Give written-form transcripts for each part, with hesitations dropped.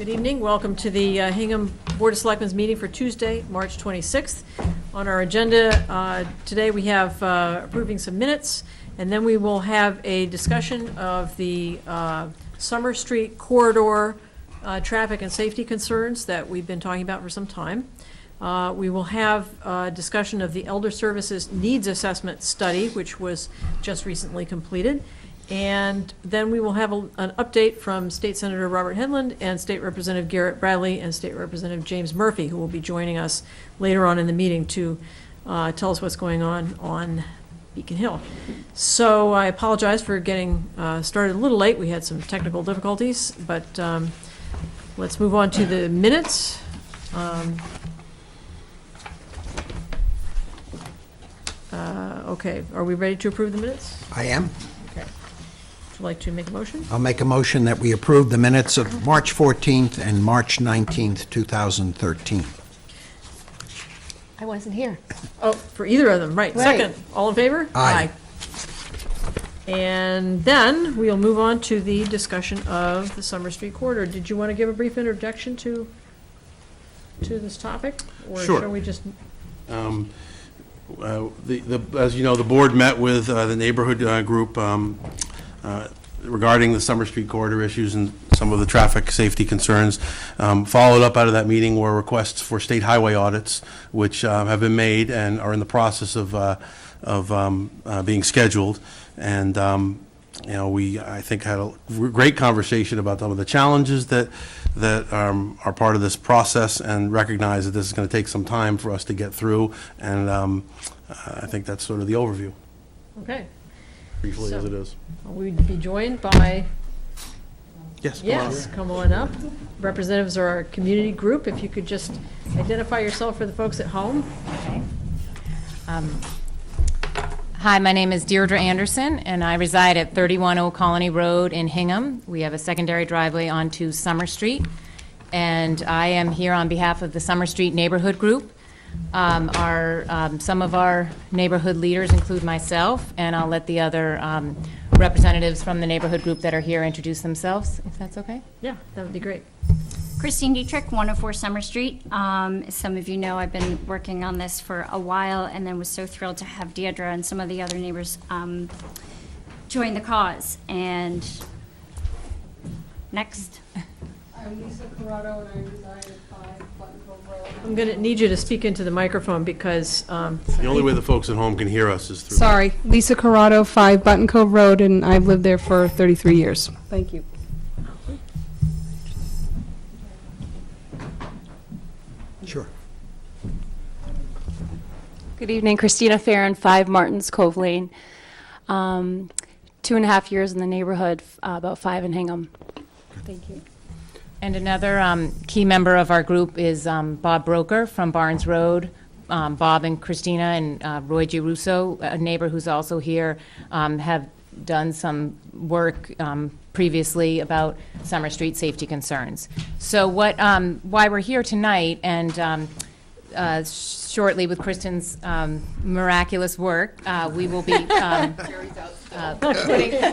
Good evening. Welcome to the Hingham Board of Selectmen's meeting for Tuesday, March 26th. On our agenda today we have approving some minutes, and then we will have a discussion of the Summer Street corridor traffic and safety concerns that we've been talking about for some time. We will have a discussion of the Elder Services Needs Assessment Study, which was just recently completed. And then we will have an update from State Senator Robert Hedlund and State Representative Garrett Bradley and State Representative James Murphy, who will be joining us later on in the meeting to tell us what's going on Beacon Hill. So I apologize for getting started a little late. We had some technical difficulties, but let's move on to the minutes. Okay, are we ready to approve the minutes? I am. Okay. Would you like to make a motion? I'll make a motion that we approve the minutes of March 14th and March 19th, 2013. I wasn't here. Oh, for either of them, right. Second, all in favor? Aye. And then we'll move on to the discussion of the Summer Street corridor. Did you want to give a brief introduction to this topic? Or Sure. shall we just? As you know, the board met with the neighborhood group regarding the Summer Street corridor issues and some of the traffic safety concerns. Followed up out of that meeting were requests for state highway audits, which have been made and are in the process of being scheduled. And we, I think, had a great conversation about some of the challenges that are part of this process, and recognize that this is going to take some time for us to get through. And I think that's sort of the overview, Okay. briefly as it is. We'd be joined by, Yes. come on up. Representatives of our community group. If you could just identify yourself for the folks at home. Hi, my name is Deirdre Anderson, and I reside at 31 Old Colony Road in Hingham. We have a secondary driveway onto Summer Street, and I am here on behalf of the Summer Street Neighborhood Group. Some of our neighborhood leaders include myself, and I'll let the other representatives from the neighborhood group that are here introduce themselves, if that's okay. Yeah, that would be great. Christine Dietrich, 104 Summer Street. As some of you know, I've been working on this for a while, and then was so thrilled to have Deirdre and some of the other neighbors join the cause. And next. I'm Lisa Corrado, and I reside at 5 Button Cove Road. I'm going to need you to speak into the microphone because The only way the folks at home can hear us is through. Sorry, Lisa Corrado, 5 Button Cove Road, and I've lived there for 33 years. Thank you. Sure. Good evening, Christina Farron, 5 Martins Cove Lane. 2.5 years in the neighborhood, about 5 in Hingham. Thank you. And another key member of our group is Bob Broker from Barnes Road. Bob and Christina and Roy Girusso, a neighbor who's also here, have done some work previously about Summer Street safety concerns. So why we're here tonight, and shortly with Kristen's miraculous work, we will be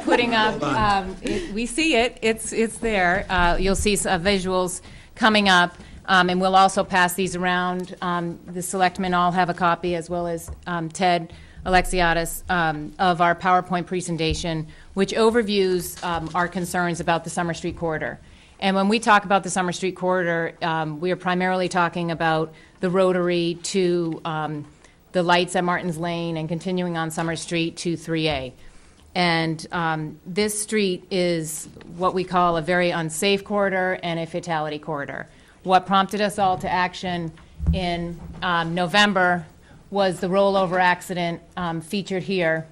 putting up, we see it, it's there. You'll see visuals coming up, and we'll also pass these around. The selectmen all have a copy, as well as Ted Alexiadis, of our PowerPoint presentation, which overviews our concerns about the Summer Street corridor. And when we talk about the Summer Street corridor, we are primarily talking about the rotary to the lights at Martins Lane and continuing on Summer Street to 3A. And this street is what we call a very unsafe corridor and a fatality corridor. What prompted us all to action in November was the rollover accident featured here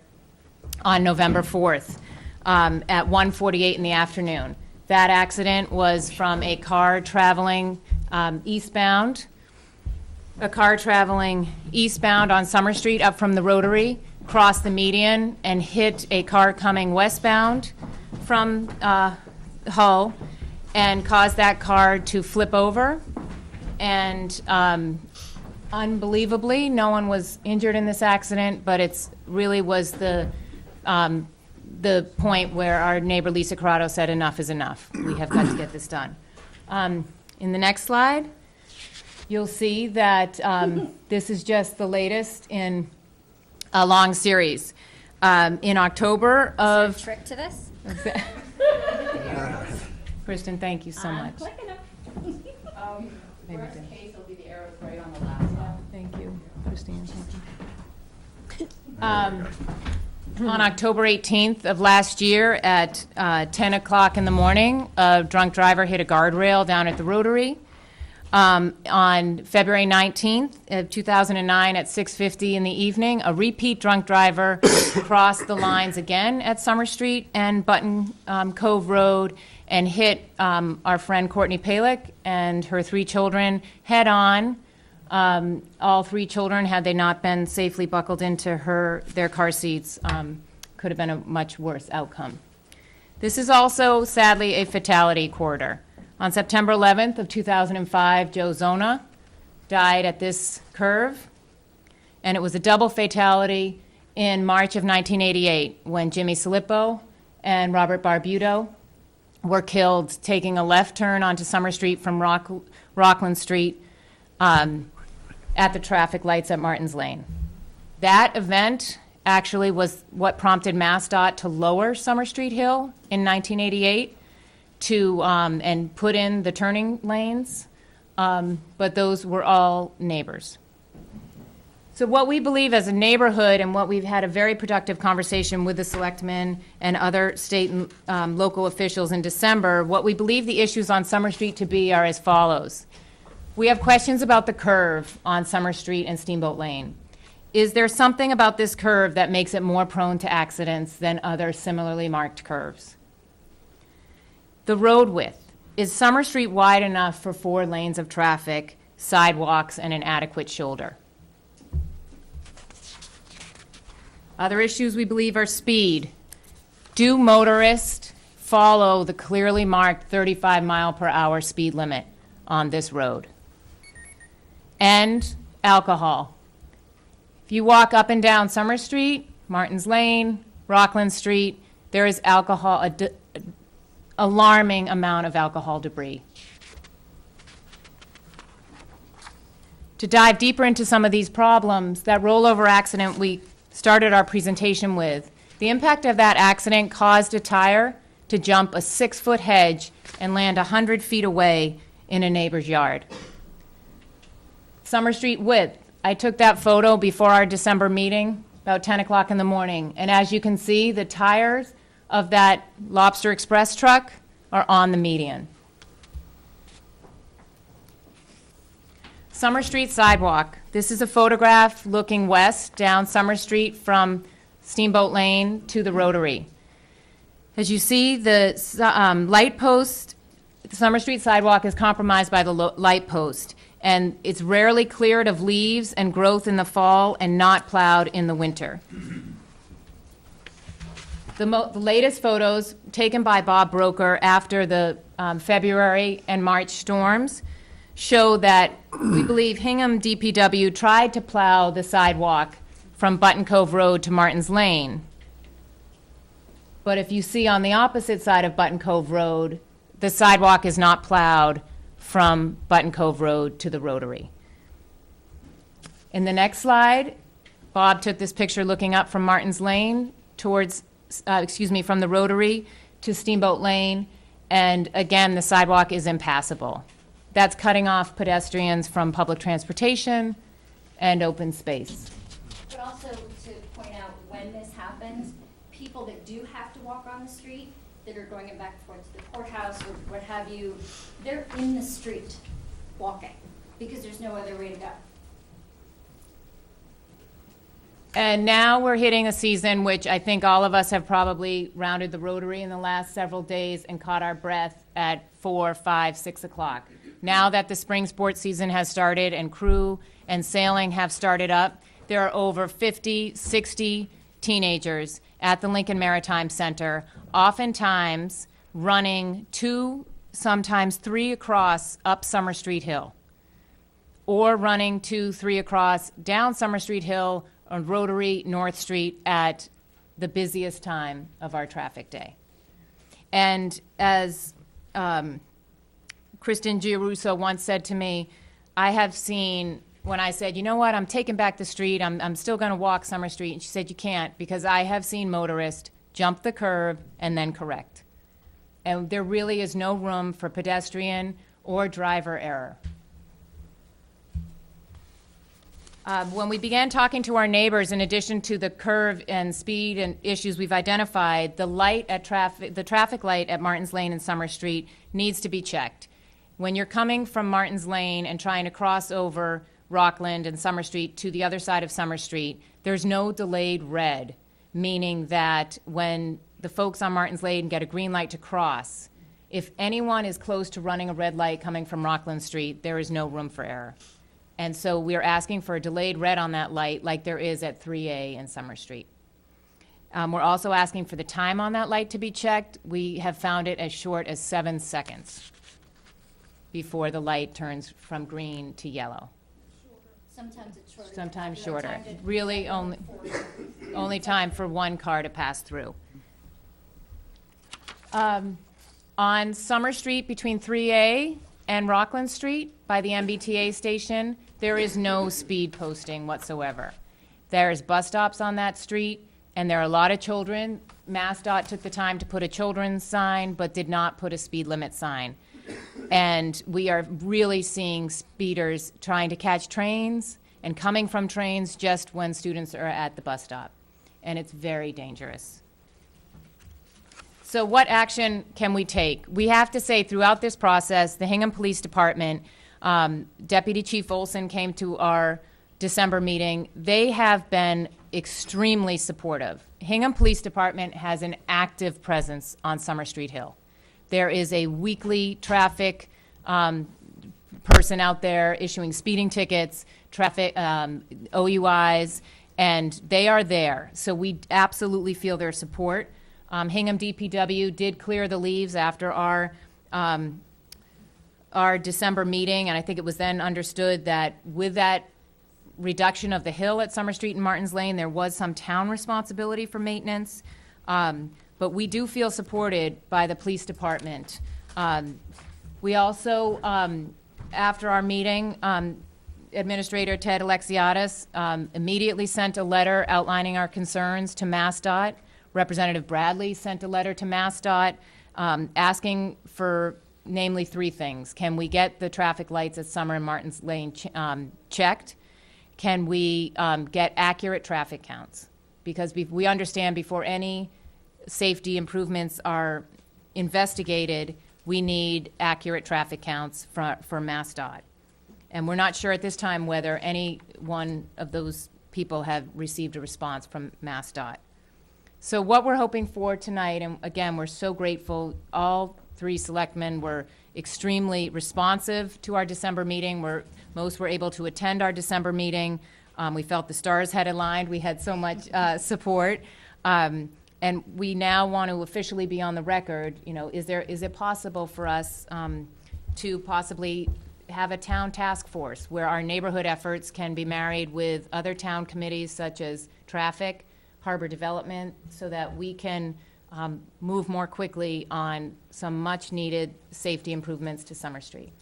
on November 4th at 1:48 in the afternoon. That accident was from a car traveling eastbound. A car traveling eastbound on Summer Street up from the Rotary, crossed the median and hit a car coming westbound from Hull, and caused that car to flip over. And unbelievably, no one was injured in this accident, but it's really was the point where our neighbor Lisa Corrado said enough is enough. We have got to get this done. In the next slide, you'll see that this is just the latest in a long series. In October Is there a of... trick to this? Kristen, thank you so much. Worst case will be the arrows right on the laptop. Thank you, Christine. Thank you. On October 18th of last year at 10 o'clock in the morning, a drunk driver hit a guardrail down at the Rotary. On February 19th of 2009 at 6:50 in the evening, a repeat drunk driver crossed the lines again at Summer Street and Button Cove Road and hit our friend Courtney Palick and her 3 children head-on. All 3 children, had they not been safely buckled into their car seats, could have been a much worse outcome. This is also, sadly, a fatality corridor. On September 11th of 2005, Joe Zona died at this curve, and it was a double fatality in March of 1988 when Jimmy Salippo and Robert Barbuto were killed taking a left turn onto Summer Street from Rockland Street at the traffic lights at Martins Lane. That event actually was what prompted MassDOT to lower Summer Street Hill in 1988 and put in the turning lanes, but those were all neighbors. So what we believe as a neighborhood, and what we've had a very productive conversation with the selectmen and other state and local officials in December, what we believe the issues on Summer Street to be are as follows. We have questions about the curve on Summer Street and Steamboat Lane. Is there something about this curve that makes it more prone to accidents than other similarly marked curves? The road width. Is Summer Street wide enough for 4 lanes of traffic, sidewalks, and an adequate shoulder? Other issues we believe are speed. Do motorists follow the clearly marked 35 mile per hour speed limit on this road? And alcohol. If you walk up and down Summer Street, Martins Lane, Rockland Street, there is alcohol, alarming amount of alcohol debris. To dive deeper into some of these problems, that rollover accident we started our presentation with, the impact of that accident caused a tire to jump a 6-foot hedge and land 100 feet away in a neighbor's yard. Summer Street width. I took that photo before our December meeting, about 10 o'clock in the morning, and as you can see, the tires of that Lobster Express truck are on the median. Summer Street sidewalk. This is a photograph looking west down Summer Street from Steamboat Lane to the Rotary. As you see, the light post, the Summer Street sidewalk is compromised by the light post, and it's rarely cleared of leaves and growth in the fall and not plowed in the winter. The latest photos taken by Bob Broker after the February and March storms show that we believe Hingham DPW tried to plow the sidewalk from Button Cove Road to Martins Lane. But if you see on the opposite side of Button Cove Road, the sidewalk is not plowed from Button Cove Road to the Rotary. In the next slide, Bob took this picture looking up from Martins Lane towards from the Rotary to Steamboat Lane, and again, the sidewalk is impassable. That's cutting off pedestrians from public transportation and open space. But also to point out, when this happens, people that do have to walk on the street, that are going back and forth to the courthouse or what have you, they're in the street walking because there's no other way to go. And now we're hitting a season which I think all of us have probably rounded the Rotary in the last several days and caught our breath at 4, 5, 6 o'clock. Now that the spring sports season has started and crew and sailing have started up, there are over 50, 60 teenagers at the Lincoln Maritime Center, oftentimes running 2, sometimes 3 across up Summer Street Hill, or running 2, 3 across down Summer Street Hill on Rotary North Street at the busiest time of our traffic day. And as Kristen Giarusso once said to me, I have seen, when I said, you know what, I'm taking back the street, I'm still going to walk Summer Street, and she said, you can't, because I have seen motorists jump the curb and then correct. And there really is no room for pedestrian or driver error. When we began talking to our neighbors, in addition to the curve and speed and issues we've identified, the traffic light at Martins Lane and Summer Street needs to be checked. When you're coming from Martins Lane and trying to cross over Rockland and Summer Street to the other side of Summer Street, there's no delayed red, meaning that when the folks on Martins Lane get a green light to cross, if anyone is close to running a red light coming from Rockland Street, there is no room for error. And so we are asking for a delayed red on that light like there is at 3A and Summer Street. We're also asking for the time on that light to be checked. We have found it as short as 7 seconds before the light turns from green to yellow. Sometimes it's shorter. Sometimes shorter. Really only time for one car to pass through. On Summer Street between 3A and Rockland Street by the MBTA station, there is no speed posting whatsoever. There's bus stops on that street, and there are a lot of children. MassDOT took the time to put a children's sign, but did not put a speed limit sign. And we are really seeing speeders trying to catch trains and coming from trains just when students are at the bus stop. And it's very dangerous. So what action can we take? We have to say throughout this process, the Hingham Police Department, Deputy Chief Olson came to our December meeting. They have been extremely supportive. Hingham Police Department has an active presence on Summer Street Hill. There is a weekly traffic person out there issuing speeding tickets, traffic OUIs, and they are there. So we absolutely feel their support. Hingham DPW did clear the leaves after our December meeting, and I think it was then understood that with that reduction of the hill at Summer Street and Martins Lane, there was some town responsibility for maintenance. But we do feel supported by the police department. We also, after our meeting, Administrator Ted Alexiadis immediately sent a letter outlining our concerns to MassDOT. Representative Bradley sent a letter to MassDOT asking for namely 3 things. Can we get the traffic lights at Summer and Martins Lane checked? Can we get accurate traffic counts? Because we understand before any safety improvements are investigated, we need accurate traffic counts for MassDOT. And we're not sure at this time whether any one of those people have received a response from MassDOT. So what we're hoping for tonight, and again, we're so grateful, all 3 selectmen were extremely responsive to our December meeting. Most were able to attend our December meeting. We felt the stars had aligned. We had so much support. And we now want to officially be on the record, is it possible for us to possibly have a town task force where our neighborhood efforts can be married with other town committees such as traffic, harbor development, so that we can move more quickly on some much-needed safety improvements to Summer Street.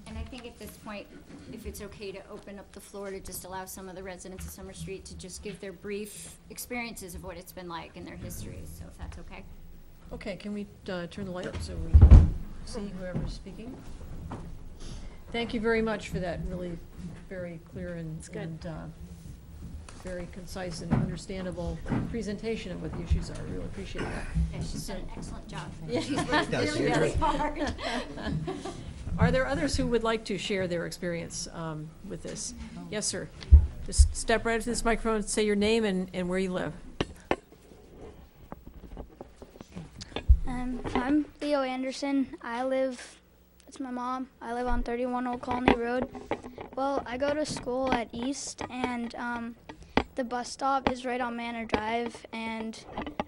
And I think at this point, if it's okay to open up the floor to just allow some of the residents of Summer Street to just give their brief experiences of what it's been like and their histories, so if that's okay. Okay, can we turn the light up so we can see whoever's speaking? Thank you very much for that really very clear and very concise and understandable presentation of what the issues are. I really appreciate that. Yeah, she's done an excellent job. Yeah. She's worked really, really hard. Are there others who would like to share their experience with this? Yes, sir. Just step right to this microphone and say your name and where you live. I'm Theo Anderson. It's my mom. I live on 31 Old Colony Road. Well, I go to school at East, and the bus stop is right on Manor Drive. And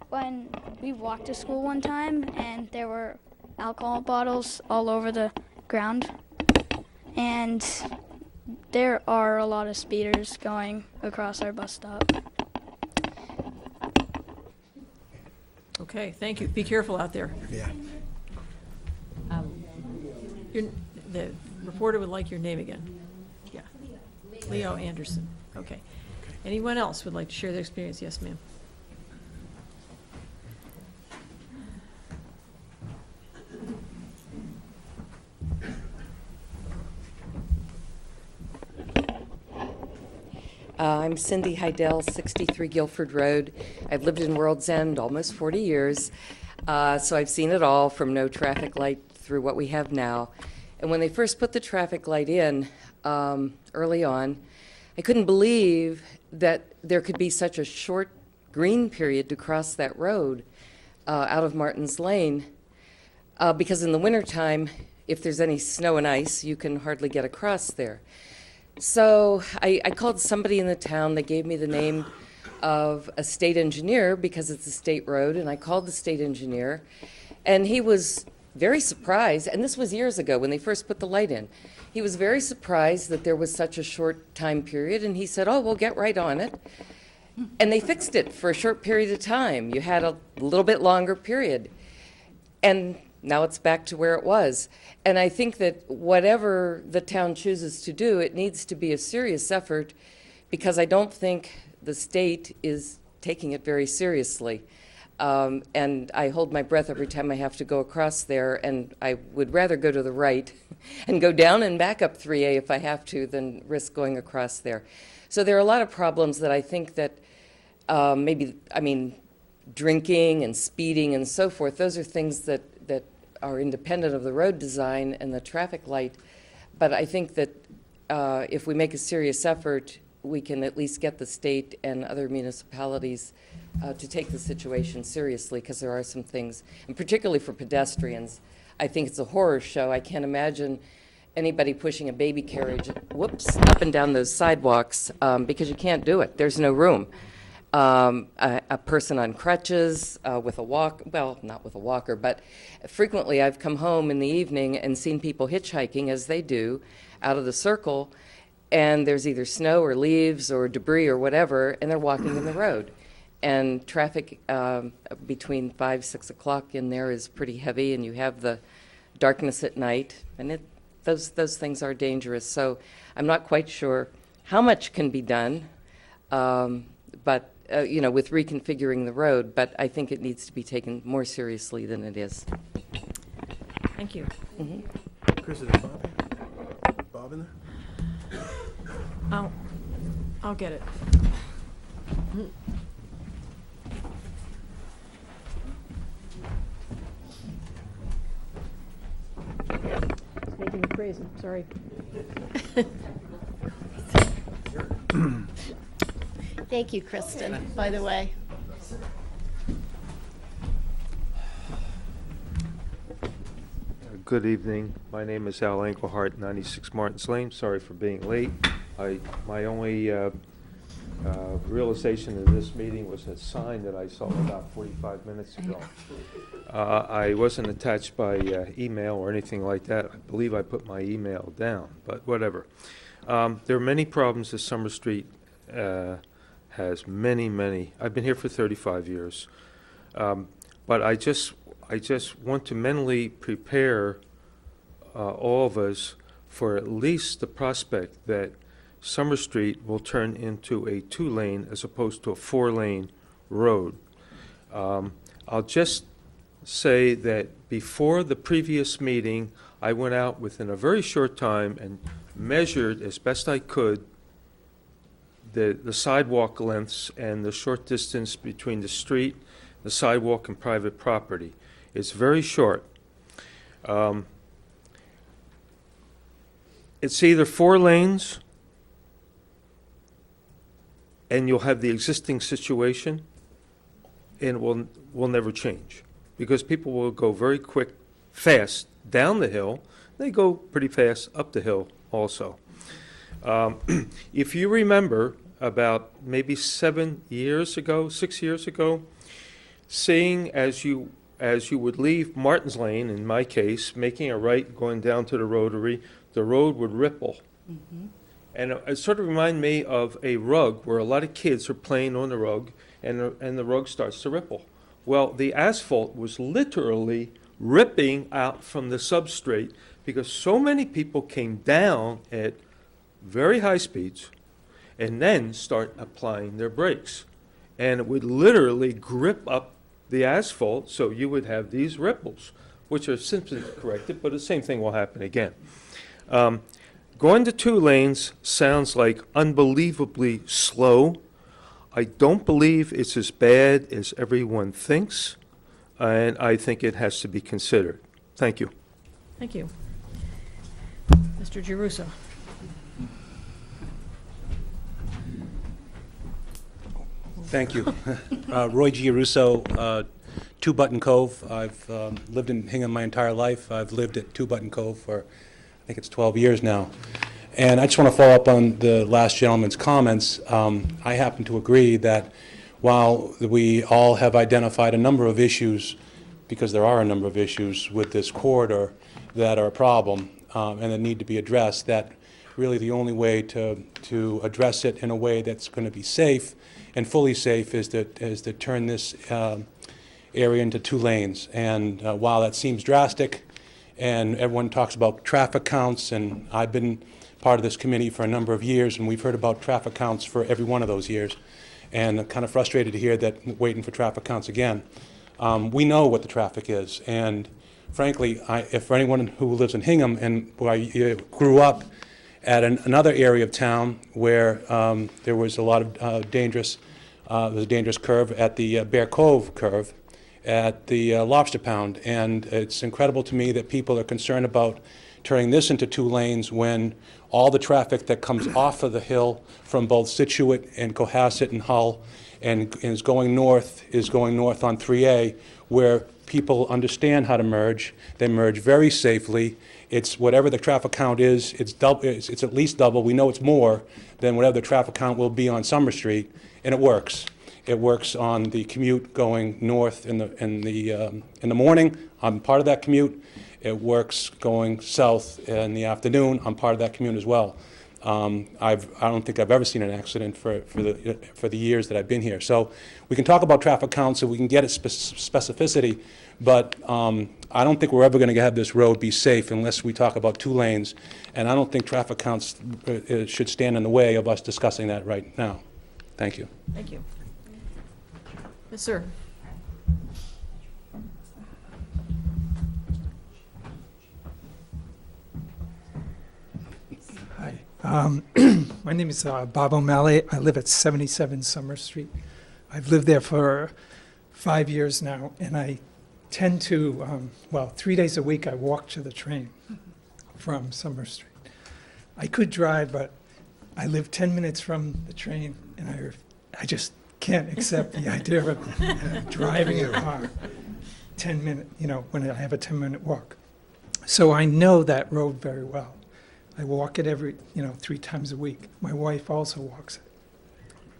when we walked to school one time, and there were alcohol bottles all over the ground, and there are a lot of speeders going across our bus stop. Okay, thank you. Be careful out there. Yeah. The reporter would like your name again. Yeah. Leo Anderson. Okay. Anyone else would like to share their experience? Yes, ma'am. I'm Cindy Heidel, 63 Guilford Road. I've lived in World's End almost 40 years, so I've seen it all from no traffic light through what we have now. And when they first put the traffic light in early on, I couldn't believe that there could be such a short green period to cross that road out of Martin's Lane, because in the wintertime, if there's any snow and ice, you can hardly get across there. So I called somebody in the town. They gave me the name of a state engineer because it's a state road, and I called the state engineer, and he was very surprised, and this was years ago when they first put the light in. He was very surprised that there was such a short time period, and he said, "Oh, we'll get right on it." And they fixed it for a short period of time. You had a little bit longer period. And now it's back to where it was. And I think that whatever the town chooses to do, it needs to be a serious effort, because I don't think the state is taking it very seriously. And I hold my breath every time I have to go across there, and I would rather go to the right and go down and back up 3A if I have to than risk going across there. So there are a lot of problems that I think that drinking and speeding and so forth, those are things that are independent of the road design and the traffic light. But I think that if we make a serious effort, we can at least get the state and other municipalities to take the situation seriously, because there are some things, and particularly for pedestrians, I think it's a horror show. I can't imagine anybody pushing a baby carriage, up and down those sidewalks, because you can't do it. There's no room. A person on crutches, with a not with a walker, but frequently I've come home in the evening and seen people hitchhiking, as they do, out of the circle, and there's either snow or leaves or debris or whatever, and they're walking in the road. And traffic between 5, 6 o'clock in there is pretty heavy, and you have the darkness at night, and those things are dangerous. So I'm not quite sure how much can be done, but with reconfiguring the road, but I think it needs to be taken more seriously than it is. Thank you. Chris, is it Bob here? Bob in there? I'll get it. It's making me crazy, sorry. Thank you, Kristen, by the way. Good evening. My name is Al Engelhardt, 96 Martins Lane. Sorry for being late. My only realization of this meeting was a sign that I saw about 45 minutes ago. I wasn't attached by email or anything like that. I believe I put my email down, but whatever. There are many problems that Summer Street has, many. I've been here for 35 years. But I just want to mentally prepare all of us for at least the prospect that Summer Street will turn into a 2-lane as opposed to a 4-lane road. I'll just say that before the previous meeting, I went out within a very short time and measured as best I could the sidewalk lengths and the short distance between the street, the sidewalk, and private property. It's very short. It's either 4 lanes and you'll have the existing situation, and it will never change, because people will go very quick, fast down the hill. They go pretty fast up the hill also. If you remember, about maybe 6 years ago, seeing as you would leave Martin's Lane, in my case, making a right going down to the Rotary, the road would ripple. Mm-hmm. And it sort of reminded me of a rug where a lot of kids are playing on the rug, and the rug starts to ripple. Well, the asphalt was literally ripping out from the substrate because so many people came down at very high speeds and then start applying their brakes. And it would literally grip up the asphalt, so you would have these ripples, which are simply corrected, but the same thing will happen again. Going to 2 lanes sounds like unbelievably slow. I don't believe it's as bad as everyone thinks, and I think it has to be considered. Thank you. Thank you. Mr. Giarrusso. Thank you. Roy Giarrusso, 2 Button Cove. I've lived in Hingham my entire life. I've lived at 2 Button Cove for, I think it's 12 years now. And I just want to follow up on the last gentleman's comments. I happen to agree that while we all have identified a number of issues, because there are a number of issues with this corridor that are a problem and that need to be addressed, that really the only way to address it in a way that's going to be safe and fully safe is to turn this area into 2 lanes. And while that seems drastic, and everyone talks about traffic counts, and I've been part of this committee for a number of years, and we've heard about traffic counts for every one of those years, and I'm kind of frustrated to hear that waiting for traffic counts again. We know what the traffic is, and frankly, if for anyone who lives in Hingham and where I grew up at another area of town where there was a lot of dangerous curve at the Bear Cove curve at the Lobster Pound, and it's incredible to me that people are concerned about turning this into 2 lanes when all the traffic that comes off of the hill from both Situate and Cohasset and Hull and is going north on 3A, where people understand how to merge. They merge very safely. It's whatever the traffic count is, it's at least double. We know it's more than whatever the traffic count will be on Summer Street, and it works. It works on the commute going north in the morning. I'm part of that commute. It works going south in the afternoon. I'm part of that commute as well. I don't think I've ever seen an accident for the years that I've been here. So we can talk about traffic counts and we can get at specificity, but I don't think we're ever going to have this road be safe unless we talk about 2 lanes. And I don't think traffic counts should stand in the way of us discussing that right now. Thank you. Thank you. Yes, sir. Hi. My name is Bob O'Malley. I live at 77 Summer Street. I've lived there for 5 years now, and I tend to, 3 days a week I walk to the train from Summer Street. I could drive, but I live 10 minutes from the train, and I just can't accept the idea of driving a car 10 minutes, when I have a 10-minute walk. So I know that road very well. I walk it every, 3 times a week. My wife also walks it.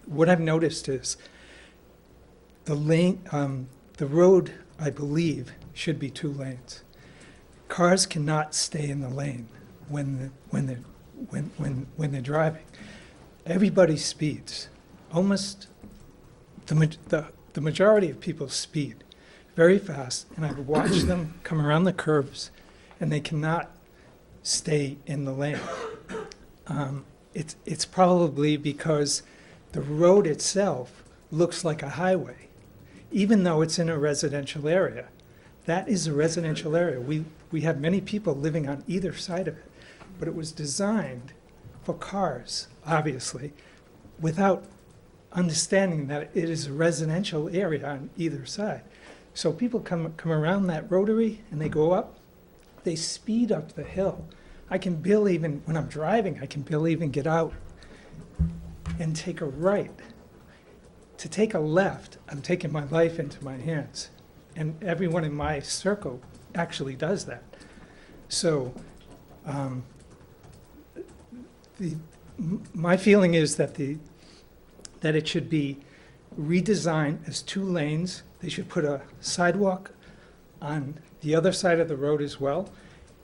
What I've noticed is the road, I believe, should be 2 lanes. Cars cannot stay in the lane when they're driving. Everybody speeds. Almost the majority of people speed very fast, and I've watched them come around the curves, and they cannot stay in the lane. It's probably because the road itself looks like a highway, even though it's in a residential area. That is a residential area. We have many people living on either side of it, but it was designed for cars, obviously, without understanding that it is a residential area on either side. So people come around that rotary and they go up, they speed up the hill. I can barely even, when I'm driving, I can barely even get out and take a right. To take a left, I'm taking my life into my hands. And everyone in my circle actually does that. So my feeling is that it should be redesigned as 2 lanes. They should put a sidewalk on the other side of the road as well,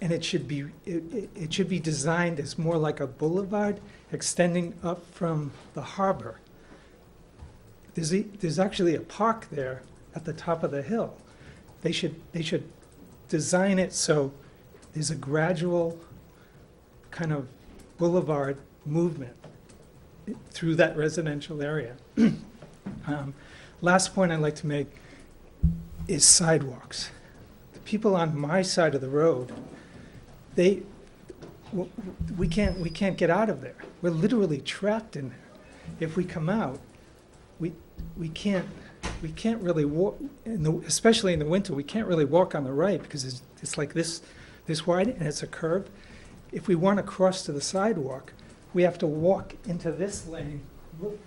and it should be designed as more like a boulevard extending up from the harbor. There's actually a park there at the top of the hill. They should design it so there's a gradual kind of boulevard movement through that residential area. Last point I'd like to make is sidewalks. The people on my side of the road, we can't get out of there. We're literally trapped in there. If we come out, we can't really walk, especially in the winter, we can't really walk on the right because it's like this wide and it's a curve. If we want to cross to the sidewalk, we have to walk into this lane, look,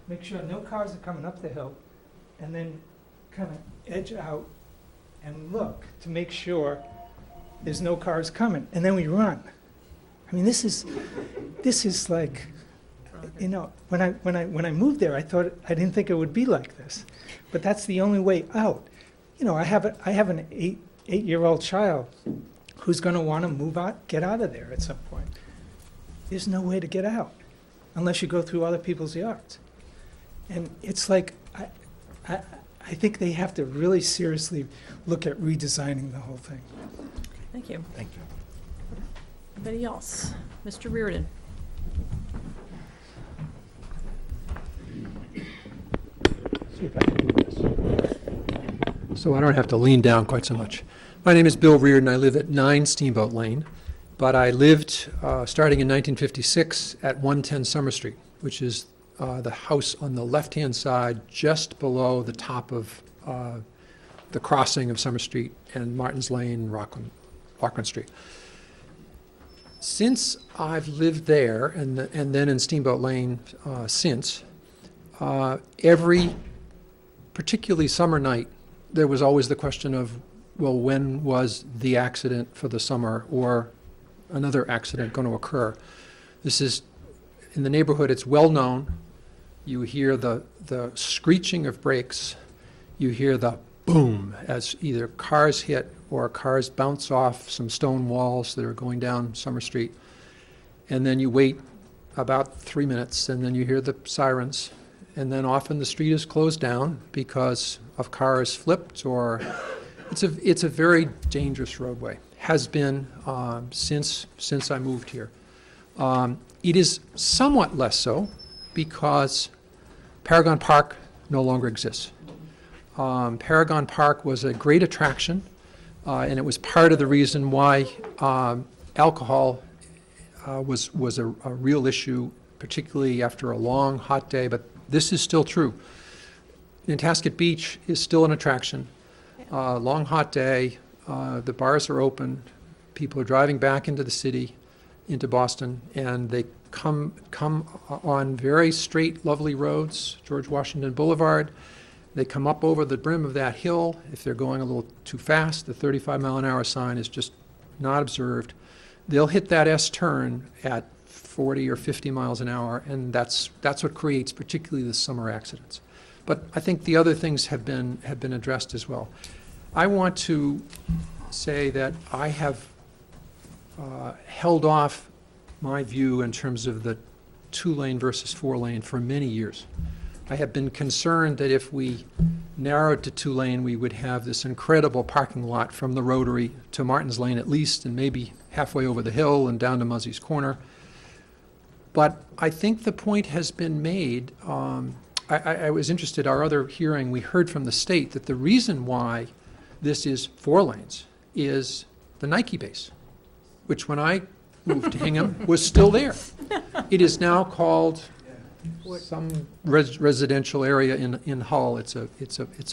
make sure no cars are coming up the hill, and then kind of edge out and look to make sure there's no cars coming, and then we run. I mean, this is like, you know, when I moved there, I didn't think it would be like this, but that's the only way out. You know, I have an eight-year-old child who's going to want to move out, get out of there at some point. There's no way to get out unless you go through other people's yards, and it's like I think they have to really seriously look at redesigning the whole thing. Thank you. Thank you. Anybody else? Mr. Reardon? See if I can do this. So I don't have to lean down quite so much. My name is Bill Reardon. I live at 9 Steamboat Lane, but I lived starting in 1956 at 110 Summer Street, which is the house on the left-hand side just below the top of the crossing of Summer Street and Martin's Lane, Rockland Street. Since I've lived there and then in Steamboat Lane since, every particularly summer night, there was always the question of, well, when was the accident for the summer or another accident going to occur? This is, in the neighborhood, it's well known. You hear the screeching of brakes. You hear the boom as either cars hit or cars bounce off some stone walls that are going down Summer Street. And then you wait about 3 minutes, and then you hear the sirens. And then often the street is closed down because of cars flipped, or it's a very dangerous roadway. Has been since I moved here. It is somewhat less so because Paragon Park no longer exists. Paragon Park was a great attraction, and it was part of the reason why alcohol was a real issue, particularly after a long, hot day, but this is still true. Nantasket Beach is still an attraction. Long, hot day, the bars are open, people are driving back into the city, into Boston, and they come on very straight, lovely roads, George Washington Boulevard. They come up over the brim of that hill. If they're going a little too fast, the 35-mile-an-hour sign is just not observed. They'll hit that S-turn at 40 or 50 miles an hour, and that's what creates particularly the summer accidents. But I think the other things have been addressed as well. I want to say that I have held off my view in terms of the 2-lane versus 4-lane for many years. I have been concerned that if we narrowed to 2-lane, we would have this incredible parking lot from the Rotary to Martin's Lane at least, and maybe halfway over the hill and down to Muzzie's Corner. But I think the point has been made. I was interested, our other hearing, we heard from the state that the reason why this is 4 lanes is the Nike base, which when I moved to Hingham was still there. It is now called some residential area in Hull. It's a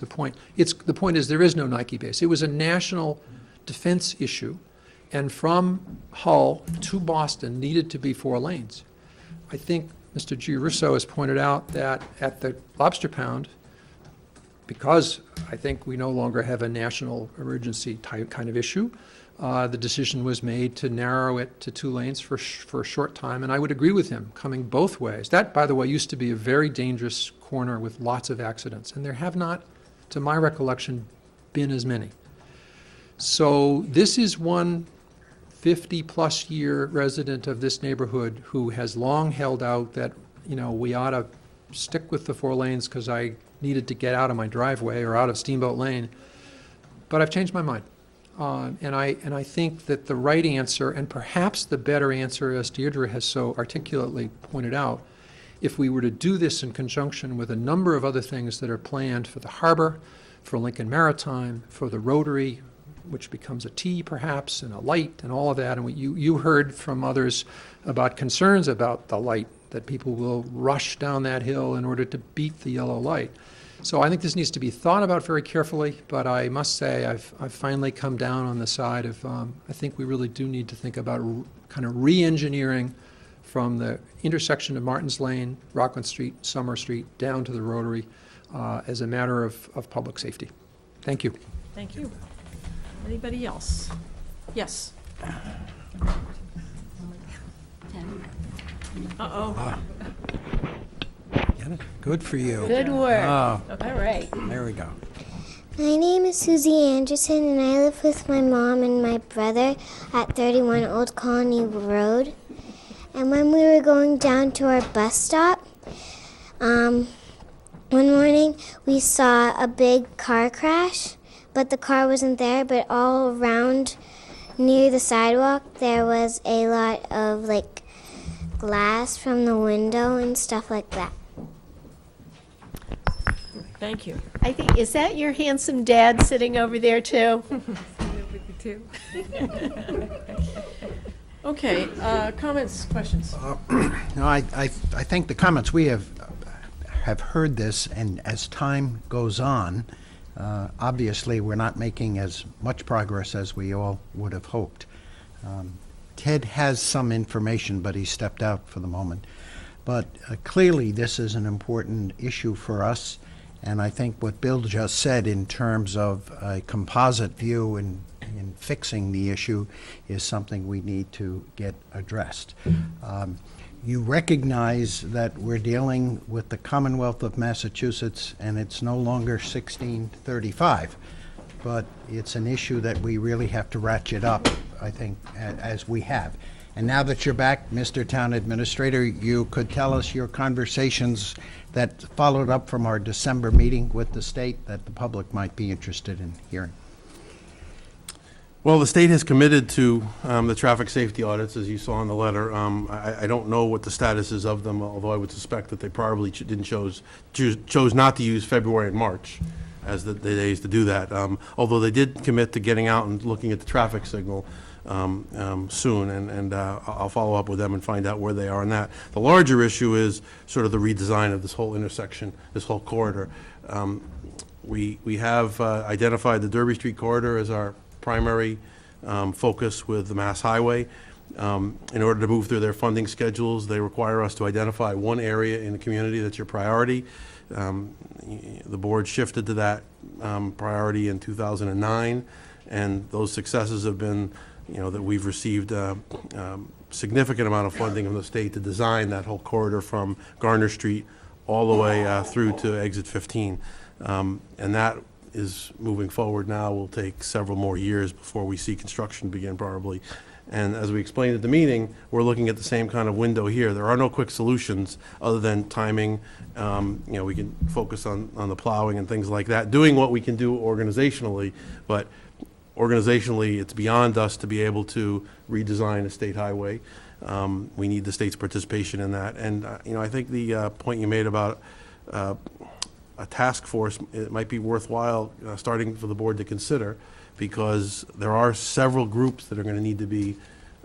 point. The point is there is no Nike base. It was a national defense issue, and from Hull to Boston needed to be 4 lanes. I think Mr. Giarrusso has pointed out that at the Lobster Pound, because I think we no longer have a national emergency type kind of issue, the decision was made to narrow it to 2 lanes for a short time, and I would agree with him, coming both ways. That, by the way, used to be a very dangerous corner with lots of accidents, and there have not, to my recollection, been as many. So this is one 50-plus year resident of this neighborhood who has long held out that, you know, we ought to stick with the 4 lanes because I needed to get out of my driveway or out of Steamboat Lane. But I've changed my mind. And I think that the right answer, and perhaps the better answer, as Deirdre has so articulately pointed out, if we were to do this in conjunction with a number of other things that are planned for the harbor, for Lincoln Maritime, for the Rotary, which becomes a T perhaps, and a light, and all of that. And you heard from others about concerns about the light, that people will rush down that hill in order to beat the yellow light. So I think this needs to be thought about very carefully, but I must say I've finally come down on the side of, I think we really do need to think about kind of re-engineering from the intersection of Martins Lane, Rockland Street, Summer Street, down to the Rotary as a matter of public safety. Thank you. Thank you. Anybody else? Yes. Uh-oh. Good for you. Good work. Oh, All right. there we go. My name is Susie Anderson, and I live with my mom and my brother at 31 Old Colony Road. And when we were going down to our bus stop, one morning we saw a big car crash, but the car wasn't there, but all around near the sidewalk there was a lot of glass from the window and stuff like that. Thank you. I think, is that your handsome dad sitting over there too? Okay, comments, questions? No, I think the comments we have heard this, and as time goes on, obviously we're not making as much progress as we all would have hoped. Ted has some information, but he stepped out for the moment. But clearly this is an important issue for us, and I think what Bill just said in terms of a composite view in fixing the issue is something we need to get addressed. You recognize that we're dealing with the Commonwealth of Massachusetts, and it's no longer 1635, but it's an issue that we really have to ratchet up, I think, as we have. And now that you're back, Mr. Town Administrator, you could tell us your conversations that followed up from our December meeting with the state that the public might be interested in hearing. Well, the state has committed to the traffic safety audits, as you saw in the letter. I don't know what the status is of them, although I would suspect that they probably chose not to use February and March as the days to do that. Although they did commit to getting out and looking at the traffic signal soon, and I'll follow up with them and find out where they are on that. The larger issue is sort of the redesign of this whole intersection, this whole corridor. We have identified the Derby Street corridor as our primary focus with the Mass Highway. In order to move through their funding schedules, they require us to identify one area in the community that's your priority. The board shifted to that priority in 2009, and those successes have been, that we've received significant amount of funding from the state to design that whole corridor from Garner Street all the way through to exit 15. And that is moving forward now. Will take several more years before we see construction begin probably. And as we explained at the meeting, we're looking at the same kind of window here. There are no quick solutions other than timing. We can focus on the plowing and things like that, doing what we can do organizationally, but organizationally it's beyond us to be able to redesign a state highway. We need the state's participation in that. And I think the point you made about a task force, it might be worthwhile starting for the board to consider, because there are several groups that are going to need to be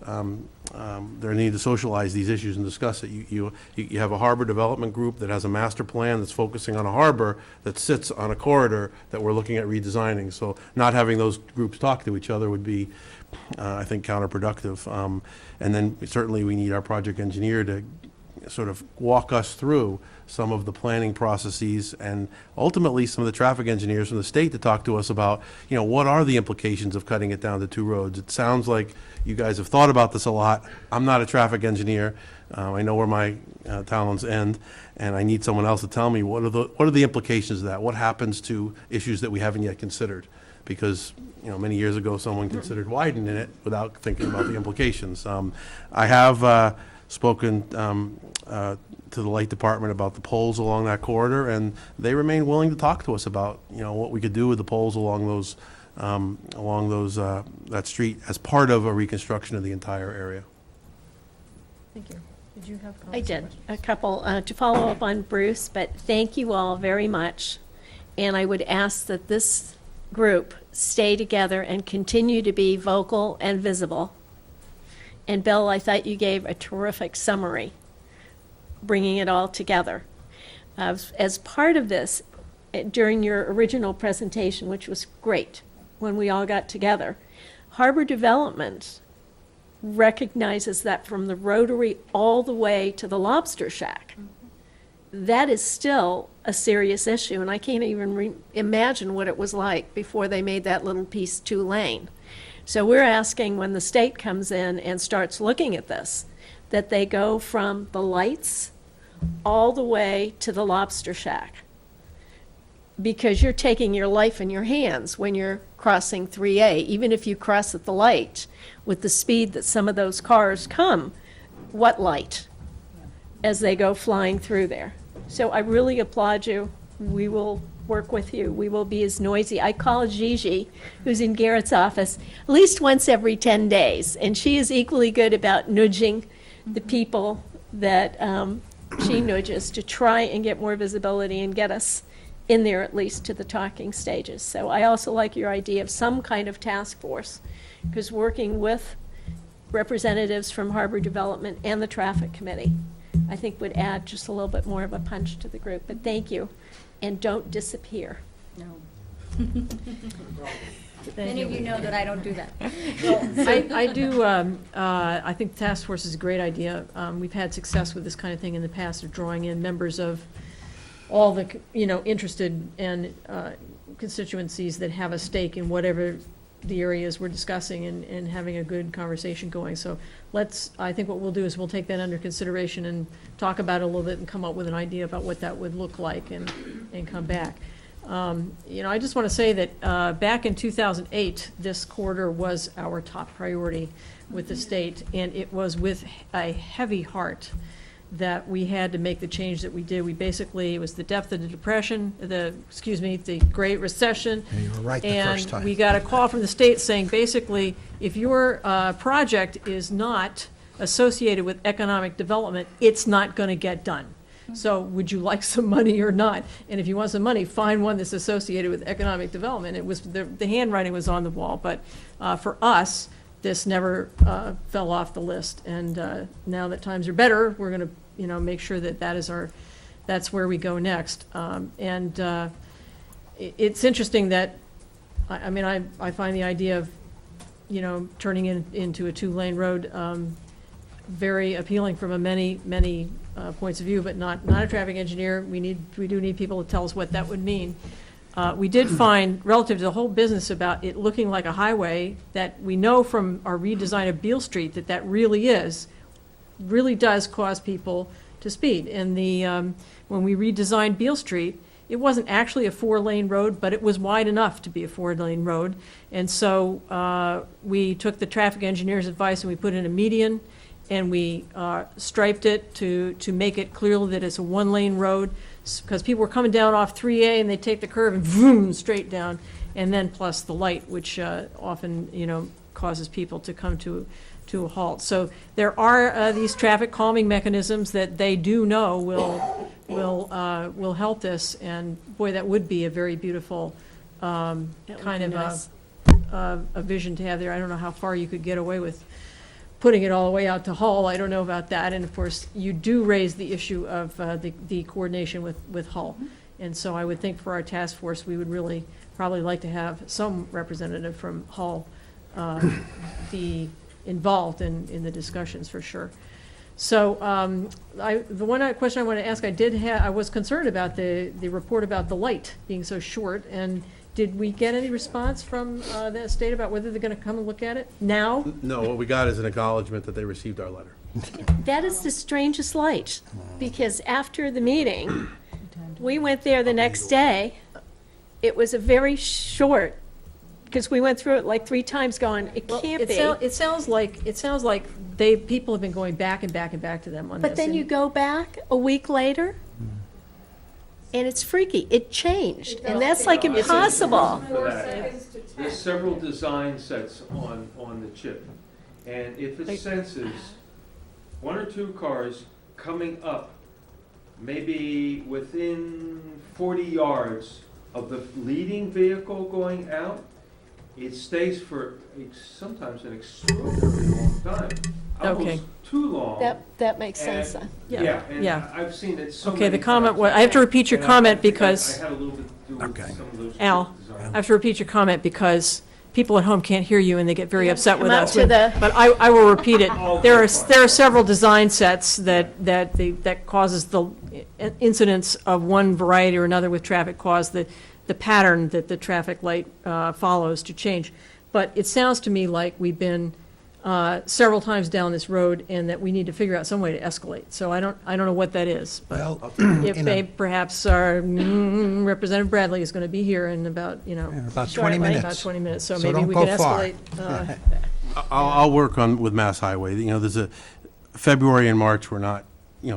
they need to socialize these issues and discuss it. You have a harbor development group that has a master plan that's focusing on a harbor that sits on a corridor that we're looking at redesigning. So not having those groups talk to each other would be, I think, counterproductive. And then certainly we need our project engineer to sort of walk us through some of the planning processes, and ultimately some of the traffic engineers from the state to talk to us about, what are the implications of cutting it down to two roads. It sounds like you guys have thought about this a lot. I'm not a traffic engineer. I know where my talents end, and I need someone else to tell me what are the implications of that. What happens to issues that we haven't yet considered? Because many years ago someone considered widening it without thinking about the implications. I have spoken to the light department about the poles along that corridor, and they remain willing to talk to us about what we could do with the poles along along that street as part of a reconstruction of the entire area. Thank you. Did you have I comments? did, a couple, to follow up on Bruce, but thank you all very much. And I would ask that this group stay together and continue to be vocal and visible. And Bill, I thought you gave a terrific summary, bringing it all together. As part of this, during your original presentation, which was great, when we all got together, Harbor Development recognizes that from the Rotary all the way to the Lobster Shack, that is still a serious issue, and I can't even imagine what it was like before they made that little piece 2-lane. So we're asking, when the state comes in and starts looking at this, that they go from the lights all the way to the Lobster Shack, because you're taking your life in your hands when you're crossing 3A. Even if you cross at the light with the speed that some of those cars come, what light as they go flying through there? So I really applaud you. We will work with you. We will be as noisy. I call Gigi, who's in Garrett's office, at least once every 10 days, and she is equally good about nudging the people that she nudges to try and get more visibility and get us in there at least to the talking stages. So I also like your idea of some kind of task force, because working with representatives from Harbor Development and the Traffic Committee, I think would add just a little bit more of a punch to the group. But thank you, and don't disappear. No. Many of you know that I don't do that. I do, I think the task force is a great idea. We've had success with this kind of thing in the past, of drawing in members of all the, interested and constituencies that have a stake in whatever the areas we're discussing, and having a good conversation going. So I think what we'll do is we'll take that under consideration and talk about it a little bit and come up with an idea about what that would look like, and come back. I just want to say that back in 2008, this corridor was our top priority with the state, and it was with a heavy heart that we had to make the change that we did. We basically, it was the depth of the depression, the Great Recession. Yeah, you were right the first time. And we got a call from the state saying, basically, if your project is not associated with economic development, it's not going to get done. So would you like some money or not? And if you want some money, find one that's associated with economic development. It was, the handwriting was on the wall, but for us, this never fell off the list. And now that times are better, we're going to, make sure that that's where we go next. It's interesting that, I find the idea of, turning into a 2-lane road very appealing from a many points of view, but not a traffic engineer. We do need people to tell us what that would mean. We did find, relative to the whole business about it looking like a highway, that we know from our redesign of Beale Street that really does cause people to speed. And when we redesigned Beale Street, it wasn't actually a 4-lane road, but it was wide enough to be a 4-lane road. And so we took the traffic engineer's advice and we put in a median, and we striped it to make it clear that it's a 1-lane road, because people were coming down off 3A and they take the curve and vroom, straight down, and then plus the light, which often, causes people to come to a halt. So there are these traffic calming mechanisms that they do know will help this, and boy, that would be a very beautiful kind of a vision to have there. I don't know how far you could get away with putting it all the way out to Hull. I don't know about that. And of course, you do raise the issue of the coordination with Hull. And so I would think for our task force, we would really probably like to have some representative from Hull be involved in the discussions, for sure. So the one question I want to ask, I was concerned about the report about the light being so short, and did we get any response from the state about whether they're going to come and look at it now? No, what we got is an acknowledgement that they received our letter. That is the strangest light, because after the meeting, we went there the next day. It was a very short, because we went through it like 3 times going, it can't be. It sounds like people have been going back and back and back to them on this. But then you go back a week later, and it's freaky. It changed, and that's like impossible. 4 seconds to there's several design sets on the chip. And if it senses one or two cars coming up, maybe within 40 yards of the leading vehicle going out, it stays for sometimes an extraordinarily long time. Okay. Almost too long. That makes sense. And- Yeah. and Yeah. I've seen it so Okay, many the comment times. was, I have to repeat your And comment I think because, I had a little bit to do with Okay. some of those Al, designs. I have to repeat your comment because people at home can't hear you and they get very upset with Come out us. to the- But I will repeat it. Oh, There are, okay, fine. there are several design sets that causes the incidents of one variety or another with traffic cause the pattern that the traffic light follows to change. But it sounds to me like we've been several times down this road and that we need to figure out some way to escalate. So I don't know what that is. But Well, if they, perhaps our Representative Bradley is going to be here in about, in about 20 shortly, minutes. About 20 minutes, so So maybe don't we go can far. escalate. I'll work on, with Mass Highway. You know, there's February and March were not,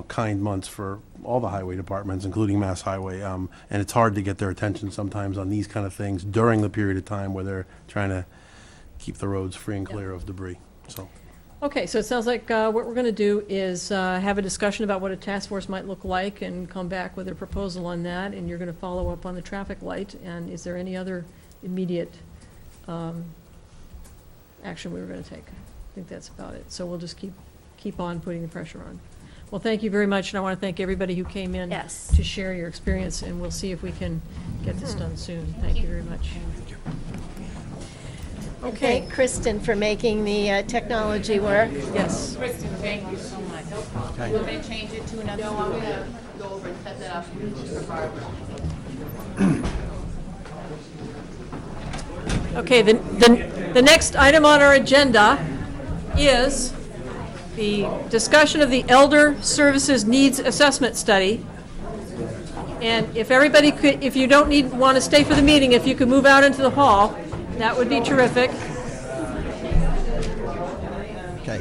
kind months for all the highway departments, including Mass Highway. And it's hard to get their attention sometimes on these kind of things during the period of time where they're trying to keep the roads free and clear of debris, so. Okay, so it sounds like what we're going to do is have a discussion about what a task force might look like and come back with a proposal on that, and you're going to follow up on the traffic light. And is there any other immediate action we were going to take? I think that's about it. So we'll just keep on putting the pressure on. Well, thank you very much, and I want to thank everybody who came in Yes. to share your experience, and we'll see if we can get this done soon. Thank you very much. Okay. Thank Kristen for making the technology work. Yes. Kristen, thank you so much. No problem. We're going to change it to another. No, I'm going to go over and set that up. Okay, the next item on our agenda is the discussion of the Elder Services Needs Assessment Study. And if everybody could, if you don't want to stay for the meeting, if you could move out into the hall, that would be terrific. Okay.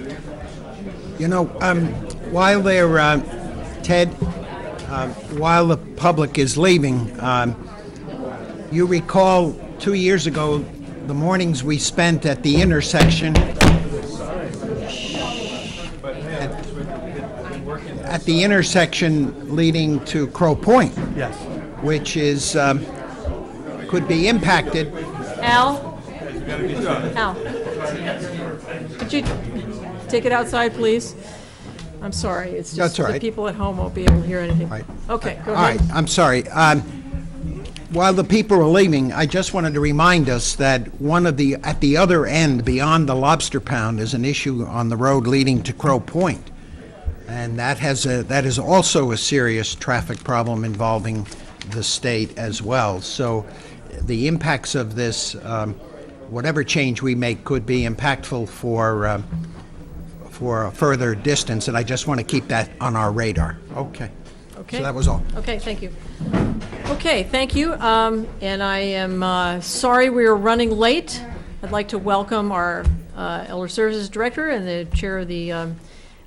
While they're, Ted, while the public is leaving, you recall 2 years ago, the mornings we spent at the intersection, leading to Crow Point. Yes. Which is, could be impacted. Al? Al? Could you take it outside, please? I'm sorry, it's That's just all the right. people at home won't be able to hear anything. Right. Okay, go All right, ahead. I'm sorry. While the people are leaving, I just wanted to remind us that at the other end, beyond the Lobster Pound, is an issue on the road leading to Crow Point. And that is also a serious traffic problem involving the state as well. So the impacts of this, whatever change we make, could be impactful for a further distance, and I just want to keep that on our radar. Okay. Okay. So that was all. Okay, thank you. Okay, thank you. And I am sorry we are running late. I'd like to welcome our Elder Services Director and the Chair of the,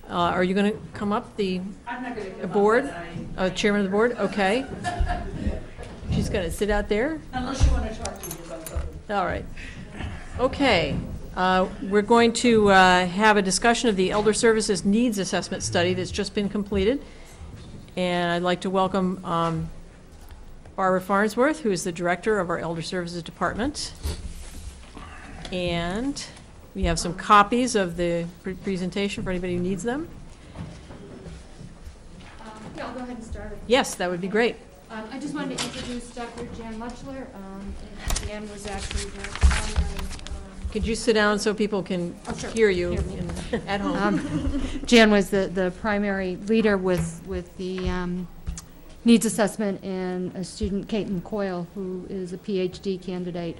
are you going to come up, the board? Chairman of the board? Okay. She's going to sit out there? Unless you want to talk to me about something. All right. Okay. We're going to have a discussion of the Elder Services Needs Assessment Study that's just been completed. And I'd like to welcome Barbara Farnsworth, who is the Director of our Elder Services Department. And we have some copies of the presentation for anybody who needs them. Yeah, I'll go ahead and start. Yes, that would be great. I just wanted to introduce Dr. Jan Lutchler. Jan was actually the primary. Could you sit down so people can hear you at home? Jan was the primary leader with the needs assessment, and a student, Caitlin Coyle, who is a PhD candidate,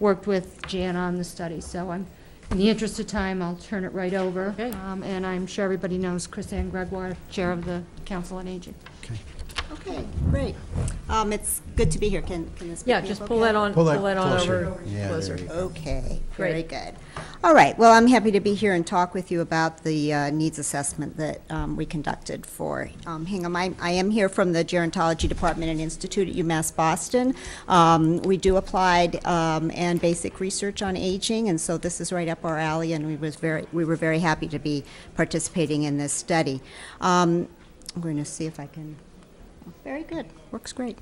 worked with Jan on the study. So in the interest of time, I'll turn it right over. Okay. And I'm sure everybody knows Chris Ann Gregoire, Chair of the Council on Aging. Okay, great. It's good to be here. Can this Yeah, pick me just up pull okay? that on, Pull that pull that on closer. over Yeah, closer. there you go. Okay, very Great. good. All right, well, I'm happy to be here and talk with you about the needs assessment that we conducted for Hingham. I am here from the Gerontology Department and Institute at UMass Boston. We do applied and basic research on aging, and so this is right up our alley, and we were very happy to be participating in this study. I'm going to see if I can. Very good, works great.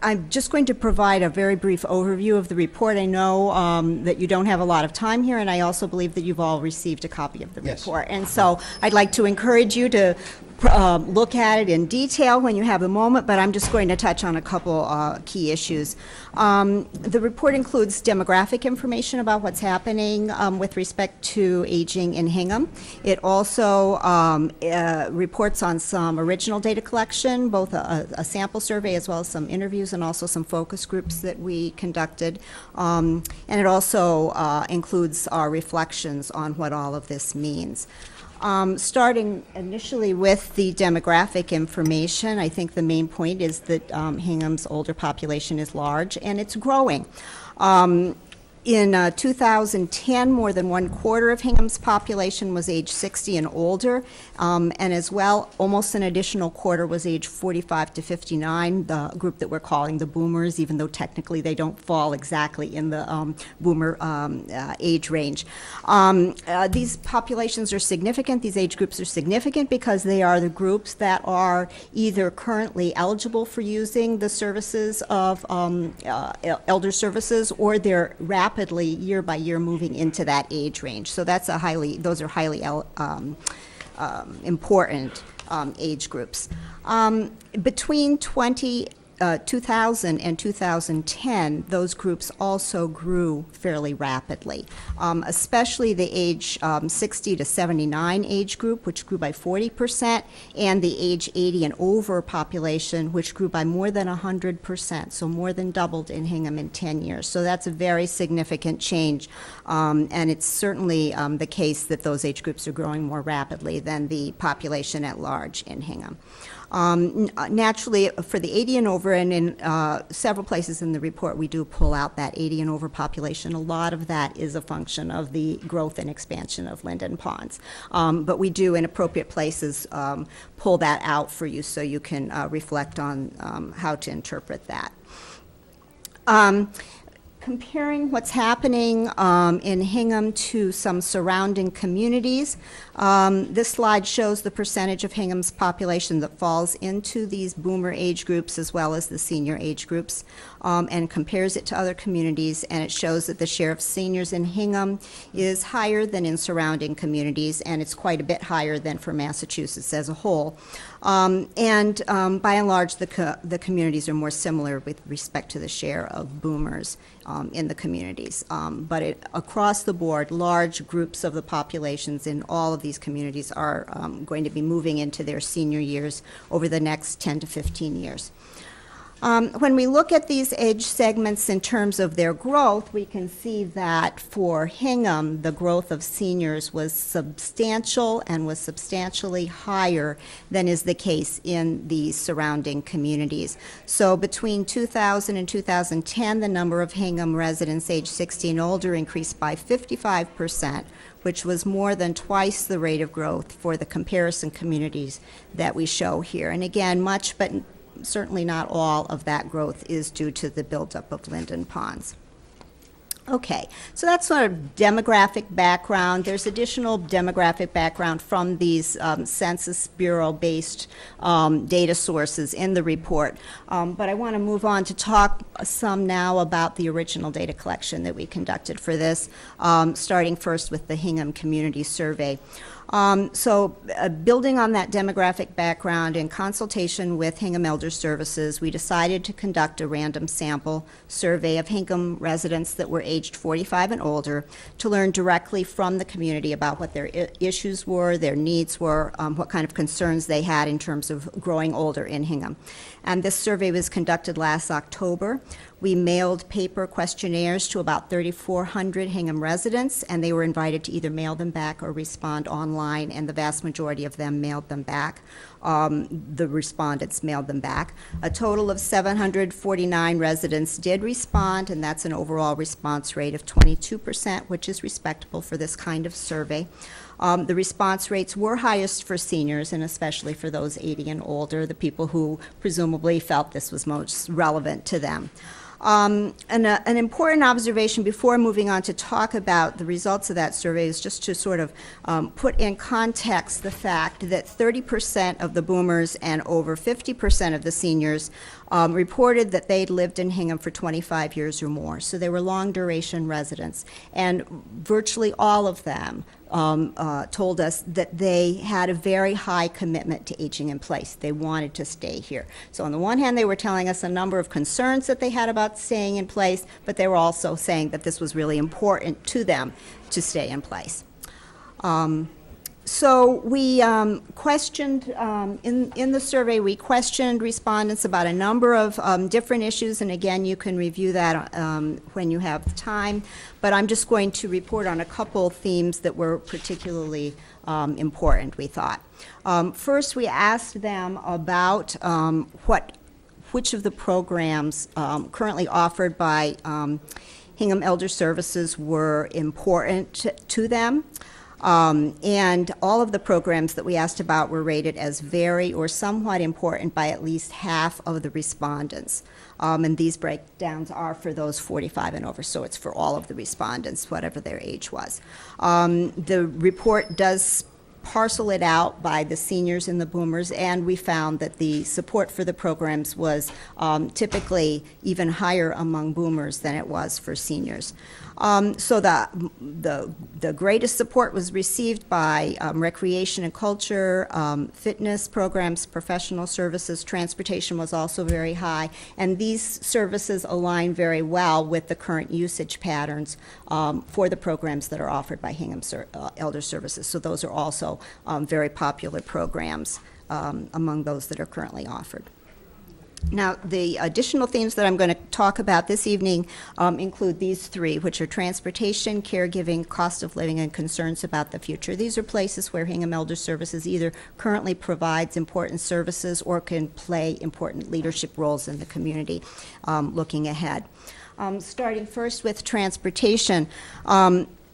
I'm just going to provide a very brief overview of the report. I know that you don't have a lot of time here, and I also believe that you've all received a copy of the report. And so I'd like to encourage you to look at it in detail when you have a moment, but I'm just going to touch on a couple key issues. The report includes demographic information about what's happening with respect to aging in Hingham. It also reports on some original data collection, both a sample survey as well as some interviews and also some focus groups that we conducted. And it also includes our reflections on what all of this means. Starting initially with the demographic information, I think the main point is that Hingham's older population is large and it's growing. In 2010, more than 1/4 of Hingham's population was age 60 and older, and as well, almost an additional quarter was age 45 to 59, the group that we're calling the boomers, even though technically they don't fall exactly in the boomer age range. These populations are significant, these age groups are significant because they are the groups that are either currently eligible for using the services of elder services, or they're rapidly year by year moving into that age range. So those are highly important age groups. Between 2000 and 2010, those groups also grew fairly rapidly, especially the age 60 to 79 age group, which grew by 40%, and the age 80 and over population, which grew by more than 100%, so more than doubled in Hingham in 10 years. So that's a very significant change, and it's certainly the case that those age groups are growing more rapidly than the population at large in Hingham. Naturally, for the 80 and over, and in several places in the report, we do pull out that 80 and over population. A lot of that is a function of the growth and expansion of Linden Ponds. But we do, in appropriate places, pull that out for you so you can reflect on how to interpret that. Comparing what's happening in Hingham to some surrounding communities, this slide shows the percentage of Hingham's population that falls into these boomer age groups as well as the senior age groups, and compares it to other communities, and it shows that the share of seniors in Hingham is higher than in surrounding communities, and it's quite a bit higher than for Massachusetts as a whole. By and large, the communities are more similar with respect to the share of boomers in the communities. But across the board, large groups of the populations in all of these communities are going to be moving into their senior years over the next 10 to 15 years. When we look at these age segments in terms of their growth, we can see that for Hingham, the growth of seniors was substantial and was substantially higher than is the case in the surrounding communities. So between 2000 and 2010, the number of Hingham residents age 60 and older increased by 55%, which was more than twice the rate of growth for the comparison communities that we show here. And again, much, but certainly not all of that growth is due to the buildup of Linden Ponds. Okay, so that's sort of demographic background. There's additional demographic background from these Census Bureau-based data sources in the report. But I want to move on to talk some now about the original data collection that we conducted for this, starting first with the Hingham Community Survey. Building on that demographic background, in consultation with Hingham Elder Services, we decided to conduct a random sample survey of Hingham residents that were aged 45 and older to learn directly from the community about what their issues were, their needs were, what kind of concerns they had in terms of growing older in Hingham. And this survey was conducted last October. We mailed paper questionnaires to about 3,400 Hingham residents, and they were invited to either mail them back or respond online, and the vast majority of them mailed them back. The respondents mailed them back. A total of 749 residents did respond, and that's an overall response rate of 22%, which is respectable for this kind of survey. The response rates were highest for seniors, and especially for those 80 and older, the people who presumably felt this was most relevant to them. An important observation before moving on to talk about the results of that survey is just to sort of put in context the fact that 30% of the boomers and over 50% of the seniors reported that they'd lived in Hingham for 25 years or more. So they were long-duration residents. And virtually all of them told us that they had a very high commitment to aging in place. They wanted to stay here. So on the one hand, they were telling us a number of concerns that they had about staying in place, but they were also saying that this was really important to them to stay in place. So we questioned, in the survey, we questioned respondents about a number of different issues, and again, you can review that when you have the time, but I'm just going to report on a couple themes that were particularly important, we thought. First, we asked them about which of the programs currently offered by Hingham Elder Services were important to them. And all of the programs that we asked about were rated as very or somewhat important by at least half of the respondents. And these breakdowns are for those 45 and over, so it's for all of the respondents, whatever their age was. The report does parcel it out by the seniors and the boomers, and we found that the support for the programs was typically even higher among boomers than it was for seniors. So the greatest support was received by recreation and culture, fitness programs, professional services. Transportation was also very high, and these services align very well with the current usage patterns for the programs that are offered by Hingham Elder Services. So those are also very popular programs among those that are currently offered. Now, the additional themes that I'm going to talk about this evening include these three, which are transportation, caregiving, cost of living, and concerns about the future. These are places where Hingham Elder Services either currently provides important services or can play important leadership roles in the community looking ahead. Starting first with transportation.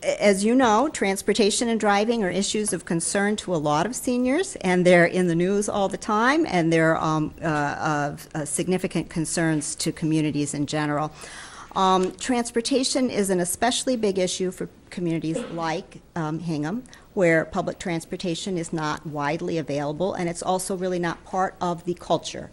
As you know, transportation and driving are issues of concern to a lot of seniors, and they're in the news all the time, and they're of significant concerns to communities in general. Transportation is an especially big issue for communities like Hingham, where public transportation is not widely available, and it's also really not part of the culture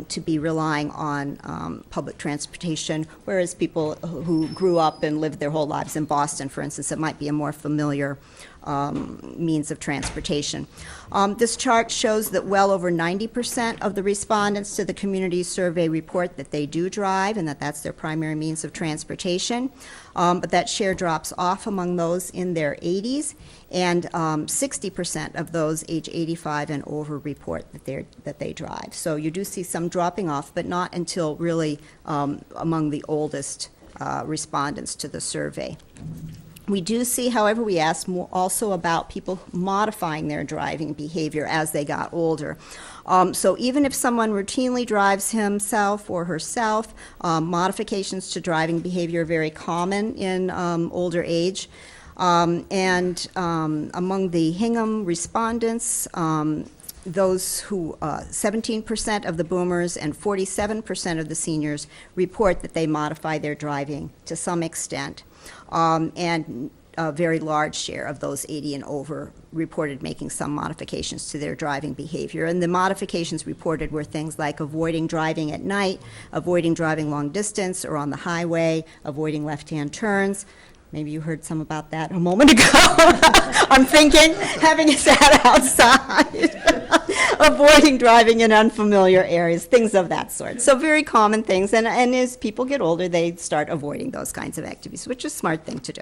to be relying on public transportation, whereas people who grew up and lived their whole lives in Boston, for instance, it might be a more familiar means of transportation. This chart shows that well over 90% of the respondents to the community survey report that they do drive and that that's their primary means of transportation, but that share drops off among those in their 80s, and 60% of those age 85 and over report that they drive. So you do see some dropping off, but not until really among the oldest respondents to the survey. We do see, however, we asked also about people modifying their driving behavior as they got older. So even if someone routinely drives himself or herself, modifications to driving behavior are very common in older age. And among the Hingham respondents, those who, 17% of the boomers and 47% of the seniors report that they modify their driving to some extent. And a very large share of those 80 and over reported making some modifications to their driving behavior. And the modifications reported were things like avoiding driving at night, avoiding driving long distance or on the highway, avoiding left-hand turns. Maybe you heard some about that a moment ago. I'm thinking, having sat outside, avoiding driving in unfamiliar areas, things of that sort. So very common things, and as people get older, they start avoiding those kinds of activities, which is a smart thing to do.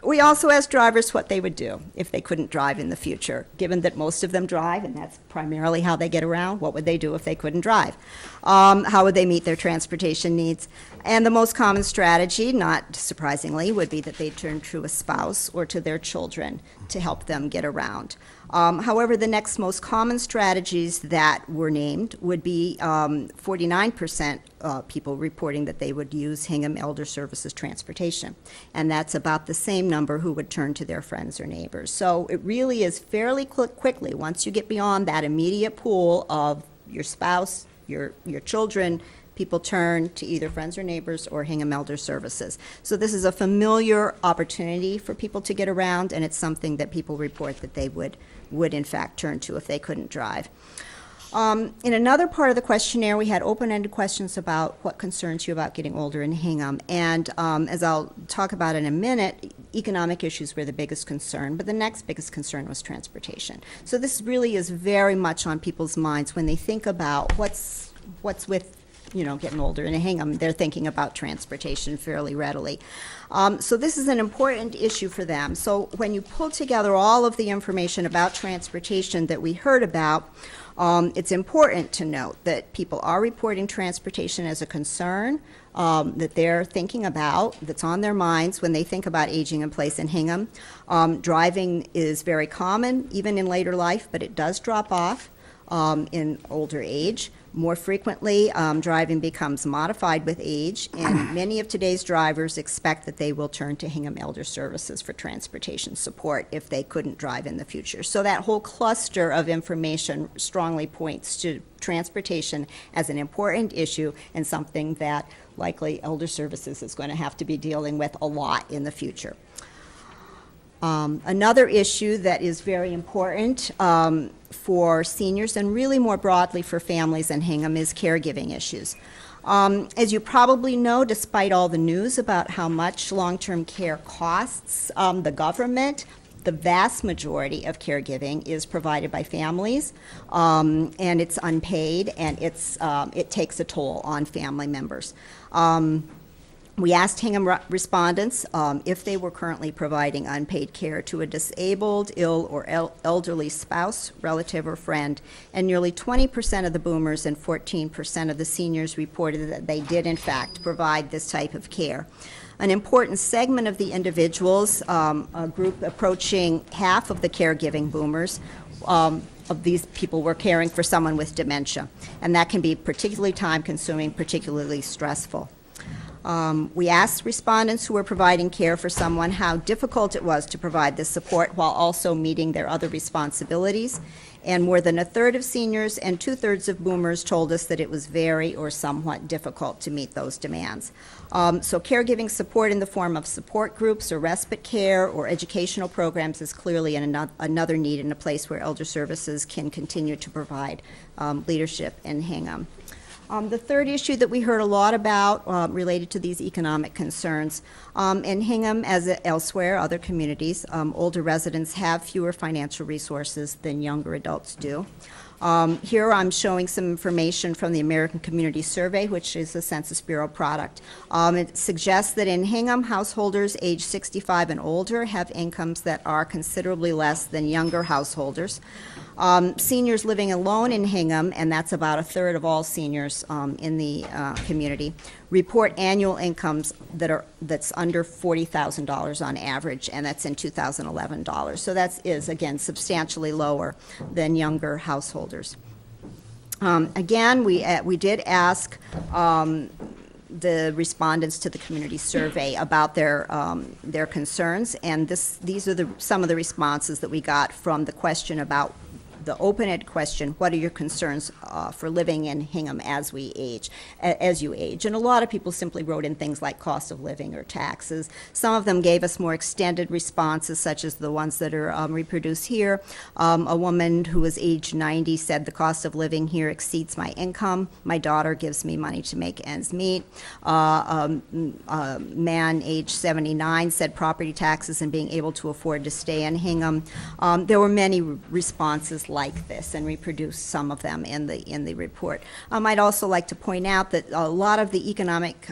We also asked drivers what they would do if they couldn't drive in the future. Given that most of them drive, and that's primarily how they get around, what would they do if they couldn't drive? How would they meet their transportation needs? And the most common strategy, not surprisingly, would be that they turn to a spouse or to their children to help them get around. However, the next most common strategies that were named would be 49% people reporting that they would use Hingham Elder Services transportation. And that's about the same number who would turn to their friends or neighbors. So it really is fairly quickly, once you get beyond that immediate pool of your spouse, your children, people turn to either friends or neighbors or Hingham Elder Services. So this is a familiar opportunity for people to get around, and it's something that people report that they would in fact turn to if they couldn't drive. In another part of the questionnaire, we had open-ended questions about what concerns you about getting older in Hingham. And as I'll talk about in a minute, economic issues were the biggest concern, but the next biggest concern was transportation. So this really is very much on people's minds when they think about what's with getting older in Hingham. They're thinking about transportation fairly readily. So this is an important issue for them. So when you pull together all of the information about transportation that we heard about, it's important to note that people are reporting transportation as a concern that they're thinking about, that's on their minds when they think about aging in place in Hingham. Driving is very common, even in later life, but it does drop off in older age. More frequently, driving becomes modified with age, and many of today's drivers expect that they will turn to Hingham Elder Services for transportation support if they couldn't drive in the future. So that whole cluster of information strongly points to transportation as an important issue and something that likely Elder Services is going to have to be dealing with a lot in the future. Another issue that is very important for seniors and really more broadly for families in Hingham is caregiving issues. As you probably know, despite all the news about how much long-term care costs the government, the vast majority of caregiving is provided by families, and it's unpaid, and it takes a toll on family members. We asked Hingham respondents if they were currently providing unpaid care to a disabled, ill, or elderly spouse, relative, or friend, and nearly 20% of the boomers and 14% of the seniors reported that they did, in fact, provide this type of care. An important segment of the individuals, a group approaching half of the caregiving boomers, of these people were caring for someone with dementia, and that can be particularly time-consuming, particularly stressful. We asked respondents who were providing care for someone how difficult it was to provide this support while also meeting their other responsibilities, and more than a third of seniors and two-thirds of boomers told us that it was very or somewhat difficult to meet those demands. So caregiving support in the form of support groups or respite care or educational programs is clearly another need in a place where Elder Services can continue to provide leadership in Hingham. The third issue that we heard a lot about related to these economic concerns. In Hingham, as elsewhere, other communities, older residents have fewer financial resources than younger adults do. Here I'm showing some information from the American Community Survey, which is a Census Bureau product. It suggests that in Hingham, householders age 65 and older have incomes that are considerably less than younger householders. Seniors living alone in Hingham, and that's about a third of all seniors in the community, report annual incomes that's under $40,000 on average, and that's in 2011 dollars. So that is, again, substantially lower than younger householders. Again, we did ask the respondents to the community survey about their concerns, and these are some of the responses that we got from the question about the open-ended question, what are your concerns for living in Hingham as you age? And a lot of people simply wrote in things like cost of living or taxes. Some of them gave us more extended responses, such as the ones that are reproduced here. A woman who was age 90 said the cost of living here exceeds my income. My daughter gives me money to make ends meet. A man age 79 said property taxes and being able to afford to stay in Hingham. There were many responses just like this, and reproduced some of them in the report. I'd also like to point out that a lot of the economic,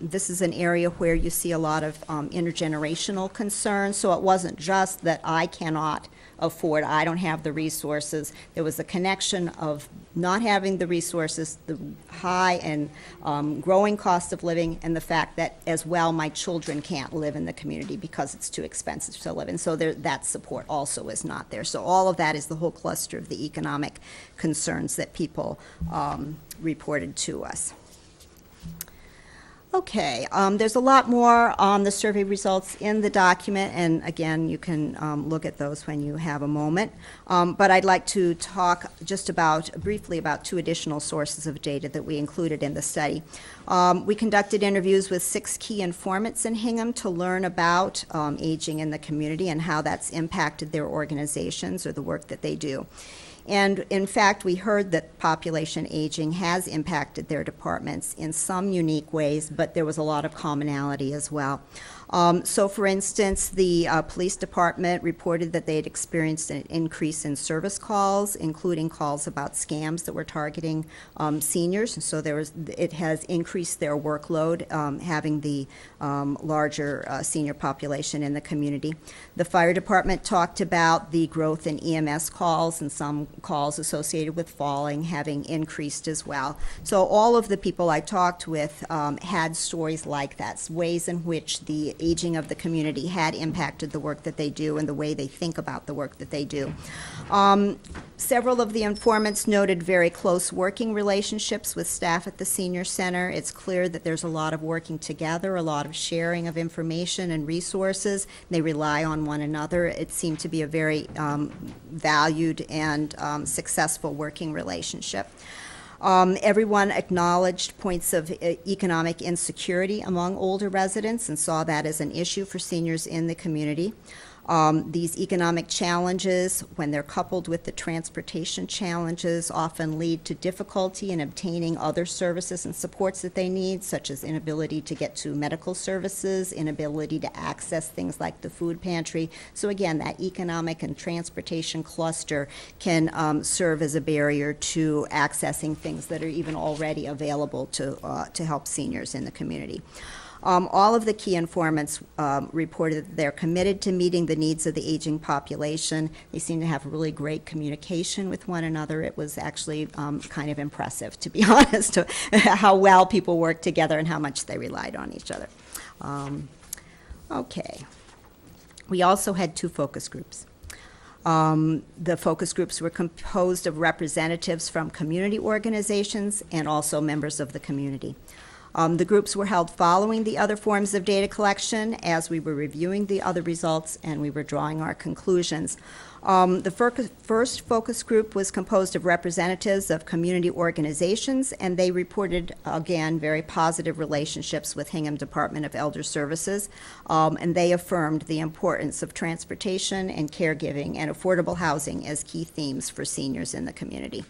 this is an area where you see a lot of intergenerational concerns, so it wasn't just that I cannot afford, I don't have the resources. There was a connection of not having the resources, the high and growing cost of living, and the fact that as well my children can't live in the community because it's too expensive to live in. So that support also is not there. So all of that is the whole cluster of the economic concerns that people reported to us. Okay, there's a lot more on the survey results in the document, and again, you can look at those when you have a moment. But I'd like to talk just briefly about 2 additional sources of data that we included in the study. We conducted interviews with 6 key informants in Hingham to learn about aging in the community and how that's impacted their organizations or the work that they do. And in fact, we heard that population aging has impacted their departments in some unique ways, but there was a lot of commonality as well. So for instance, the police department reported that they had experienced an increase in service calls, including calls about scams that were targeting seniors. So it has increased their workload, having the larger senior population in the community. The fire department talked about the growth in EMS calls and some calls associated with falling having increased as well. So all of the people I talked with had stories like that, ways in which the aging of the community had impacted the work that they do and the way they think about the work that they do. Several of the informants noted very close working relationships with staff at the senior center. It's clear that there's a lot of working together, a lot of sharing of information and resources. They rely on one another. It seemed to be a very valued and successful working relationship. Everyone acknowledged points of economic insecurity among older residents and saw that as an issue for seniors in the community. These economic challenges, when they're coupled with the transportation challenges, often lead to difficulty in obtaining other services and supports that they need, such as inability to get to medical services, inability to access things like the food pantry. So again, that economic and transportation cluster can serve as a barrier to accessing things that are even already available to help seniors in the community. All of the key informants reported that they're committed to meeting the needs of the aging population. They seem to have really great communication with one another. It was actually kind of impressive, to be honest, to how well people work together and how much they relied on each other. Okay. We also had 2 focus groups. The focus groups were composed of representatives from community organizations and also members of the community. The groups were held following the other forms of data collection as we were reviewing the other results and we were drawing our conclusions. The first focus group was composed of representatives of community organizations, and they reported, again, very positive relationships with Hingham Department of Elder Services, and they affirmed the importance of transportation and caregiving and affordable housing as key themes for seniors in the community.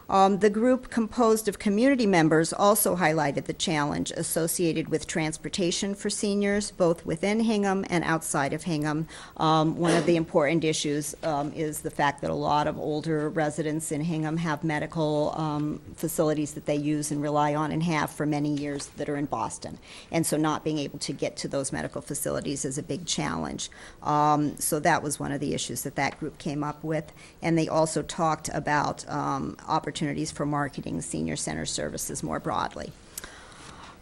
The group composed of community members also highlighted the challenge associated with transportation for seniors, both within Hingham and outside of Hingham. One of the important issues is the fact that a lot of older residents in Hingham have medical facilities that they use and rely on and have for many years that are in Boston. And so not being able to get to those medical facilities is a big challenge. So that was one of the issues that group came up with. And they also talked about opportunities for marketing senior center services more broadly.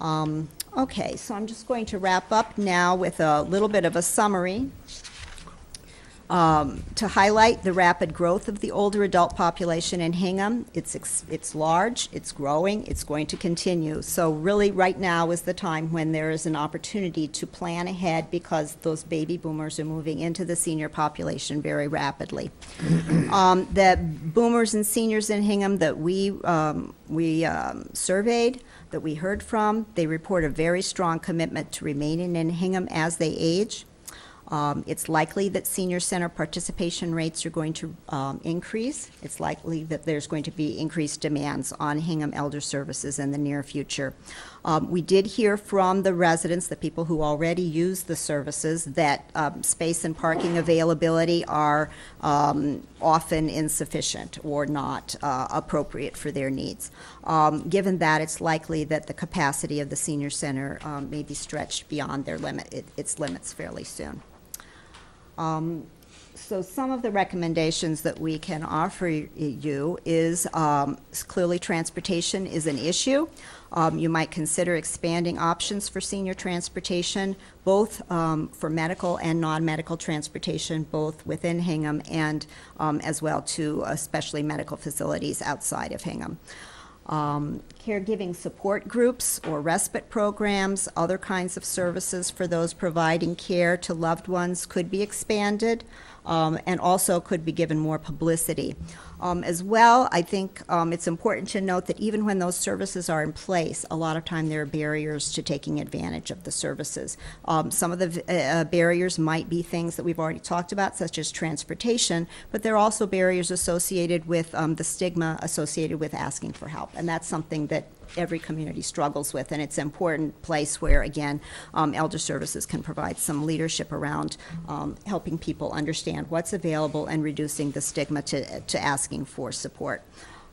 Okay, so I'm just going to wrap up now with a little bit of a summary to highlight the rapid growth of the older adult population in Hingham. It's large, it's growing, it's going to continue. So really right now is the time when there is an opportunity to plan ahead because those baby boomers are moving into the senior population very rapidly. The boomers and seniors in Hingham that we surveyed, that we heard from, they report a very strong commitment to remaining in Hingham as they age. It's likely that senior center participation rates are going to increase. It's likely that there's going to be increased demands on Hingham Elder Services in the near future. We did hear from the residents, the people who already use the services, that space and parking availability are often insufficient or not appropriate for their needs. Given that, it's likely that the capacity of the senior center may be stretched beyond its limits fairly soon. So some of the recommendations that we can offer you is clearly transportation is an issue. You might consider expanding options for senior transportation, both for medical and non-medical transportation, both within Hingham and as well to especially medical facilities outside of Hingham. Caregiving support groups or respite programs, other kinds of services for those providing care to loved ones could be expanded and also could be given more publicity. As well, I think it's important to note that even when those services are in place, a lot of time there are barriers to taking advantage of the services. Some of the barriers might be things that we've already talked about, such as transportation, but there are also barriers associated with the stigma associated with asking for help, and that's something that every community struggles with, and it's an important place where, again, elder services can provide some leadership around helping people understand what's available and reducing the stigma to asking for support.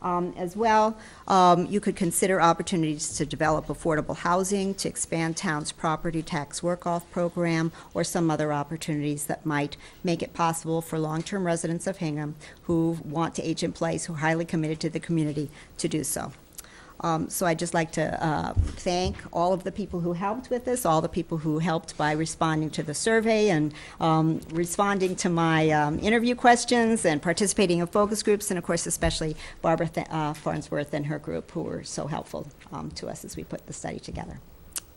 As well, you could consider opportunities to develop affordable housing, to expand town's property tax work-off program, or some other opportunities that might make it possible for long-term residents of Hingham who want to age in place, who are highly committed to the community, to do so. So I'd just like to thank all of the people who helped with this, all the people who helped by responding to the survey and responding to my interview questions and participating in focus groups, and of course especially Barbara Farnsworth and her group who were so helpful to us as we put the study together.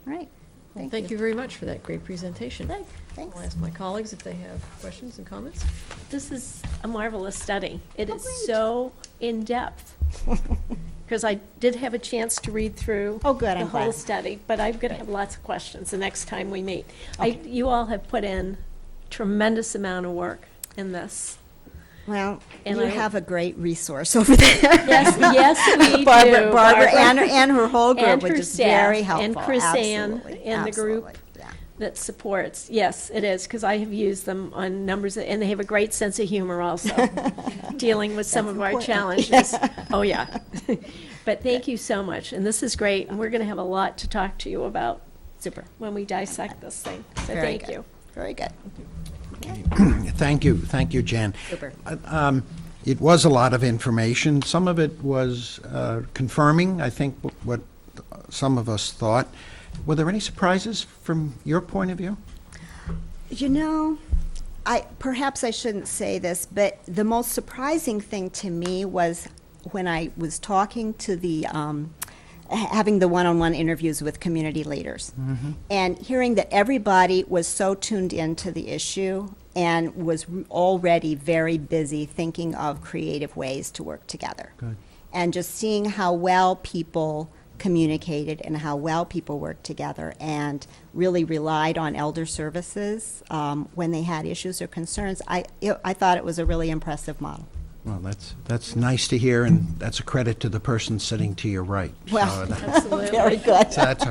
All right. Thank you very much for that great presentation. Thanks. I'll ask my colleagues if they have questions and comments. This is a marvelous study. It is so in-depth. Because I did have a chance to read through Oh, good, the I'm whole glad. study, but I'm going to have lots of questions the next time we meet. You all have put in tremendous amount of work in this. Well, And you I- have a great resource over there. Yes, we Barbara, do. Barbara and her whole group, And which her is staff, very helpful. and Chris Ann, Absolutely, and the group absolutely, yeah. that supports. Yes, it is, because I have used them on numbers, and they have a great sense of humor also, dealing with some That's of our important. challenges. Oh, yeah. But thank you so much, and this is great, and we're going to have a lot to talk to you about. Super. When we dissect this thing. So Very thank good. you. Very good. Thank you, Jan. Super. It was a lot of information. Some of it was confirming, I think, what some of us thought. Were there any surprises from your point of view? You know, perhaps I shouldn't say this, but the most surprising thing to me was when I was talking to the, having the one-on-one interviews with community leaders, and hearing that everybody was so tuned into the issue and was already very busy thinking of creative ways to work together. Good. And just seeing how well people communicated and how well people worked together and really relied on elder services when they had issues or concerns, I thought it was a really impressive model. Well, that's nice to hear, and that's a credit to the person sitting to your right. Well, So that- Absolutely. very good. so that's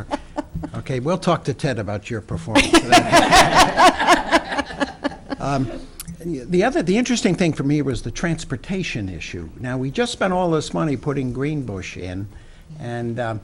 okay, we'll talk to Ted about your performance. The interesting thing for me was the transportation issue. Now, we just spent all this money putting Greenbush in, and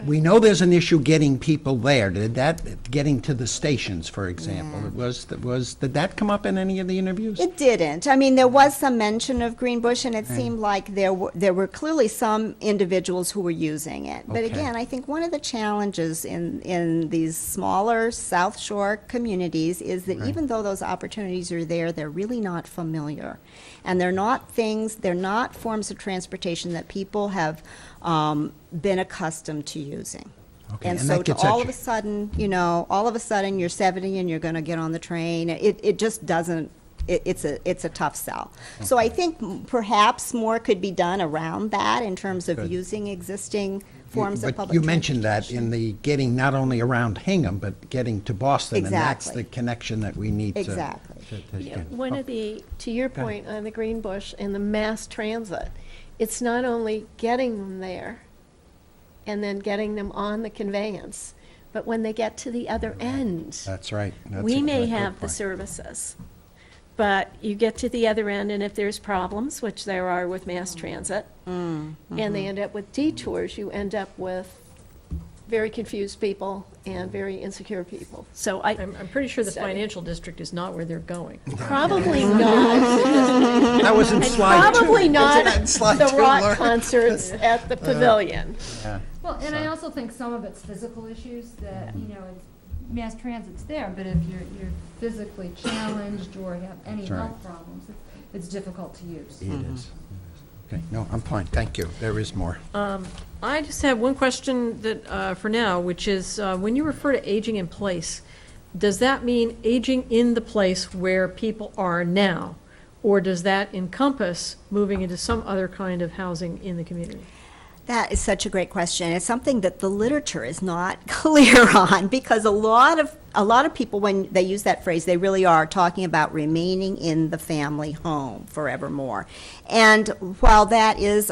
we know there's an issue getting people there. Getting to the stations, for example? Did that come up in any of the interviews? It didn't. I mean, there was some mention of Greenbush, and it seemed like there were clearly some individuals who were using it. But Okay. again, I think one of the challenges in these smaller South Shore communities is that even though those opportunities are there, they're really not familiar. And they're not forms of transportation that people have been accustomed to using. Okay, And and so that to gets at all you. of a sudden, you're 70 and you're going to get on the train, it just doesn't, it's a tough sell. So I think perhaps more could be done around that in terms of Good. using existing forms of But public you mentioned that in the getting not only around Hingham, but getting to Boston. And that's Exactly. the connection that we need to. Exactly. Yeah, one of the, to your point on the Greenbush and the mass transit, it's not only getting them there and then getting them on the conveyance, but when they get to the other end. That's right. That's We a may good have the point. services, but you get to the other end, and if there's problems, which there are with mass transit, and they end up with detours, you end up with very confused people and very insecure people. So I'm pretty sure the financial district is not where they're going. Probably not. That was in And slide 2. probably not Wasn't that in slide the 2, rock Laura? concerts at the pavilion. Yeah. Well, and I also think some of it's physical issues that, mass transit's there, but if you're physically challenged or have any That's right. health problems, it's difficult to use. It is. Okay, no, I'm fine, thank you. There is more. I just have one question that, for now, which is, when you refer to aging in place, does that mean aging in the place where people are now? Or does that encompass moving into some other kind of housing in the community? That is such a great question. It's something that the literature is not clear on, because a lot of people, when they use that phrase, they really are talking about remaining in the family home forevermore. And while that is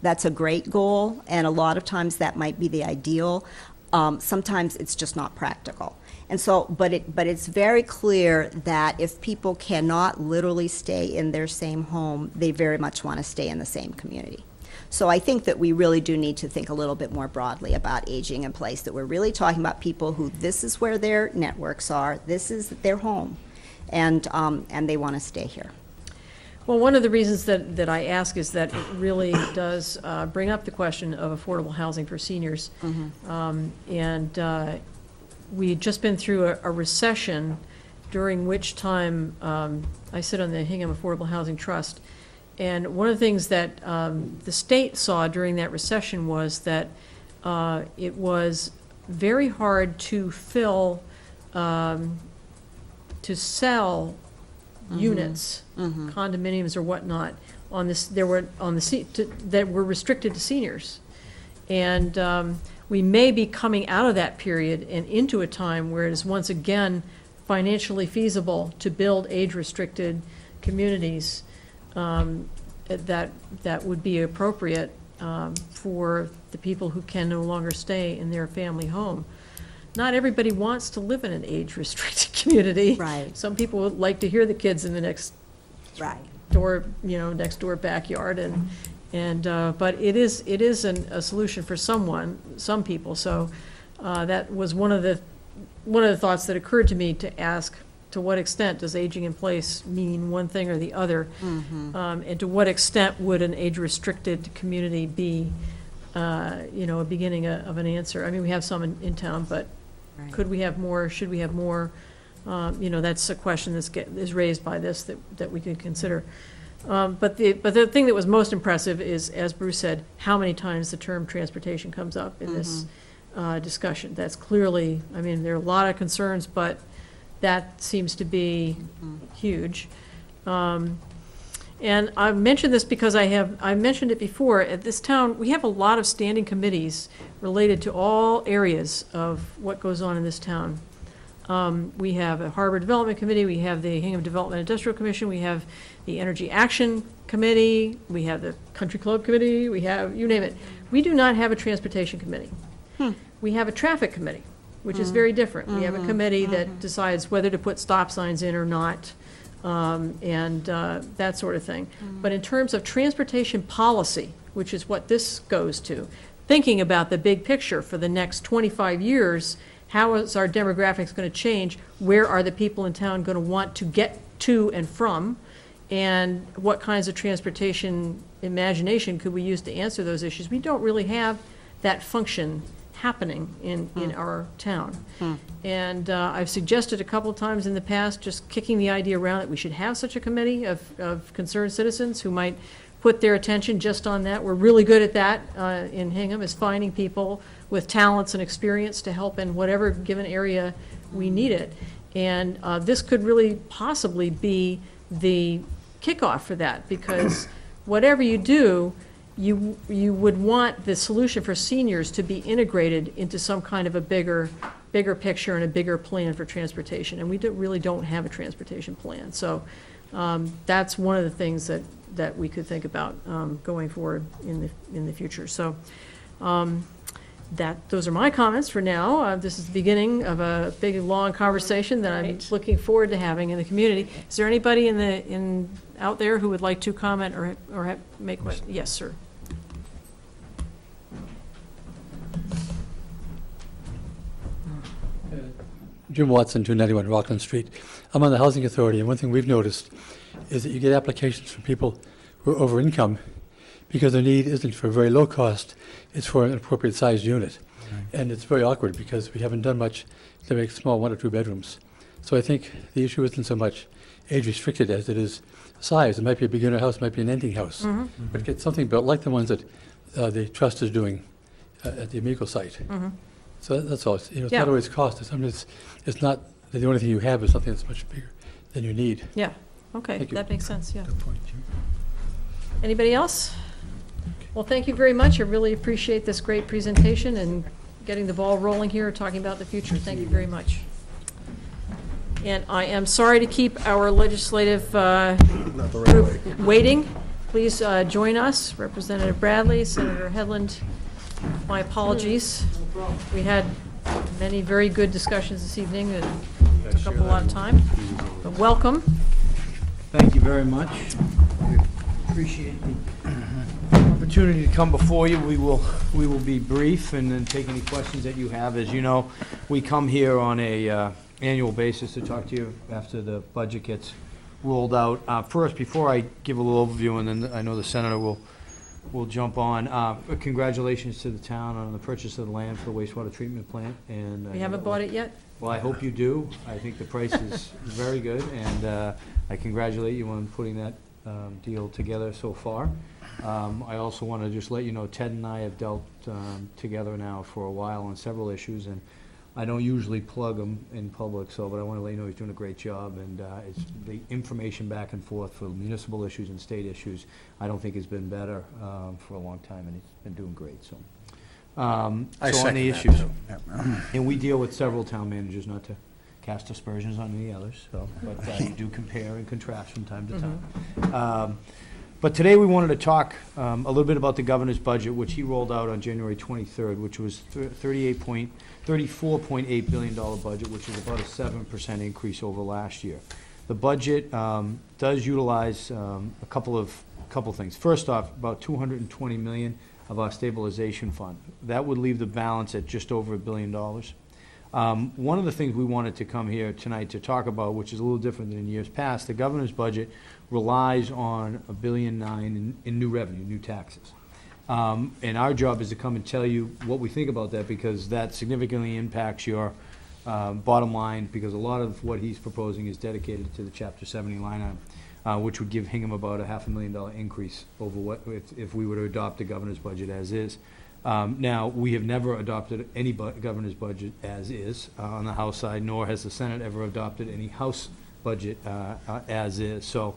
that's a great goal, and a lot of times that might be the ideal, sometimes it's just not practical. And so, but it's very clear that if people cannot literally stay in their same home, they very much want to stay in the same community. So I think that we really do need to think a little bit more broadly about aging in place, that we're really talking about people who this is where their networks are, this is their home, and they want to stay here. Well, one of the reasons that I ask is that it really does bring up the question of affordable housing for seniors. And we had just been through a recession, during which time I sit on the Hingham Affordable Housing Trust. And one of the things that the state saw during that recession was that it was very hard to sell units, condominiums or whatnot, on this. That were restricted to seniors, and we may be coming out of that period and into a time where it is once again financially feasible to build age-restricted communities. That would be appropriate for the people who can no longer stay in their family home. Not everybody wants to live in an age-restricted community. Right. Some people would like to hear the kids in the next Right. door, next door backyard, but it is a solution for some people. So that was one of the thoughts that occurred to me, to ask, to what extent does aging in place mean one thing or the other? And to what extent would an age-restricted community be, a beginning of an answer? I mean, we have some in town, but could we have more? Should we have more? That's a question is raised by this that we could consider. But the thing that was most impressive is, as Bruce said, how many times the term transportation comes up in this discussion. That's clearly, I mean, there are a lot of concerns, but that seems to be huge. And I've mentioned this because I've mentioned it before. At this town, we have a lot of standing committees related to all areas of what goes on in this town. We have a Harbor Development Committee, we have the Hingham Development Industrial Commission, we have the Energy Action Committee, we have the Country Club Committee, we have, you name it. We do not have a Transportation Committee. We have a Traffic Committee, which is very different. We have a committee that decides whether to put stop signs in or not, and that sort of thing. But in terms of transportation policy, which is what this goes to, thinking about the big picture for the next 25 years, how is our demographics going to change? Where are the people in town going to want to get to and from? And what kinds of transportation imagination could we use to answer those issues? We don't really have that function happening in our town. And I've suggested a couple of times in the past, just kicking the idea around, that we should have such a committee of concerned citizens who might put their attention just on that. We're really good at that in Hingham, is finding people with talents and experience to help in whatever given area we need it. And this could really possibly be the kickoff for that, because whatever you do, you would want the solution for seniors to be integrated into some kind of a bigger picture and a bigger plan for transportation, and we really don't have a transportation plan. So that's one of the things that we could think about going forward in the future. So those are my comments for now. This is the beginning of a big, long conversation that I'm looking forward to having in the community. Is there anybody out there who would like to comment or make questions? Yes, sir. Jim Watson, 291 Rockland Street. I'm on the Housing Authority, and one thing we've noticed is that you get applications from people who are over income because their need isn't for a very low cost, it's for an appropriate sized unit. And it's very awkward because we haven't done much to make small 1 or 2 bedrooms. So I think the issue isn't so much age restricted as it is size. It might be a beginner house, it might be an ending house, but get something built like the ones that the trust is doing at the Amico site. So that's all. It's not always cost. Sometimes it's not that the only thing you have is something that's much bigger than you need. Yeah. Okay. Thank you. That makes sense. Yeah. Anybody else? Well, thank you very much. I really appreciate this great presentation and getting the ball rolling here, talking about the future. Thank you very much. And I am sorry to keep our legislative group waiting. Please join us, Representative Bradley, Senator Headland. My apologies. We had many very good discussions this evening and took up a lot of time. But welcome. Thank you very much. We appreciate the opportunity to come before you. We will be brief and then take any questions that you have. As you know, we come here on a annual basis to talk to you after the budget gets rolled out. First, before I give a little overview, and then I know the Senator will jump on. Congratulations to the town on the purchase of the land for the wastewater treatment plant. And We haven't bought it yet? Well, I hope you do. I think the price is very good, and I congratulate you on putting that deal together so far. I also want to just let you know, Ted and I have dealt together now for a while on several issues, and I don't usually plug him in public, but I want to let you know he's doing a great job, and it's the information back and forth for municipal issues and state issues, I don't think has been better for a long time, and he's been doing great, so. So on the issues, and we deal with several town managers, not to cast aspersions on any others, but you do compare and contrast from time to time. But today we wanted to talk a little bit about the governor's budget, which he rolled out on January 23rd, which was $34.8 billion budget, which is about a 7% increase over last year. The budget does utilize a couple things. First off, about $220 million of our stabilization fund. That would leave the balance at just over $1 billion. One of the things we wanted to come here tonight to talk about, which is a little different than in years past, the governor's budget relies on $1.9 billion in new revenue, new taxes. And our job is to come and tell you what we think about that, because that significantly impacts your bottom line, because a lot of what he's proposing is dedicated to the Chapter 70 line item, which would give Hingham about a $500,000 increase over what if we were to adopt the governor's budget as is. Now, we have never adopted any governor's budget as is on the House side, nor has the Senate ever adopted any House budget as is. So,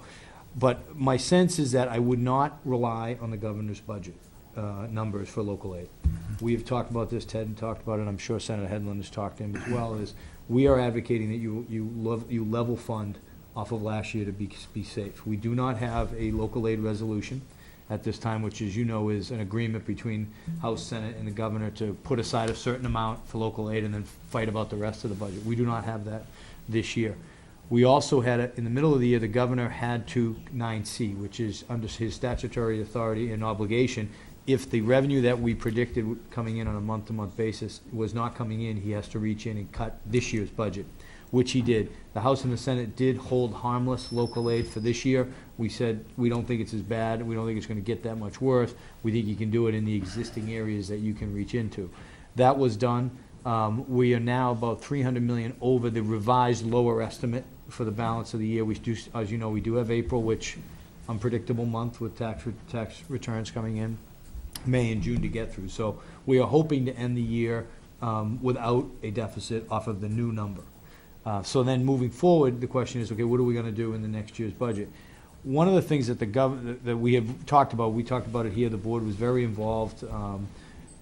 but my sense is that I would not rely on the governor's budget numbers for local aid. We have talked about this, Ted talked about it, I'm sure Senator Headland has talked to him as well, is we are advocating that you level fund off of last year to be safe. We do not have a local aid resolution at this time, which, as you know, is an agreement between House, Senate, and the governor to put aside a certain amount for local aid and then fight about the rest of the budget. We do not have that this year. We also had, in the middle of the year, the governor had to 9C, which is under his statutory authority and obligation. If the revenue that we predicted coming in on a month-to-month basis was not coming in, he has to reach in and cut this year's budget, which he did. The House and the Senate did hold harmless local aid for this year. We said we don't think it's as bad, we don't think it's going to get that much worse. We think you can do it in the existing areas that you can reach into. That was done. We are now about $300 million over the revised lower estimate for the balance of the year. We do, as you know, we do have April, which unpredictable month with tax returns coming in, May and June to get through. So we are hoping to end the year without a deficit off of the new number. So then moving forward, the question is, okay, what are we going to do in the next year's budget? one of the things that that we have talked about, we talked about it here, the board was very involved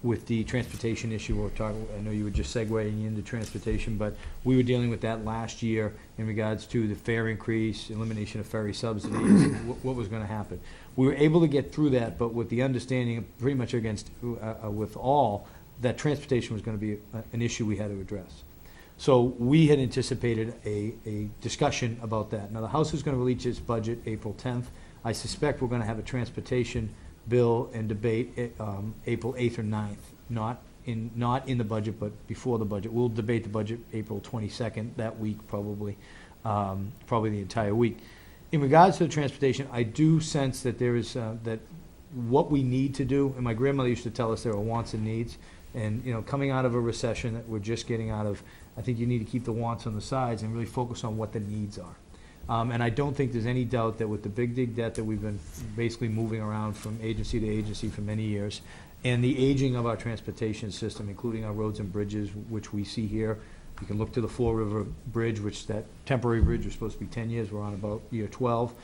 with the transportation issue. I know you were just segueing into transportation, but we were dealing with that last year in regards to the fare increase, elimination of ferry subsidies, what was going to happen. We were able to get through that, but with the understanding, pretty much with all, that transportation was going to be an issue we had to address. So we had anticipated a discussion about that. Now, the House is going to release its budget April 10th. I suspect we're going to have a transportation bill and debate April 8th or 9th, not in the budget, but before the budget. We'll debate the budget April 22nd, that week probably the entire week. In regards to the transportation, I do sense that there is, that what we need to do, and my grandmother used to tell us there are wants and needs, and, coming out of a recession that we're just getting out of, I think you need to keep the wants on the sides and really focus on what the needs are. And I don't think there's any doubt that with the big dig debt that we've been basically moving around from agency to agency for many years, and the aging of our transportation system, including our roads and bridges, which we see here. You can look to the Fall River Bridge, which that temporary bridge was supposed to be 10 years. We're on about year 12.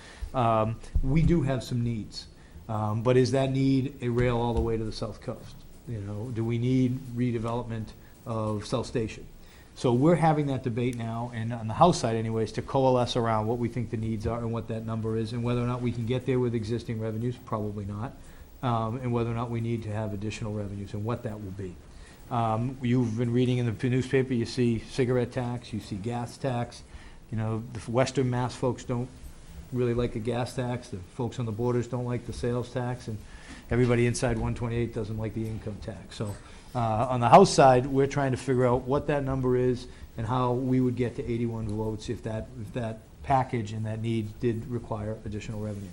We do have some needs. But is that need a rail all the way to the South Coast? Do we need redevelopment of South Station? So we're having that debate now, and on the House side anyways, to coalesce around what we think the needs are and what that number is, and whether or not we can get there with existing revenues, probably not, and whether or not we need to have additional revenues and what that will be. You've been reading in the newspaper, you see cigarette tax, you see gas tax. The Western Mass folks don't really like a gas tax. The folks on the borders don't like the sales tax, and everybody inside 128 doesn't like the income tax. So on the House side, we're trying to figure out what that number is and how we would get to 81 votes if that package and that need did require additional revenue.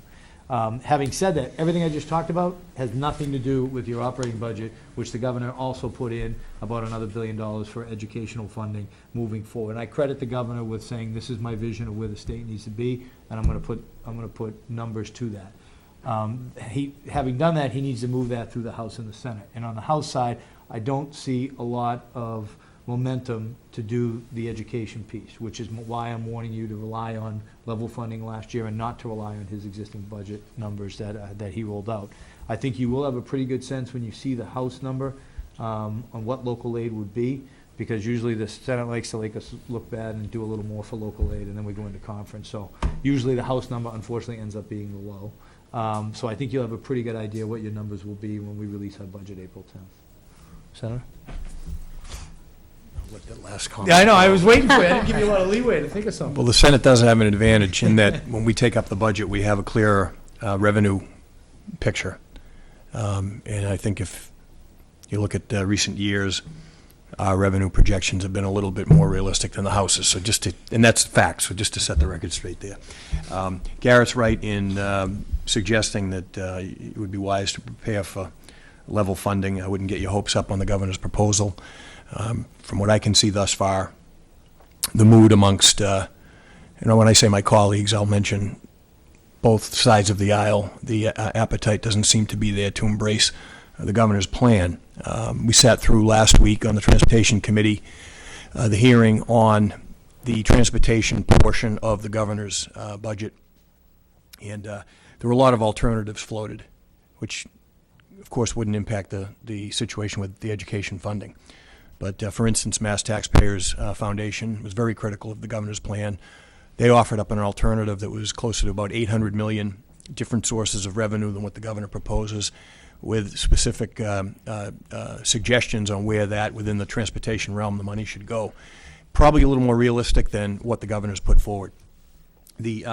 Having said that, everything I just talked about has nothing to do with your operating budget, which the governor also put in about another $1 billion for educational funding moving forward. And I credit the governor with saying, this is my vision of where the state needs to be, and I'm going to put numbers to that. Having done that, he needs to move that through the House and the Senate. And on the House side, I don't see a lot of momentum to do the education piece, which is why I'm warning you to rely on level funding last year and not to rely on his existing budget numbers that he rolled out. I think you will have a pretty good sense when you see the House number on what local aid would be, because usually the Senate likes to make us look bad and do a little more for local aid, and then we go into conference. So usually the House number, unfortunately, ends up being the low. So I think you'll have a pretty good idea what your numbers will be when we release our budget April 10th. Senator? Let that last comment. Yeah, I know, I was waiting for you. I didn't give you a lot of leeway to think of something. Well, the Senate does have an advantage in that when we take up the budget, we have a clearer revenue picture. And I think if you look at recent years, our revenue projections have been a little bit more realistic than the House's. So and that's facts, so just to set the record straight there. Garrett's right in suggesting that it would be wise to prepare for level funding. I wouldn't get your hopes up on the governor's proposal. From what I can see thus far, the mood amongst, when I say my colleagues, I'll mention both sides of the aisle. The appetite doesn't seem to be there to embrace the governor's plan. We sat through last week on the Transportation Committee the hearing on the transportation portion of the governor's budget, and there were a lot of alternatives floated, which of course wouldn't impact the situation with the education funding. But for instance, Mass Taxpayers Foundation was very critical of the governor's plan. They offered up an alternative that was closer to about $800 million, different sources of revenue than what the governor proposes, with specific suggestions on where that, within the transportation realm, the money should go. Probably a little more realistic than what the governor's put forward. The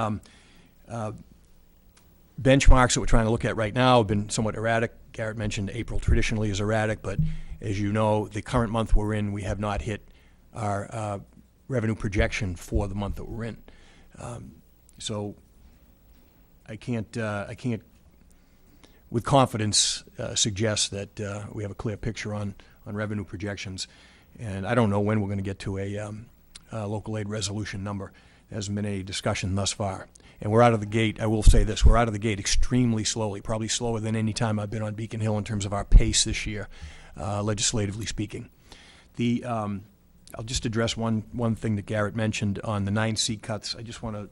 benchmarks that we're trying to look at right now have been somewhat erratic. Garrett mentioned April traditionally is erratic, but as you know, the current month we're in, we have not hit our revenue projection for the month that we're in. So I can't with confidence suggest that we have a clear picture on revenue projections. And I don't know when we're going to get to a local aid resolution number. There hasn't been any discussion thus far. And we're out of the gate, I will say this, we're out of the gate extremely slowly, probably slower than any time I've been on Beacon Hill in terms of our pace this year, legislatively speaking. I'll just address one thing that Garrett mentioned on the 9 seat cuts. I just want to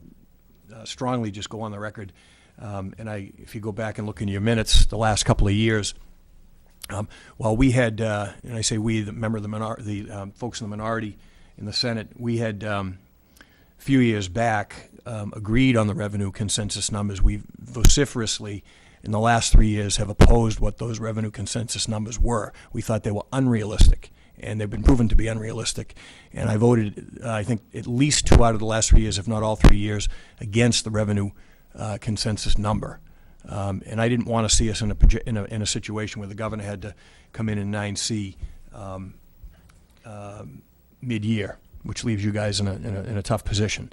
strongly just go on the record, if you go back and look in your minutes, the last couple of years, while we had, and I say we, the member of the folks in the minority in the Senate, we had a few years back agreed on the revenue consensus numbers. We vociferously, in the last 3 years, have opposed what those revenue consensus numbers were. We thought they were unrealistic, and they've been proven to be unrealistic. And I voted, I think, at least 2 out of the last 3 years, if not all 3 years, against the revenue consensus number. And I didn't want to see us in a situation where the governor had to come in 9C mid-year, which leaves you guys in a tough position.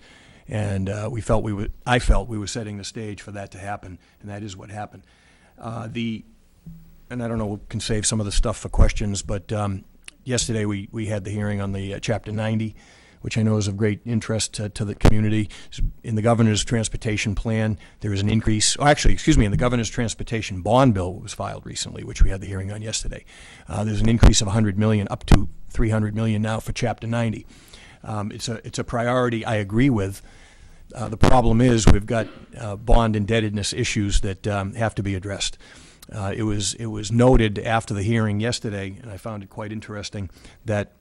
And I felt we were setting the stage for that to happen, and that is what happened. And I don't know, we can save some of the stuff for questions, but yesterday we had the hearing on the Chapter 90, which I know is of great interest to the community. In the governor's transportation plan, there is an increase, in the governor's transportation bond bill that was filed recently, which we had the hearing on yesterday. There's an increase of $100 million up to $300 million now for Chapter 90. It's a priority I agree with. The problem is we've got bond indebtedness issues that have to be addressed. It was noted after the hearing yesterday, and I found it quite interesting, that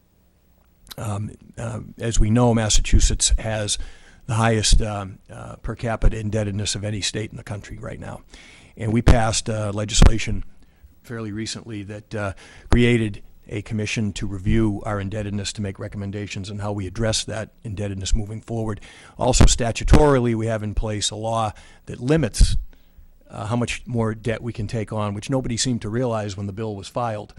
as we know, Massachusetts has the highest per capita indebtedness of any state in the country right now. And we passed legislation fairly recently that created a commission to review our indebtedness, to make recommendations on how we address that indebtedness moving forward. Also, statutorily, we have in place a law that limits how much more debt we can take on, which nobody seemed to realize when the bill was filed.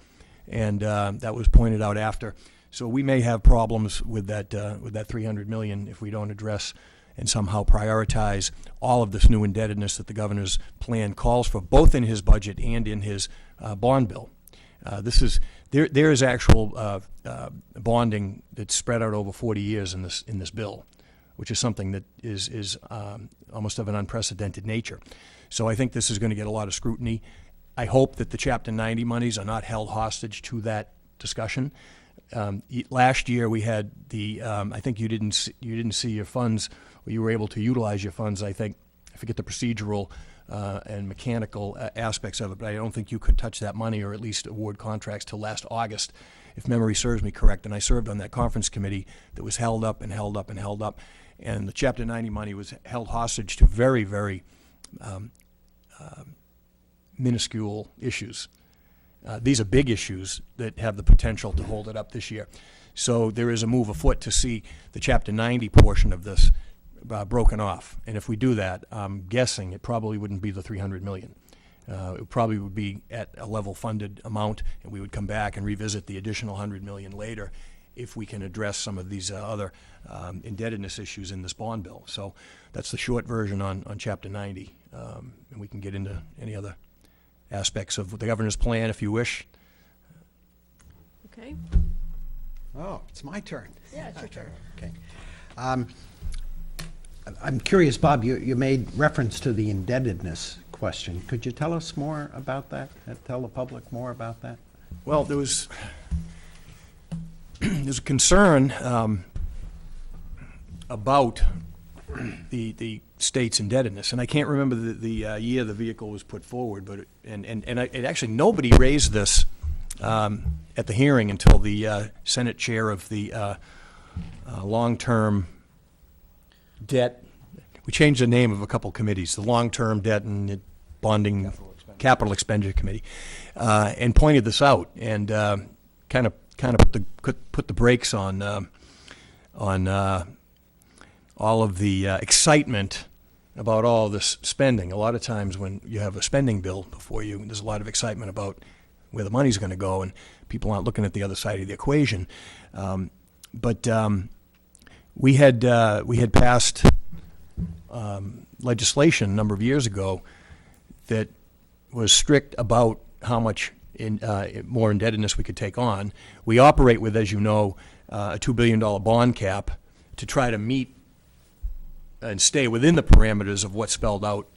And that was pointed out after. So we may have problems with that $300 million if we don't address and somehow prioritize all of this new indebtedness that the governor's plan calls for, both in his budget and in his bond bill. There is actual bonding that's spread out over 40 years in this bill, which is something that is almost of an unprecedented nature. So I think this is going to get a lot of scrutiny. I hope that the Chapter 90 monies are not held hostage to that discussion. Last year we had I think you didn't see your funds, or you were able to utilize your funds. I forget the procedural and mechanical aspects of it, but I don't think you could touch that money or at least award contracts till last August, if memory serves me correct. And I served on that conference committee that was held up and held up and held up. And the Chapter 90 money was held hostage to very, very minuscule issues. These are big issues that have the potential to hold it up this year. So there is a move afoot to see the Chapter 90 portion of this broken off. And if we do that, I'm guessing it probably wouldn't be the $300 million. It probably would be at a level funded amount, and we would come back and revisit the additional $100 million later if we can address some of these other indebtedness issues in this bond bill. So that's the short version on Chapter 90. And we can get into any other aspects of the governor's plan if you wish. Okay. Oh, it's my turn. Yeah, it's your turn. Okay. I'm curious, Bob, you made reference to the indebtedness question. Could you tell us more about that? Tell the public more about that? Well, there's a concern about the state's indebtedness, and I can't remember the year the vehicle was put forward, but it actually nobody raised this at the hearing until the Senate chair of the long-term debt. We changed the name of a couple committees, the long-term debt and bonding capital expenditure committee, and pointed this out and kind of put the brakes on all of the excitement about all this spending. A lot of times when you have a spending bill before you, there's a lot of excitement about where the money's going to go, and people aren't looking at the other side of the equation. But we had passed legislation a number of years ago that was strict about how much more indebtedness we could take on. We operate with, as you know, a $2 billion bond cap to try to meet and stay within the parameters of what's spelled out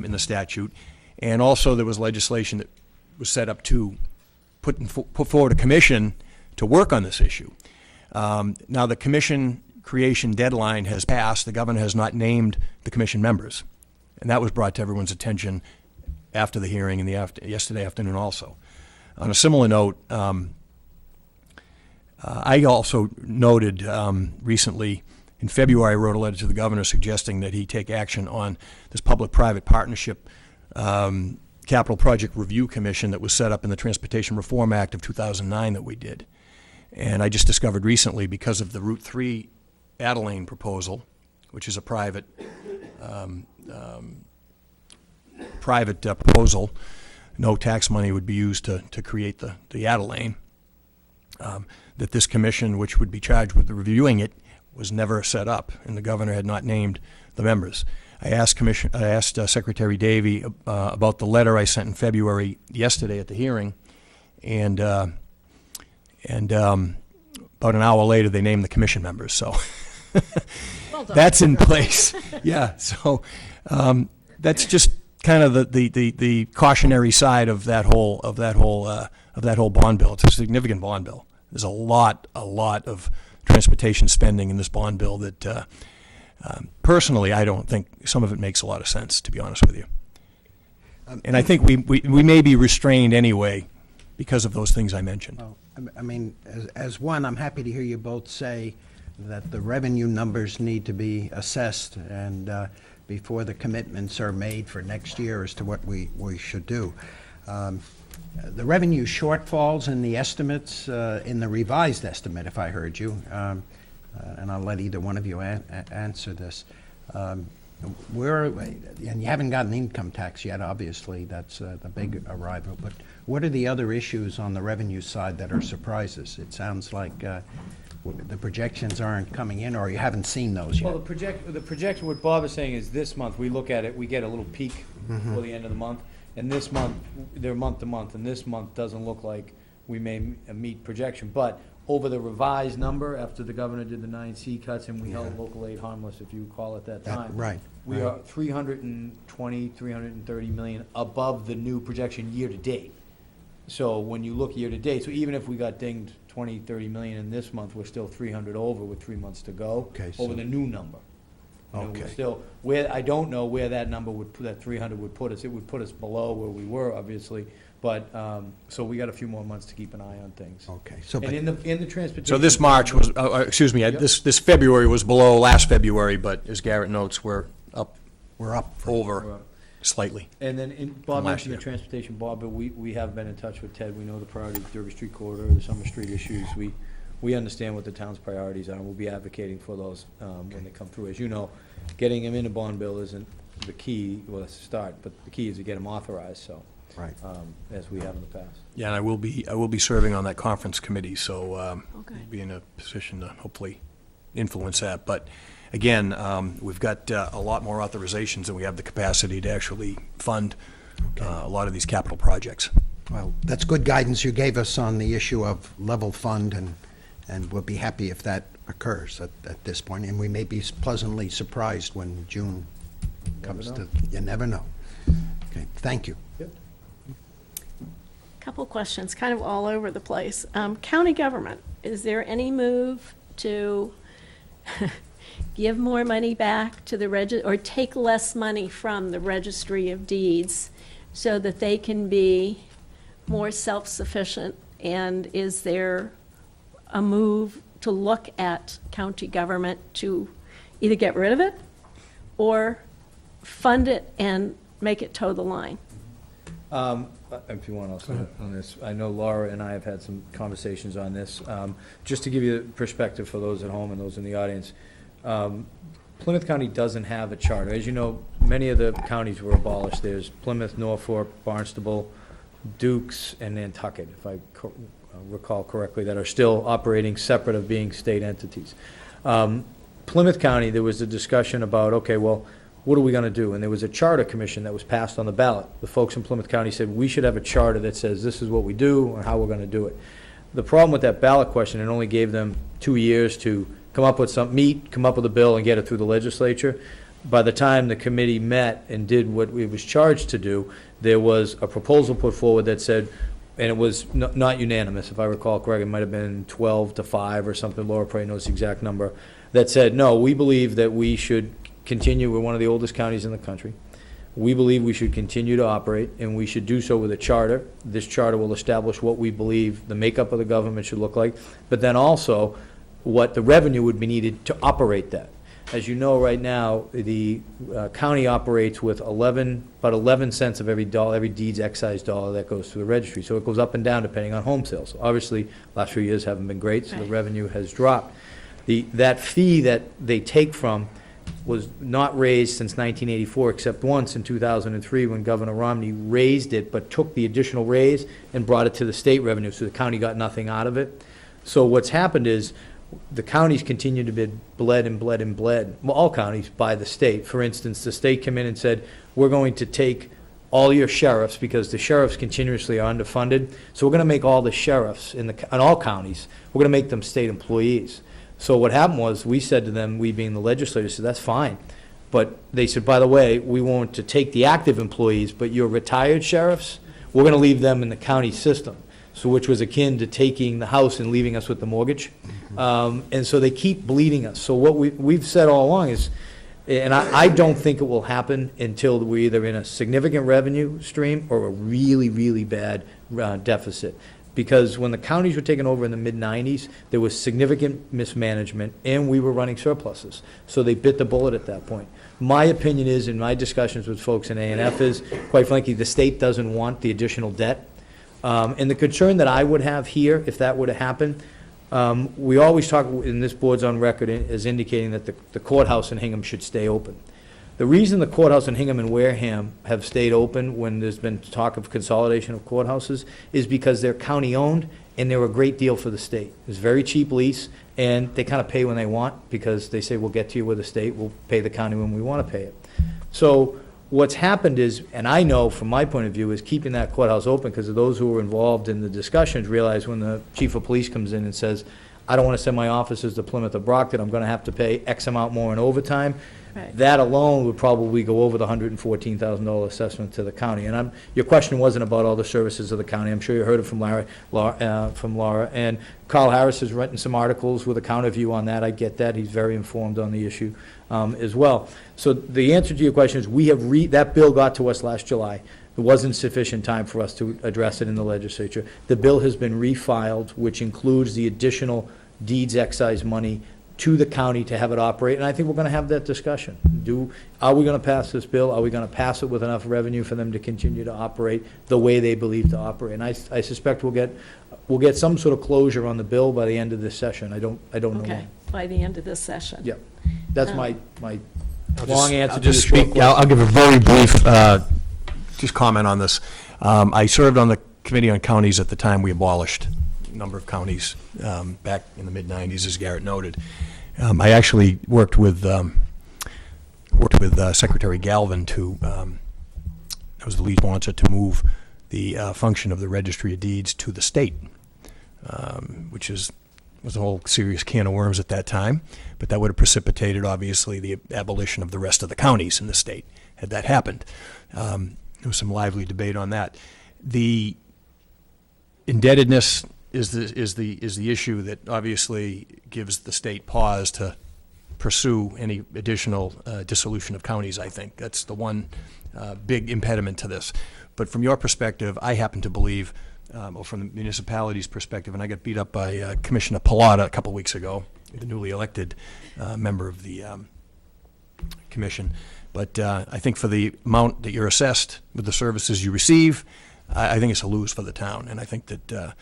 in the statute. And also there was legislation that was set up to put forward a commission to work on this issue. Now the commission creation deadline has passed, the governor has not named the commission members. And that was brought to everyone's attention after the hearing and yesterday afternoon also. On a similar note, I also noted recently, in February, I wrote a letter to the governor suggesting that he take action on this public-private partnership capital project review commission that was set up in the Transportation Reform Act of 2009 that we did. And I just discovered recently, because of the Route 3 Adeline proposal, which is a private proposal, no tax money would be used to create the Adeline, that this commission, which would be charged with reviewing it, was never set up, and the governor had not named the members. I asked Secretary Davey about the letter I sent in February yesterday at the hearing, and about an hour later they named the commission members. So Well done. that's in place. Yeah. So that's just kind of the cautionary side of that whole bond bill. It's a significant bond bill. There's a lot of transportation spending in this bond bill that. Personally, I don't think some of it makes a lot of sense, to be honest with you. And I think we may be restrained anyway because of those things I mentioned. Well, I mean, as one, I'm happy to hear you both say that the revenue numbers need to be assessed and before the commitments are made for next year as to what we should do. The revenue shortfalls in the estimates, in the revised estimate, if I heard you, and I'll let either one of you answer this. And you haven't gotten income tax yet, obviously, that's the big arrival, but what are the other issues on the revenue side that are surprises? It sounds like the projections aren't coming in, or you haven't seen those yet. Well, the projection, what Bob is saying is this month, we look at it, we get a little peak before the end of the month, and this month, they're month to month, and this month doesn't look like we may meet projection, but over the revised number, after the governor did the 9C cuts and we held local aid harmless, if you recall at that time. Right. We are 320, 330 million above the new projection year to date. So when you look year to date, so even if we got dinged 20, 30 million in this month, we're still 300 over with 3 months to go. Okay, over so- the new number. You know, Okay. we're still, I don't know where that number that 300 would put us. It would put us below where we were, obviously. But, so we got a few more months to keep an eye on things. Okay. So, And in the transportation. So this March was, excuse me, this February was below last February, but as Garrett notes, we're up over slightly. And then, Bob last mentioned the year. transportation, Bob, but we have been in touch with Ted. We know the priorities, Derby Street corridor, the Summer Street issues. We understand what the town's priorities are, and we'll be advocating for those when they come through. As you know, getting them in a bond bill isn't the key, well, it's a start, but the key is to get them authorized, so. Right. As we have in the past. Yeah, and I will be serving on that conference committee, so Okay. we'll be in a position to hopefully influence that. But again, we've got a lot more authorizations than we have the capacity to actually fund a lot of these capital projects. well, that's good guidance you gave us on the issue of level fund, and we'll be happy if that occurs at this point, and we may be pleasantly surprised when June comes to, you never know. Okay, thank you. Couple questions, kind of all over the place. County government, is there any move to give more money back to the or take less money from the Registry of Deeds so that they can be more self-sufficient? And is there a move to look at county government to either get rid of it or fund it and make it toe the line? If you want also on this, I know Laura and I have had some conversations on this. Just to give you perspective for those at home and those in the audience, Plymouth County doesn't have a charter. As you know, many of the counties were abolished. There's Plymouth, Norfolk, Barnstable, Dukes, and Nantucket, if I recall correctly, that are still operating separate of being state entities. Plymouth County, there was a discussion about, okay, well, what are we going to do? And there was a charter commission that was passed on the ballot. The folks in Plymouth County said, we should have a charter that says this is what we do and how we're going to do it. The problem with that ballot question, it only gave them 2 years to come up with come up with a bill and get it through the legislature. By the time the committee met and did what it was charged to do, there was a proposal put forward that said, and it was not unanimous, if I recall correctly, it might have been 12 to 5 or something, Laura probably knows the exact number, that said, no, we believe that we should continue, we're one of the oldest counties in the country. We believe we should continue to operate, and we should do so with a charter. This charter will establish what we believe the makeup of the government should look like, but then also what the revenue would be needed to operate that. As you know, right now, the county operates with about 11 cents of every deeds excise dollar that goes through the registry. So it goes up and down depending on home sales. Obviously, last few years haven't been great, so the revenue has dropped. That fee that they take from was not raised since 1984, except once in 2003 when Governor Romney raised it, but took the additional raise and brought it to the state revenue, so the county got nothing out of it. So what's happened is the counties continue to be bled and bled and bled, well, all counties, by the state. For instance, the state came in and said, we're going to take all your sheriffs, because the sheriffs continuously are underfunded, so we're going to make all the sheriffs in all counties, we're going to make them state employees. So what happened was, we said to them, we being the legislators, said, that's fine. But they said, by the way, we want to take the active employees, but your retired sheriffs, we're going to leave them in the county system. So which was akin to taking the house and leaving us with the mortgage. And so they keep bleeding us. So what we've said all along is, and I don't think it will happen until we're either in a significant revenue stream or a really, really bad deficit. Because when the counties were taken over in the mid-'90s, there was significant mismanagement, and we were running surpluses. So they bit the bullet at that point. My opinion is, in my discussions with folks in A&F, is, quite frankly, the state doesn't want the additional debt. And the concern that I would have here, if that were to happen, we always talk, and this board's on record as indicating that the courthouse in Hingham should stay open. The reason the courthouse in Hingham and Wareham have stayed open when there's been talk of consolidation of courthouses is because they're county-owned and they're a great deal for the state. It's a very cheap lease, and they kind of pay when they want, because they say, we'll get to you with the state, we'll pay the county when we want to pay it. So what's happened is, and I know from my point of view, is keeping that courthouse open, because of those who were involved in the discussions realize when the chief of police comes in and says, I don't want to send my officers to Plymouth or Brockton, I'm going to have to pay X amount more in overtime. Right. That alone would probably go over the $114,000 assessment to the county. And your question wasn't about all the services of the county. I'm sure you heard it from Laura. And Carl Harris has written some articles with a counter view on that. I get that. He's very informed on the issue as well. So the answer to your question is, we have that bill got to us last July. There wasn't sufficient time for us to address it in the legislature. The bill has been refiled, which includes the additional deeds excise money to the county to have it operate, and I think we're going to have that discussion. Are we going to pass this bill? Are we going to pass it with enough revenue for them to continue to operate the way they believe to operate? And I suspect we'll get some sort of closure on the bill by the end of this session. I don't know Okay, when. by the end of this session. Yep. That's my I'll long answer I'll to just the short speak. question. I'll give a very brief just comment on this. I served on the Committee on Counties at the time we abolished a number of counties back in the mid-'90s, as Garrett noted. I actually worked with Secretary Galvin I was the lead sponsor to move the function of the Registry of Deeds to the state, which was a whole serious can of worms at that time, but that would have precipitated, obviously, the abolition of the rest of the counties in the state, had that happened. There was some lively debate on that. The indebtedness is the issue that obviously gives the state pause to pursue any additional dissolution of counties, I think. That's the one big impediment to this. But from your perspective, I happen to believe, or from the municipality's perspective, and I got beat up by Commissioner Pilata a couple weeks ago, the newly elected member of the commission. But I think for the amount that you're assessed with the services you receive, I think it's a lose for the town. And I think that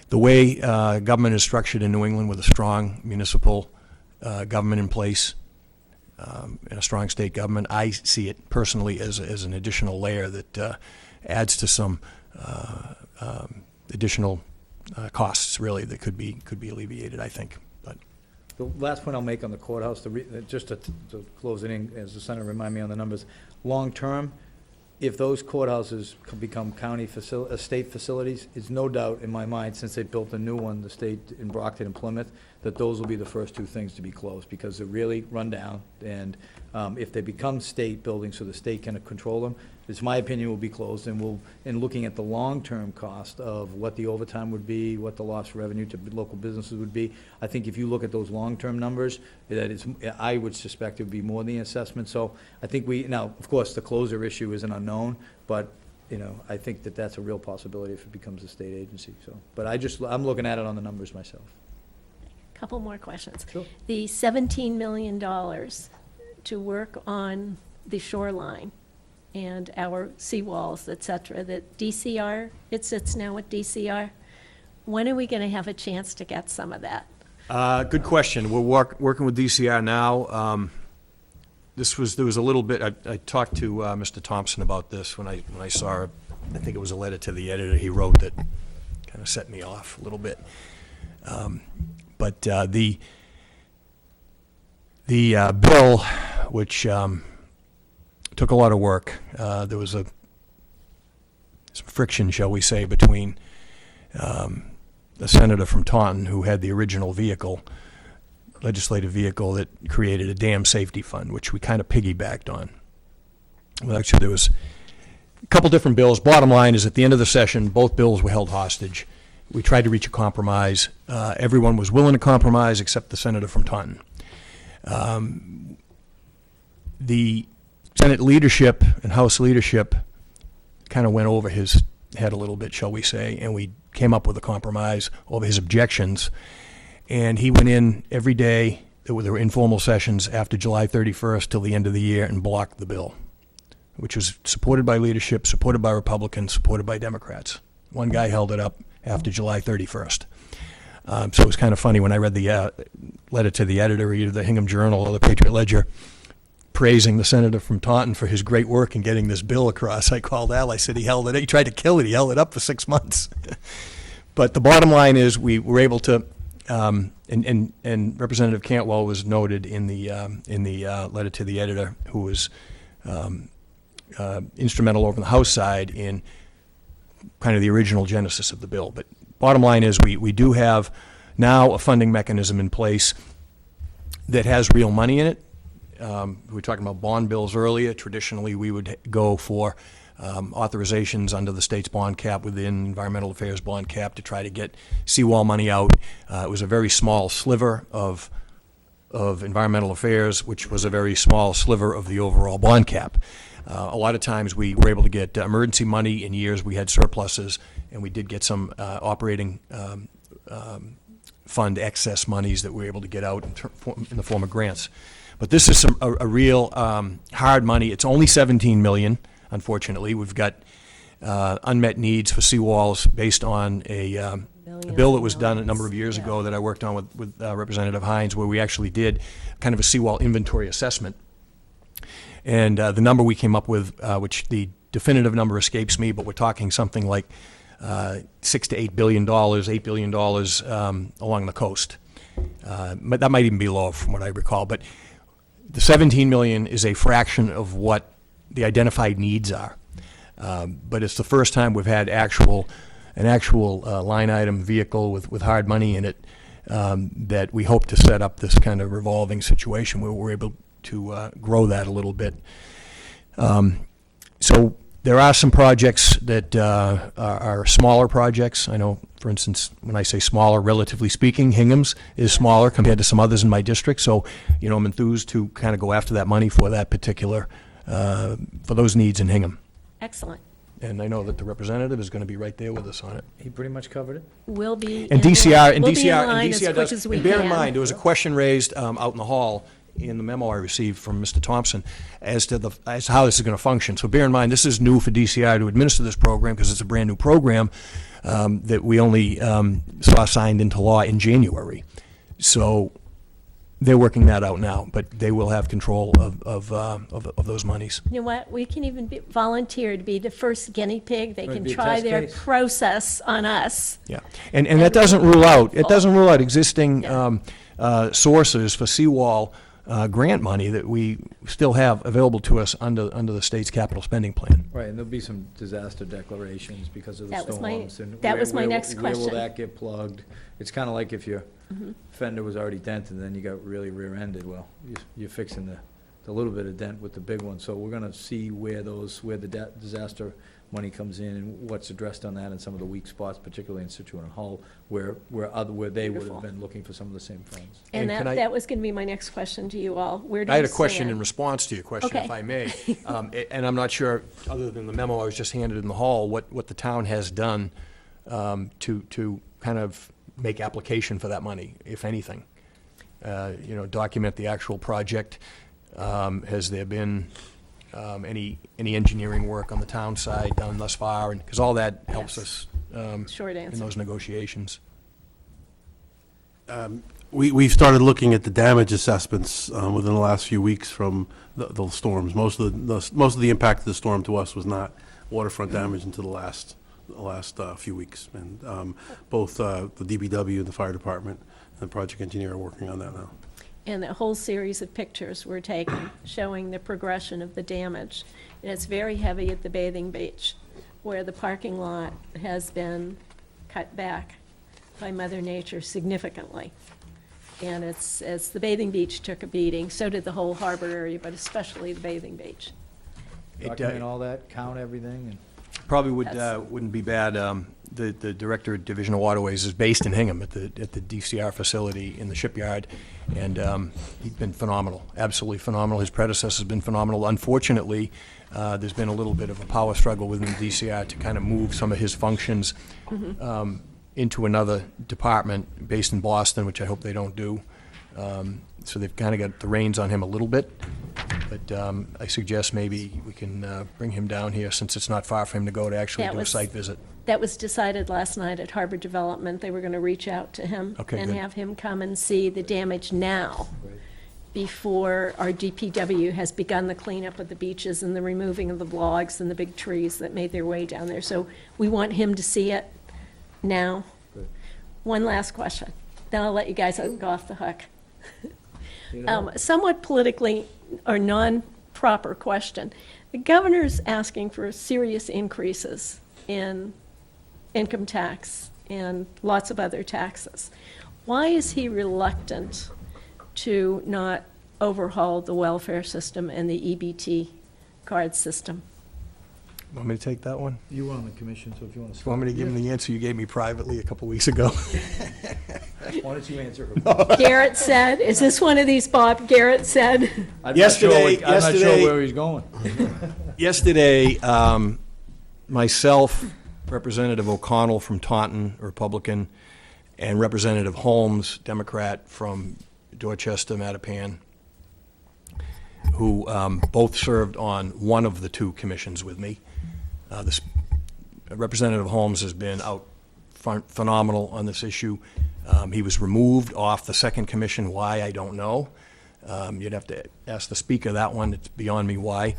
the way government is structured in New England, with a strong municipal government in place and a strong state government, I see it personally as an additional layer that adds to some additional costs, really, that could be alleviated, I think. But The last point I'll make on the courthouse, just to close it in, as the Senator reminded me on the numbers, long-term, if those courthouses could become state facilities, it's no doubt in my mind, since they built a new one, the state in Brockton and Plymouth, that those will be the first two things to be closed, because they're really run down, and if they become state buildings so the state can control them, it's my opinion will be closed, and in looking at the long-term cost of what the overtime would be, what the lost revenue to local businesses would be, I think if you look at those long-term numbers, that is, I would suspect it would be more than the assessment. So I think now, of course, the closer issue is an unknown, but, I think that that's a real possibility if it becomes a state agency, so. But I'm looking at it on the numbers myself. Couple more questions. Sure. The $17 million to work on the shoreline and our seawalls, et cetera, that DCR, it sits now with DCR. When are we going to have a chance to get some of that? Good question. We're working with DCR now. There was a little bit, I talked to Mr. Thompson about this when I saw, I think it was a letter to the editor he wrote that kind of set me off a little bit. But the bill, which took a lot of work, there was some friction, shall we say, between the senator from Taunton, who had the original legislative vehicle that created a dam safety fund, which we kind of piggybacked on. Well, actually, there was a couple different bills. Bottom line is, at the end of the session, both bills were held hostage. We tried to reach a compromise. Everyone was willing to compromise except the senator from Taunton. The Senate leadership and House leadership kind of went over his head a little bit, shall we say, and we came up with a compromise over his objections. And he went in every day, there were informal sessions after July 31st till the end of the year, and blocked the bill, which was supported by leadership, supported by Republicans, supported by Democrats. One guy held it up after July 31st. So it was kind of funny when I read the letter to the editor, either the Hingham Journal or the Patriot Ledger, praising the senator from Taunton for his great work in getting this bill across. I called Al, I said he tried to kill it, he held it up for 6 months. But the bottom line is we were able to, and Representative Cantwell was noted in the letter to the editor, who was instrumental over on the House side in kind of the original genesis of the bill. But bottom line is we do have now a funding mechanism in place that has real money in it. We were talking about bond bills earlier. Traditionally, we would go for authorizations under the state's bond cap within environmental affairs bond cap to try to get seawall money out. It was a very small sliver of environmental affairs, which was a very small sliver of the overall bond cap. A lot of times we were able to get emergency money in years we had surpluses, and we did get some operating fund excess monies that we were able to get out in the form of grants. But this is a real hard money. It's only $17 million, unfortunately. We've got unmet needs for seawalls based on a bill that was done a number of years ago that I worked on with Representative Hines, where we actually did kind of a seawall inventory assessment. And the number we came up with, which the definitive number escapes me, but we're talking something like $6 to $8 billion, $8 billion along the coast. But that might even be low from what I recall. But the $17 million is a fraction of what the identified needs are. But it's the first time we've had an actual line item vehicle with hard money in it that we hope to set up this kind of revolving situation where we're able to grow that a little bit. So there are some projects that are smaller projects. I know, for instance, when I say smaller, relatively speaking, Hingham's is smaller compared to some others in my district. So, I'm enthused to kind of go after that money for that particular, for those needs in Hingham. Excellent. And I know that the representative is going to be right there with us on it. He pretty much covered it. We'll be And in DCR, line- and we'll be in DCR, line and as DCR quick does. as we And bear in can. mind, there was a question raised out in the hall in the memo I received from Mr. Thompson as to how this is going to function. So bear in mind, this is new for DCR to administer this program because it's a brand new program that we only saw signed into law in January. So they're working that out now, but they will have control of those monies. You know what? We can even volunteer to be the first guinea pig. They Might can be a try test their case. process on us. Yeah, and that doesn't rule out, existing sources for seawall grant money that we still have available to us under the state's capital spending plan. Right, and there'll be some disaster declarations because of the That was my- storms. And that was my next Where will question. that get plugged? It's kind of like if you fender was already dented, and then you got really rear-ended. Well, you're fixing the little bit of dent with the big one. So we're gonna see where the disaster money comes in and what's addressed on that and some of the weak spots, particularly in Situate and Hull, where they would Beautiful. have been looking for some of the same funds. And And can I- that was going to be my next question to you all. Where do I you had a question stand? in response to your question, Okay. if I may. And I'm not sure, other than the memo I was just handed in the hall, what the town has done to kind of make application for that money, if anything. Document the actual project. Has there been any engineering work on the town side done thus far? And because all that helps us Short in answer. those negotiations. We've started looking at the damage assessments within the last few weeks from the storms. Most of the impact of the storm to us was not waterfront damage until the last few weeks. And both the DBW and the fire department and the project engineer are working on that now. And a whole series of pictures were taken showing the progression of the damage. And it's very heavy at the bathing beach, where the parking lot has been cut back by Mother Nature significantly. And it's the bathing beach took a beating, so did the whole harbor area, but especially the bathing beach. Document all that, count everything, and Probably That's- wouldn't be bad. The director of Division of Waterways is based in Hingham at the DCR facility in the shipyard, and he's been phenomenal, absolutely phenomenal. His predecessor's been phenomenal. Unfortunately, there's been a little bit of a power struggle within the DCR to kind of move some of his functions into another department based in Boston, which I hope they don't do. So they've kind of got the reins on him a little bit. But I suggest maybe we can bring him down here, since it's not far for him to go to actually That do a was- site visit. That was decided last night at Harbor Development. They were going to reach out to him Okay, and good. have him come and see the damage now, before our DPW has begun the cleanup of the beaches and the removing of the logs and the big trees that made their way down there. So we want him to see it now. Good. One last question, then I'll let you guys go off the hook. Somewhat politically or non-proper question. The governor's asking for serious increases in income tax and lots of other taxes. Why is he reluctant to not overhaul the welfare system and the EBT card system? Want me to take that one? you were on the commission, so if you want to. You want me to give him the answer you gave me privately a couple weeks ago? Why don't you answer her? Garrett said, is this one of these, Bob? Garrett said, I'm Yesterday- not sure yesterday- where he's going. Yesterday, myself, Representative O'Connell from Taunton, Republican, and Representative Holmes, Democrat from Dorchester, Mattapan, who both served on one of the two commissions with me. Representative Holmes has been out phenomenal on this issue. He was removed off the second commission. Why, I don't know. You'd have to ask the speaker that one. It's beyond me why.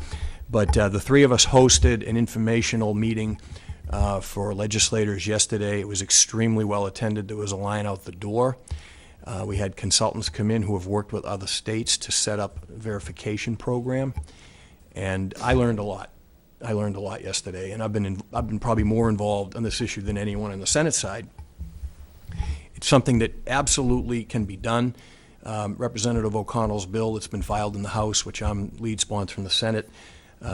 But the three of us hosted an informational meeting for legislators yesterday. It was extremely well attended. There was a line out the door. We had consultants come in who have worked with other states to set up a verification program. And I learned a lot. I learned a lot yesterday, and I've been probably more involved on this issue than anyone on the Senate side. It's something that absolutely can be done. Representative O'Connell's bill that's been filed in the House, which I'm lead sponsor in the Senate,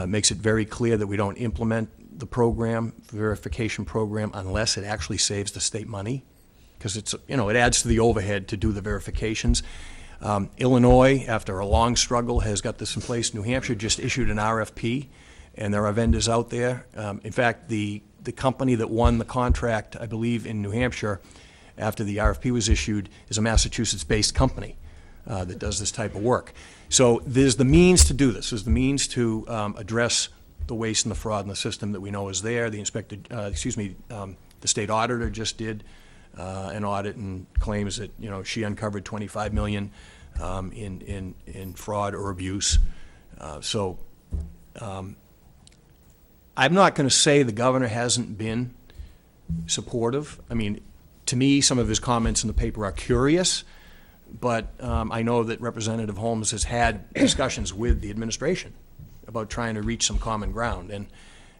makes it very clear that we don't implement the program, verification program, unless it actually saves the state money, because it's, it adds to the overhead to do the verifications. Illinois, after a long struggle, has got this in place. New Hampshire just issued an RFP, and there are vendors out there. In fact, the company that won the contract, I believe, in New Hampshire, after the RFP was issued, is a Massachusetts-based company that does this type of work. So there's the means to do this. There's the means to address the waste and the fraud in the system that we know is there. The the state auditor just did an audit and claims that, she uncovered $25 million in fraud or abuse. I'm not going to say the governor hasn't been supportive. I mean, to me, some of his comments in the paper are curious, but I know that Representative Holmes has had discussions with the administration about trying to reach some common ground.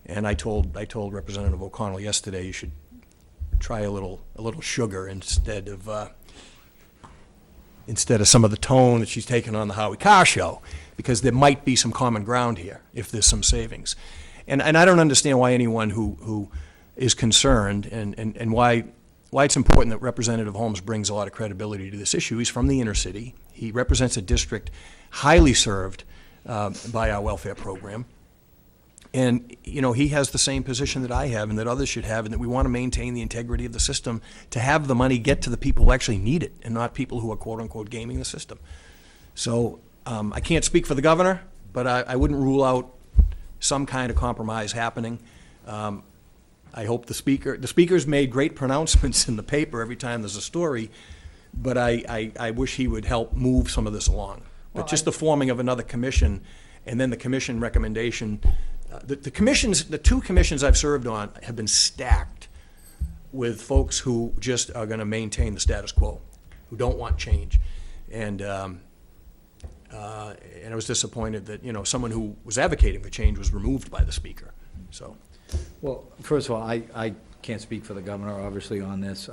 And I told Representative O'Connell yesterday, you should try a little sugar instead of instead of some of the tone that she's taken on the Howie Carr show, because there might be some common ground here if there's some savings. And I don't understand why anyone who is concerned and why it's important that Representative Holmes brings a lot of credibility to this issue. He's from the inner city. He represents a district highly served by our welfare program. And, you know, he has the same position that I have and that others should have, and that we want to maintain the integrity of the system to have the money get to the people who actually need it and not people who are quote-unquote gaming the system. So I can't speak for the governor, but I wouldn't rule out some kind of compromise happening. I hope the speaker's made great pronouncements in the paper every time there's a story, but I wish he would help move some of this along. But just the forming of another commission, and then the commission recommendation, the two commissions I've served on have been stacked with folks who just are going to maintain the status quo, who don't want change. And I was disappointed that, you know, someone who was advocating for change was removed by the speaker. So, well, first of all, I can't speak for the governor, obviously, on this.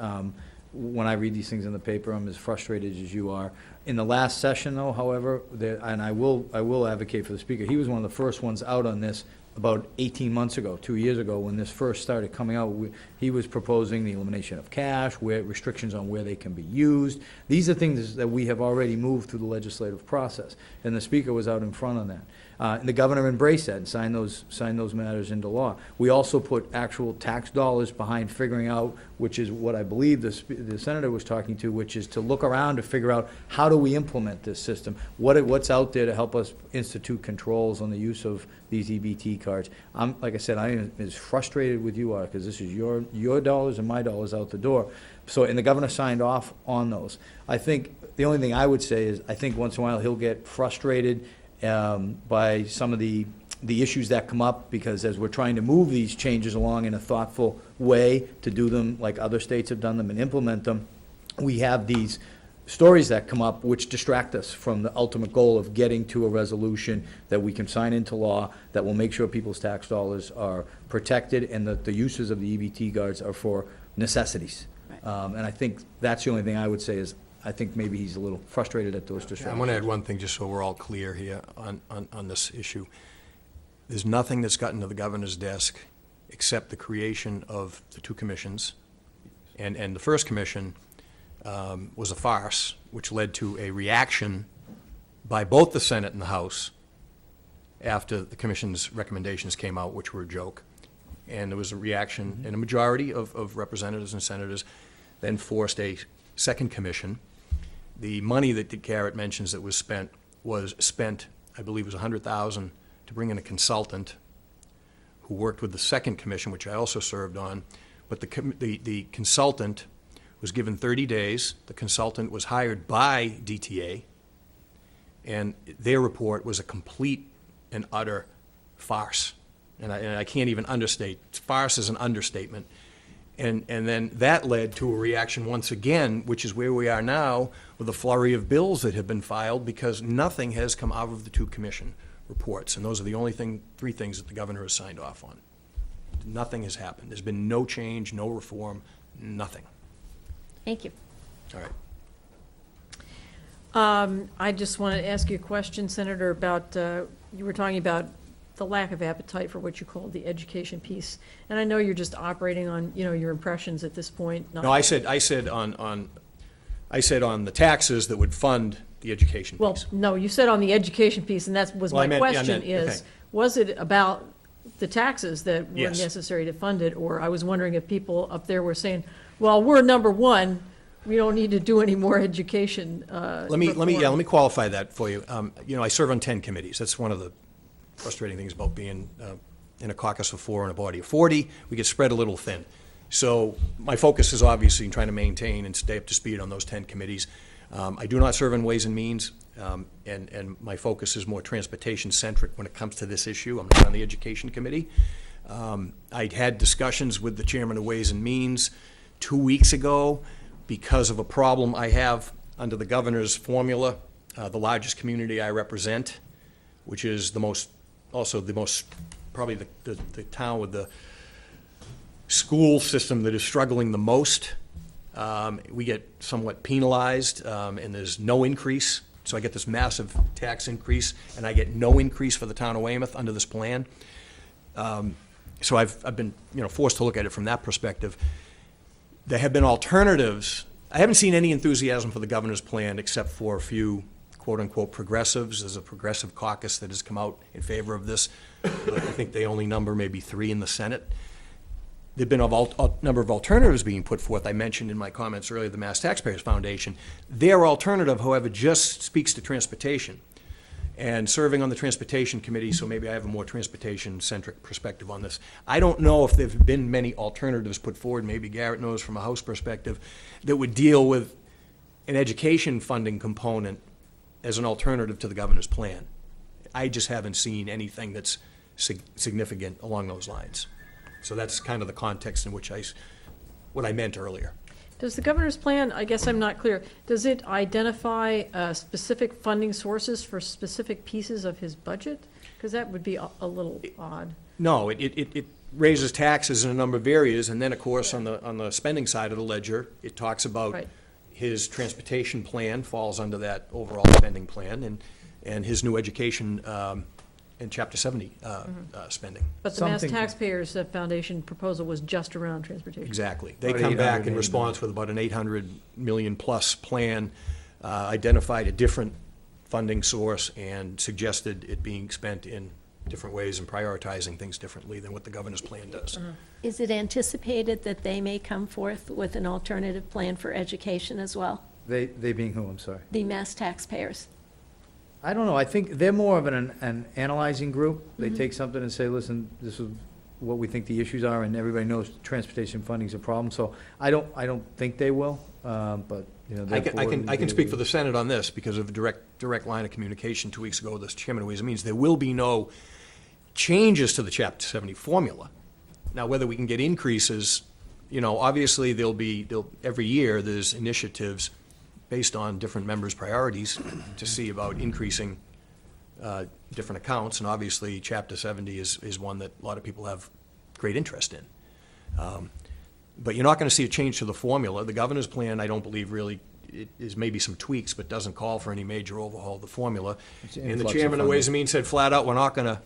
When I read these things in the paper, I'm as frustrated as you are. In the last session, though, however, and I will advocate for the speaker, he was one of the first ones out on this about 18 months ago, 2 years ago, when this first started coming out. He was proposing the elimination of cash, restrictions on where they can be used. These are things that we have already moved through the legislative process, and the speaker was out in front on that. And the governor embraced that and signed those matters into law. We also put actual tax dollars behind figuring out, which is what I believe the senator was talking to, which is to look around to figure out how do we implement this system, what's out there to help us institute controls on the use of these EBT cards. Like I said, I am as frustrated with you are, because this is your dollars and my dollars out the door. So, and the governor signed off on those. I think the only thing I would say is I think once in a while he'll get frustrated by some of the issues that come up, because as we're trying to move these changes along in a thoughtful way to do them like other states have done them and implement them, we have these stories that come up which distract us from the ultimate goal of getting to a resolution that we can sign into law that will make sure people's tax dollars are protected and that the uses of the EBT cards are for necessities. And I think that's the only thing I would say is I think maybe he's a little frustrated at those distractions. I'm going to add one thing just so we're all clear here on this issue. There's nothing that's gotten to the governor's desk except the creation of the two commissions. And the first commission was a farce, which led to a reaction by both the Senate and the House after the commission's recommendations came out, which were a joke. And there was a reaction, and a majority of representatives and senators then forced a second commission. The money that Garrett mentions that was spent, I believe it was $100,000 to bring in a consultant who worked with the second commission, which I also served on. But the consultant was given 30 days. The consultant was hired by DTA, and their report was a complete and utter farce. And I can't even understate. Farce is an understatement. And then that led to a reaction once again, which is where we are now, with a flurry of bills that have been filed because nothing has come out of the two commission reports. And those are the only three things that the governor has signed off on. Nothing has happened. There's been no change, no reform, nothing. Thank you. All right. I just wanted to ask you a question, Senator, about, you were talking about the lack of appetite for what you call the education piece. And I know you're just operating on, you know, your impressions at this point. No, I said on the taxes that would fund the education piece. Well, no, you said on the education piece, and that was my question is, was it about the taxes that were necessary to fund it? Or I was wondering if people up there were saying, well, we're number one, we don't need to do any more education. Let me qualify that for you. You know, I serve on 10 committees. That's one of the frustrating things about being in a caucus of 4 and a body of 40. We get spread a little thin. So my focus is obviously in trying to maintain and stay up to speed on those 10 committees. I do not serve in Ways and Means, and my focus is more transportation-centric when it comes to this issue. I'm not on the Education Committee. I'd had discussions with the chairman of Ways and Means 2 weeks ago because of a problem I have under the governor's formula, the largest community I represent, which is probably the town with the school system that is struggling the most. We get somewhat penalized, and there's no increase. So I get this massive tax increase, and I get no increase for the town of Weymouth under this plan. So I've been, forced to look at it from that perspective. There have been alternatives. I haven't seen any enthusiasm for the governor's plan except for a few quote-unquote progressives. There's a progressive caucus that has come out in favor of this. I think they only number maybe 3 in the Senate. There've been a number of alternatives being put forth. I mentioned in my comments earlier the Mass Taxpayers Foundation. Their alternative, however, just speaks to transportation. And serving on the Transportation Committee, so maybe I have a more transportation-centric perspective on this. I don't know if there have been many alternatives put forward, maybe Garrett knows from a House perspective, that would deal with an education funding component as an alternative to the governor's plan. I just haven't seen anything that's significant along those lines. So that's kind of the context in which what I meant earlier. Does the governor's plan, I guess I'm not clear, does it identify specific funding sources for specific pieces of his budget? Because that would be a little odd. No, it raises taxes in a number of areas, and then, of course, on the spending side of the ledger, it talks about his transportation plan falls under that overall spending plan, and his new education and Chapter 70 spending. But the Mass Taxpayers Foundation proposal was just around transportation. Exactly. They come back in response with about an $800 million plus plan, identified a different funding source, and suggested it being spent in different ways and prioritizing things differently than what the governor's plan does. Is it anticipated that they may come forth with an alternative plan for education as well? They being who, I'm sorry? The Mass Taxpayers. I don't know. I think they're more of an analyzing group. They take something and say, listen, this is what we think the issues are, and everybody knows transportation funding is a problem. So I don't think they will, but, I can speak for the Senate on this because of a direct line of communication 2 weeks ago with the Chairman of Ways and Means. There will be no changes to the Chapter 70 formula. Now, whether we can get increases, obviously every year there's initiatives based on different members' priorities to see about increasing different accounts, and obviously Chapter 70 is one that a lot of people have great interest in. But you're not going to see a change to the formula. The governor's plan, I don't believe really, it is maybe some tweaks, but doesn't call for any major overhaul of the formula. And the Chairman of Ways and Means said flat out, we're not going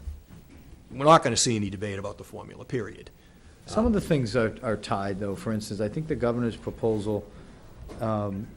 to see any debate about the formula, period. Some of the things are tied, though. For instance, I think the governor's proposal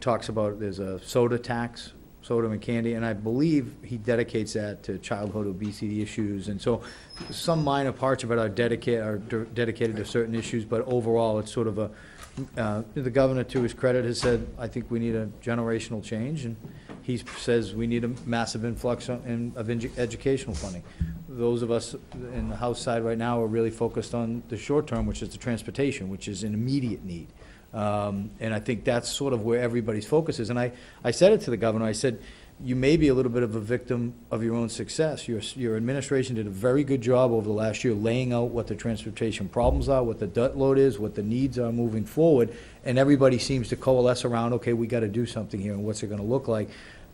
talks about there's a soda tax, soda and candy, and I believe he dedicates that to childhood obesity issues. And so some minor parts of it are dedicated to certain issues, but overall it's sort of the governor, to his credit, has said, I think we need a generational change, and he says we need a massive influx of educational funding. Those of us in the House side right now are really focused on the short term, which is the transportation, which is an immediate need. And I think that's sort of where everybody's focus is. And I said it to the governor. I said, you may be a little bit of a victim of your own success. Your administration did a very good job over the last year laying out what the transportation problems are, what the debt load is, what the needs are moving forward, and everybody seems to coalesce around, okay, we got to do something here, and what's it going to look like?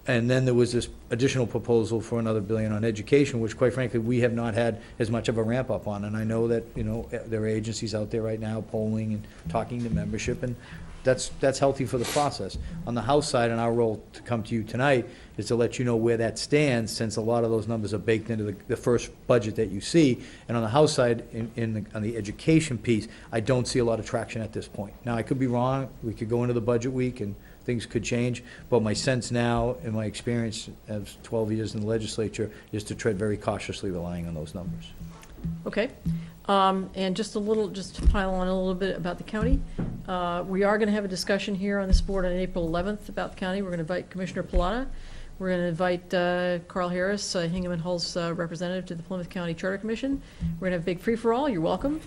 And then there was this additional proposal for another $1 billion on education, which quite frankly, we have not had as much of a ramp up on. And I know that, there are agencies out there right now polling and talking to membership, and that's healthy for the process. On the House side, and our role to come to you tonight is to let you know where that stands, since a lot of those numbers are baked into the first budget that you see. And on the House side, on the education piece, I don't see a lot of traction at this point. Now, I could be wrong. We could go into the budget week and things could change, but my sense now, and my experience of 12 years in the legislature, is to tread very cautiously, relying on those numbers. Okay. And just to pile on a little bit about the county. We are going to have a discussion here on this board on April 11th about the county. We're going to invite Commissioner Pilata. We're going to invite Carl Harris, Hingham and Hull's representative to the Plymouth County Charter Commission. We're going to have a big free-for-all. You're welcome.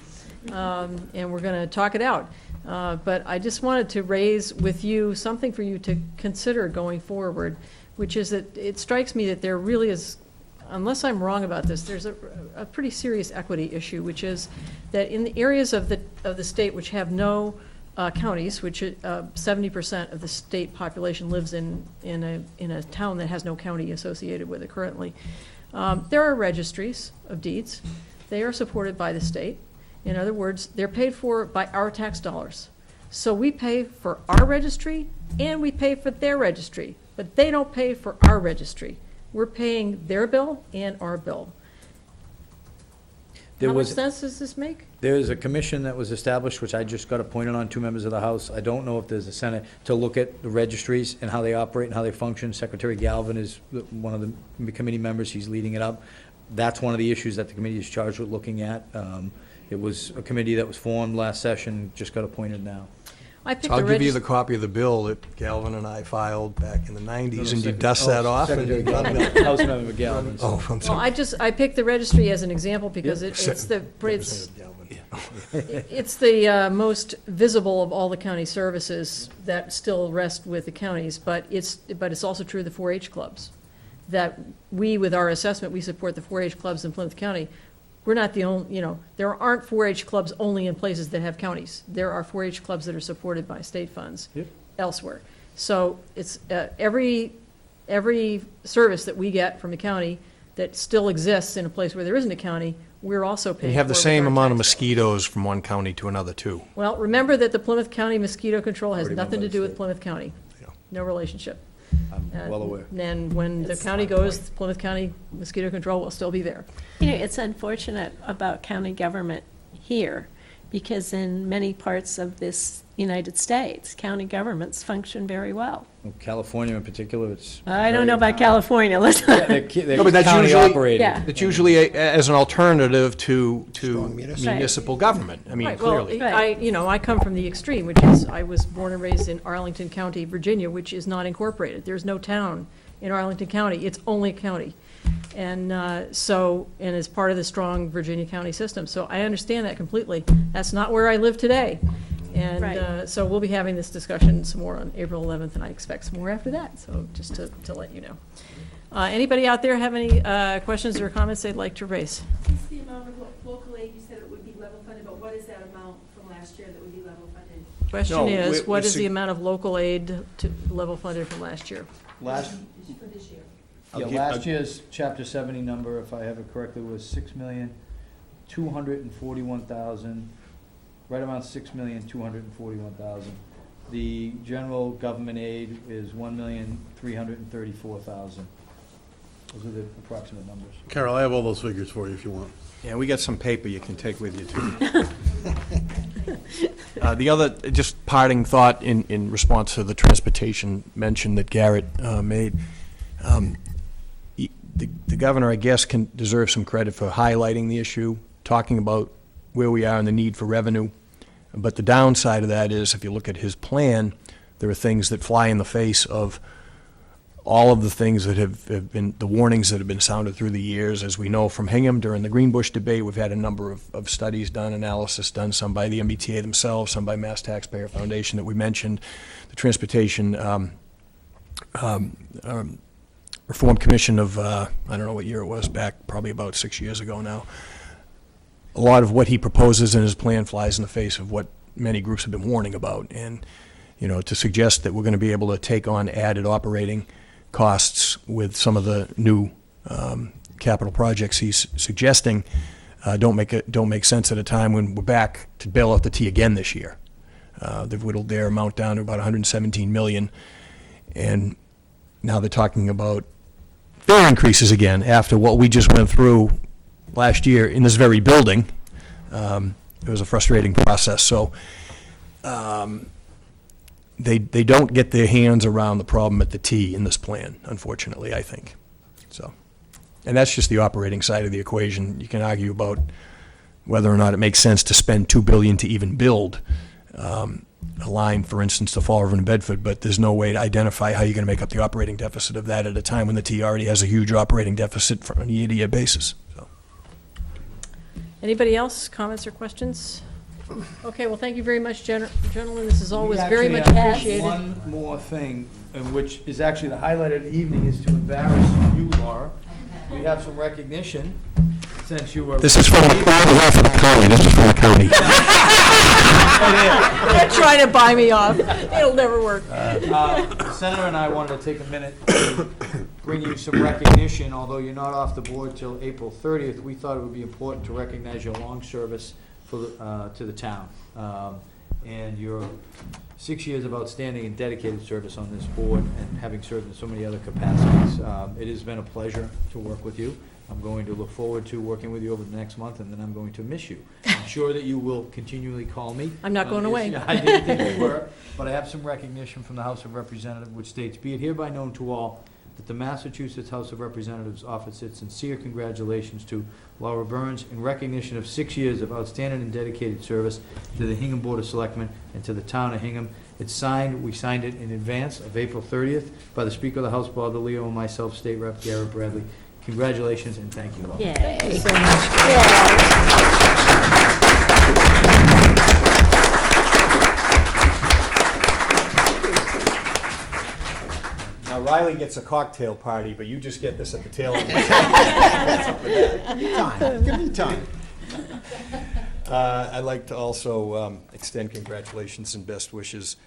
And we're going to talk it out. But I just wanted to raise with you something for you to consider going forward, which is that it strikes me that there really is, unless I'm wrong about this, there's a pretty serious equity issue, which is that in the areas of the state which have no counties, which 70% of the state population lives in a town that has no county associated with it currently, there are registries of deeds. They are supported by the state. In other words, they're paid for by our tax dollars. So we pay for our registry and we pay for their registry, but they don't pay for our registry. We're paying their bill and our bill. There How much was, sense does this make? there's a commission that was established, which I just got appointed on, 2 members of the House. I don't know if there's a Senate, to look at the registries and how they operate and how they function. Secretary Galvin is one of the committee members. He's leading it up. That's one of the issues that the committee is charged with looking at. It was a committee that was formed last session, just got appointed now. I picked I'll the give you the copy of the bill that Galvin and I filed back in the 90s, and you dust that off. and- Secretary Galvin, Councilmember Galvin. Oh, I'm Well, sorry. I picked the registry as an example because it's the most visible of all the county services that still rest with the counties, but it's also true of the 4-H clubs. That we, with our assessment, we support the 4-H clubs in Plymouth County. We're not the only, there aren't 4-H clubs only in places that have counties. There are 4-H clubs that are supported by state funds elsewhere. So it's every service that we get from the county that still exists in a place where there isn't a county, we're also paying for. You have the with same our amount of tax dollars. mosquitoes from one county to another, too. Well, remember that the Plymouth County mosquito control has Already nothing run by to the do with state. Plymouth County. No relationship. I'm well aware. And when the county goes, Plymouth County mosquito control will still be there. It's unfortunate about county government here, because in many parts of this United States, county governments function very well. California in particular, it's. I don't know about California, let's not. They're No, but that's county usually, operated. Yeah. it's usually as an alternative to Strong municipal. municipal government. I mean, Right, well, clearly. I come from the extreme, which is, I was born and raised in Arlington County, Virginia, which is not incorporated. There's no town in Arlington County. It's only a county. And and it's part of the strong Virginia county system. So I understand that completely. That's not where I live today. And Right. so we'll be having this discussion some more on April 11th, and I expect some more after that, so just to let you know. Anybody out there have any questions or comments they'd like to raise? What's the amount of local aid, you said it would be level funded, but what is that amount from last year that would be level funded? Question No, is, what we is the amount of local aid to level funded from last year? Last, For this year? last year's chapter 70 number, if I have it correctly, was 6,241,000, right around 6,241,000. The general government aid is 1,334,000. Those are the approximate numbers. Carol, I have all those figures for you if you want. Yeah, we got some paper you can take with you, too. The other, just parting thought in response to the transportation mention that Garrett made. The governor, I guess, can deserve some credit for highlighting the issue, talking about where we are and the need for revenue. But the downside of that is, if you look at his plan, there are things that fly in the face of all of the things that have been, the warnings that have been sounded through the years. As we know from Hingham, during the Greenbush debate, we've had a number of studies done, analysis done, some by the MBTA themselves, some by Mass Taxpayer Foundation that we mentioned. The Transportation Reform Commission of, I don't know what year it was, back probably about 6 years ago now. A lot of what he proposes in his plan flies in the face of what many groups have been warning about. And, to suggest that we're going to be able to take on added operating costs with some of the new capital projects he's suggesting don't make sense at a time when we're back to bail out the T again this year. They've whittled their amount down to about $117 million, and now they're talking about fare increases again after what we just went through last year in this very building. It was a frustrating process. So they don't get their hands around the problem at the T in this plan, unfortunately, I think. So, and that's just the operating side of the equation. You can argue about whether or not it makes sense to spend $2 billion to even build a line, for instance, to Fall River and Bedford, but there's no way to identify how you're going to make up the operating deficit of that at a time when the T already has a huge operating deficit on a year-to-year basis. So. Anybody else, comments or questions? Okay, well, thank you very much, gentlemen. This is always very much appreciated. One more thing, which is actually the highlight of the evening, is to embarrass you, Laura. We have some recognition, since you were. This is from the county. This is from the county. They're trying to buy me off. It'll never work. The Senator and I wanted to take a minute to bring you some recognition. Although you're not off the board till April 30th, we thought it would be important to recognize your long service for to the town. and your 6 years of outstanding and dedicated service on this board, and having served in so many other capacities. It has been a pleasure to work with you. I'm going to look forward to working with you over the next month, and then I'm going to miss you. I'm sure that you will continually call me. I'm not going away. I didn't think you were, but I have some recognition from the House of Representatives, which states, "Be it hereby known to all that the Massachusetts House of Representatives offers its sincere congratulations to Laura Burns in recognition of 6 years of outstanding and dedicated service to the Hingham Board of Selectmen and to the town of Hingham." It's signed, we signed it in advance of April 30th by the Speaker of the House, Bob DeLeo, and myself, State Rep. Garrett Bradley. Congratulations and thank you all. Yay. Thank you so much. Now Riley gets a cocktail party, but you just get this at the tail end. Give me time. I'd like to also extend congratulations and best wishes.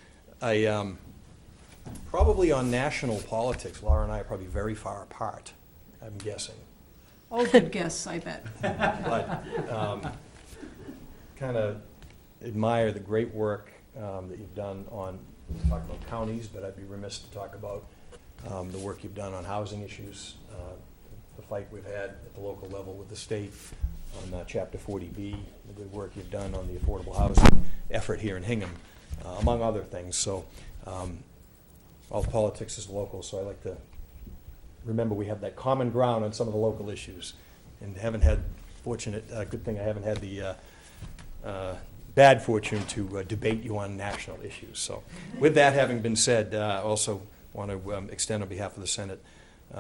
Probably on national politics, Laura and I are probably very far apart, I'm guessing. Oh, good guess, I bet. But kind of admire the great work that you've done on, we talk about counties, but I'd be remiss to talk about the work you've done on housing issues, the fight we've had at the local level with the state on Chapter 40B, the good work you've done on the affordable housing effort here in Hingham, among other things. So all politics is local, so I like to remember we have that common ground on some of the local issues, and haven't had good thing I haven't had the bad fortune to debate you on national issues. So with that having been said, I also want to extend on behalf of the Senate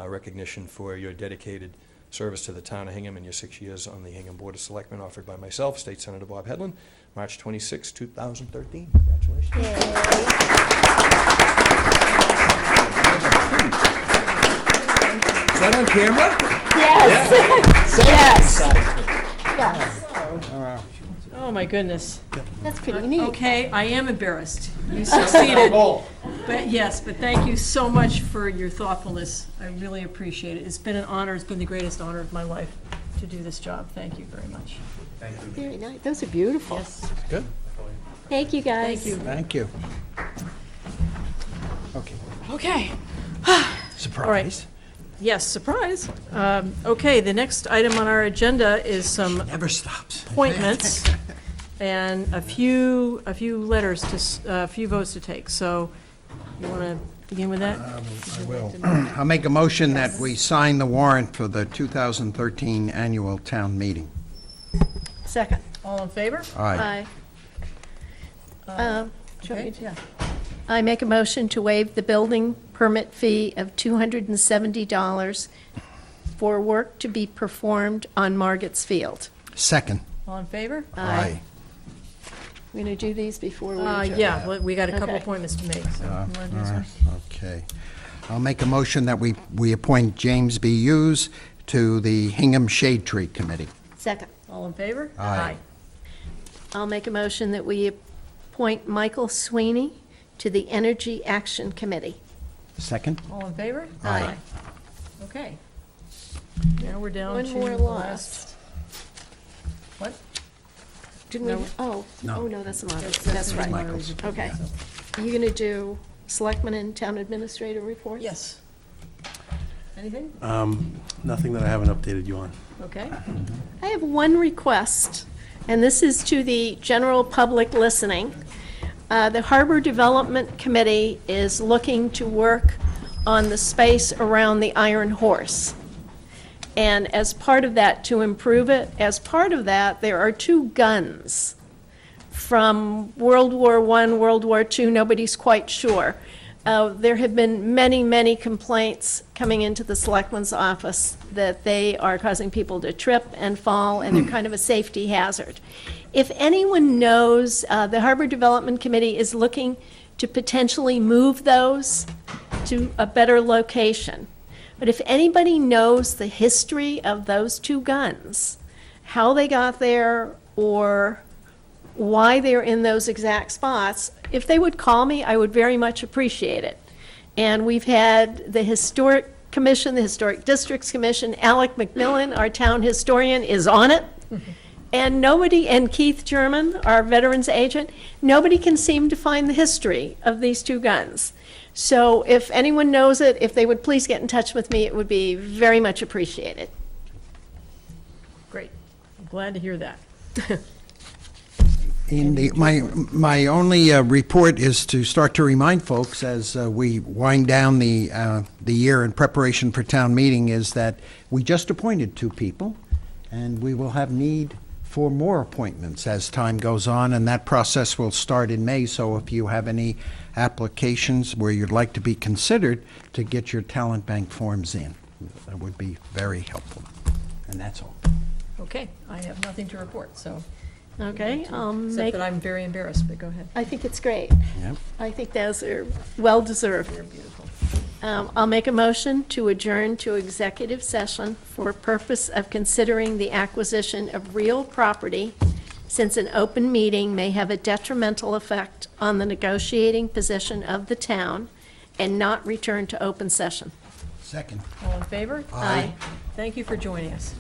recognition for your dedicated service to the town of Hingham and your 6 years on the Hingham Board of Selectmen, offered by myself, State Senator Bob Hedlund, March 26, 2013. Congratulations. Is that on camera? Yes. Yes. Yes. Oh, my goodness. That's pretty neat. Okay, I am embarrassed. You succeeded. But yes, but thank you so much for your thoughtfulness. I really appreciate it. It's been an honor. It's been the greatest honor of my life to do this job. Thank you very much. Thank you. Very nice. Those are beautiful. Yes. Good. Thank you, guys. Thank you. Thank you. Okay. Okay. Surprise. Yes, surprise. Okay, the next item on our agenda is some Never stops. appointments and a few letters a few votes to take. So you want to begin with that? I will. I'll make a motion that we sign the warrant for the 2013 annual town meeting. Second. All in favor? Aye. Okay, yeah. I make a motion to waive the building permit fee of $270 for work to be performed on Marget's Field. Second. All in favor? Aye. We're going to do these before we adjourn. Yeah, well, we got a couple Okay. appointments to make. So you wanna do this All one? right, okay. I'll make a motion that we appoint James B. Hughes to the Hingham Shade Tree Committee. Second. All in favor? Aye. I'll make a motion that we appoint Michael Sweeney to the Energy Action Committee. Second. All in favor? Aye. Okay. Now we're down One to more the lost. last. What? Didn't we? No. Oh, No. oh, no, that's not, that's right. Michael's. Okay. Are you going to do Selectmen and Town Administrator reports? Yes. Anything? Nothing that I haven't updated you on. Okay. I have one request, and this is to the general public listening. The Harbor Development Committee is looking to work on the space around the Iron Horse. And as part of that, to improve it, as part of that, there are two guns from World War I, World War II, nobody's quite sure. There have been many, many complaints coming into the Selectman's office that they are causing people to trip and fall, and they're kind of a safety hazard. If anyone knows, the Harbor Development Committee is looking to potentially move those to a better location. But if anybody knows the history of those two guns, how they got there, or why they're in those exact spots, if they would call me, I would very much appreciate it. And we've had the Historic Commission, the Historic Districts Commission, Alec McMillan, our town historian, is on it. And nobody, and Keith German, our veterans agent, nobody can seem to find the history of these two guns. So if anyone knows it, if they would please get in touch with me, it would be very much appreciated. Great. I'm glad to hear that. My only report is to start to remind folks as we wind down the year in preparation for town meeting is that we just appointed 2 people, and we will have need for more appointments as time goes on, and that process will start in May. So if you have any applications where you'd like to be considered, to get your talent bank forms in, that would be very helpful. And that's all. Okay, I have nothing to report, so. Okay, Except that I'm very embarrassed, but go ahead. I think it's great. Yep. I think those are well-deserved. They're beautiful. I'll make a motion to adjourn to executive session for purpose of considering the acquisition of real property, since an open meeting may have a detrimental effect on the negotiating position of the town, and not return to open session. Second. All in favor? Aye. Thank you for joining us.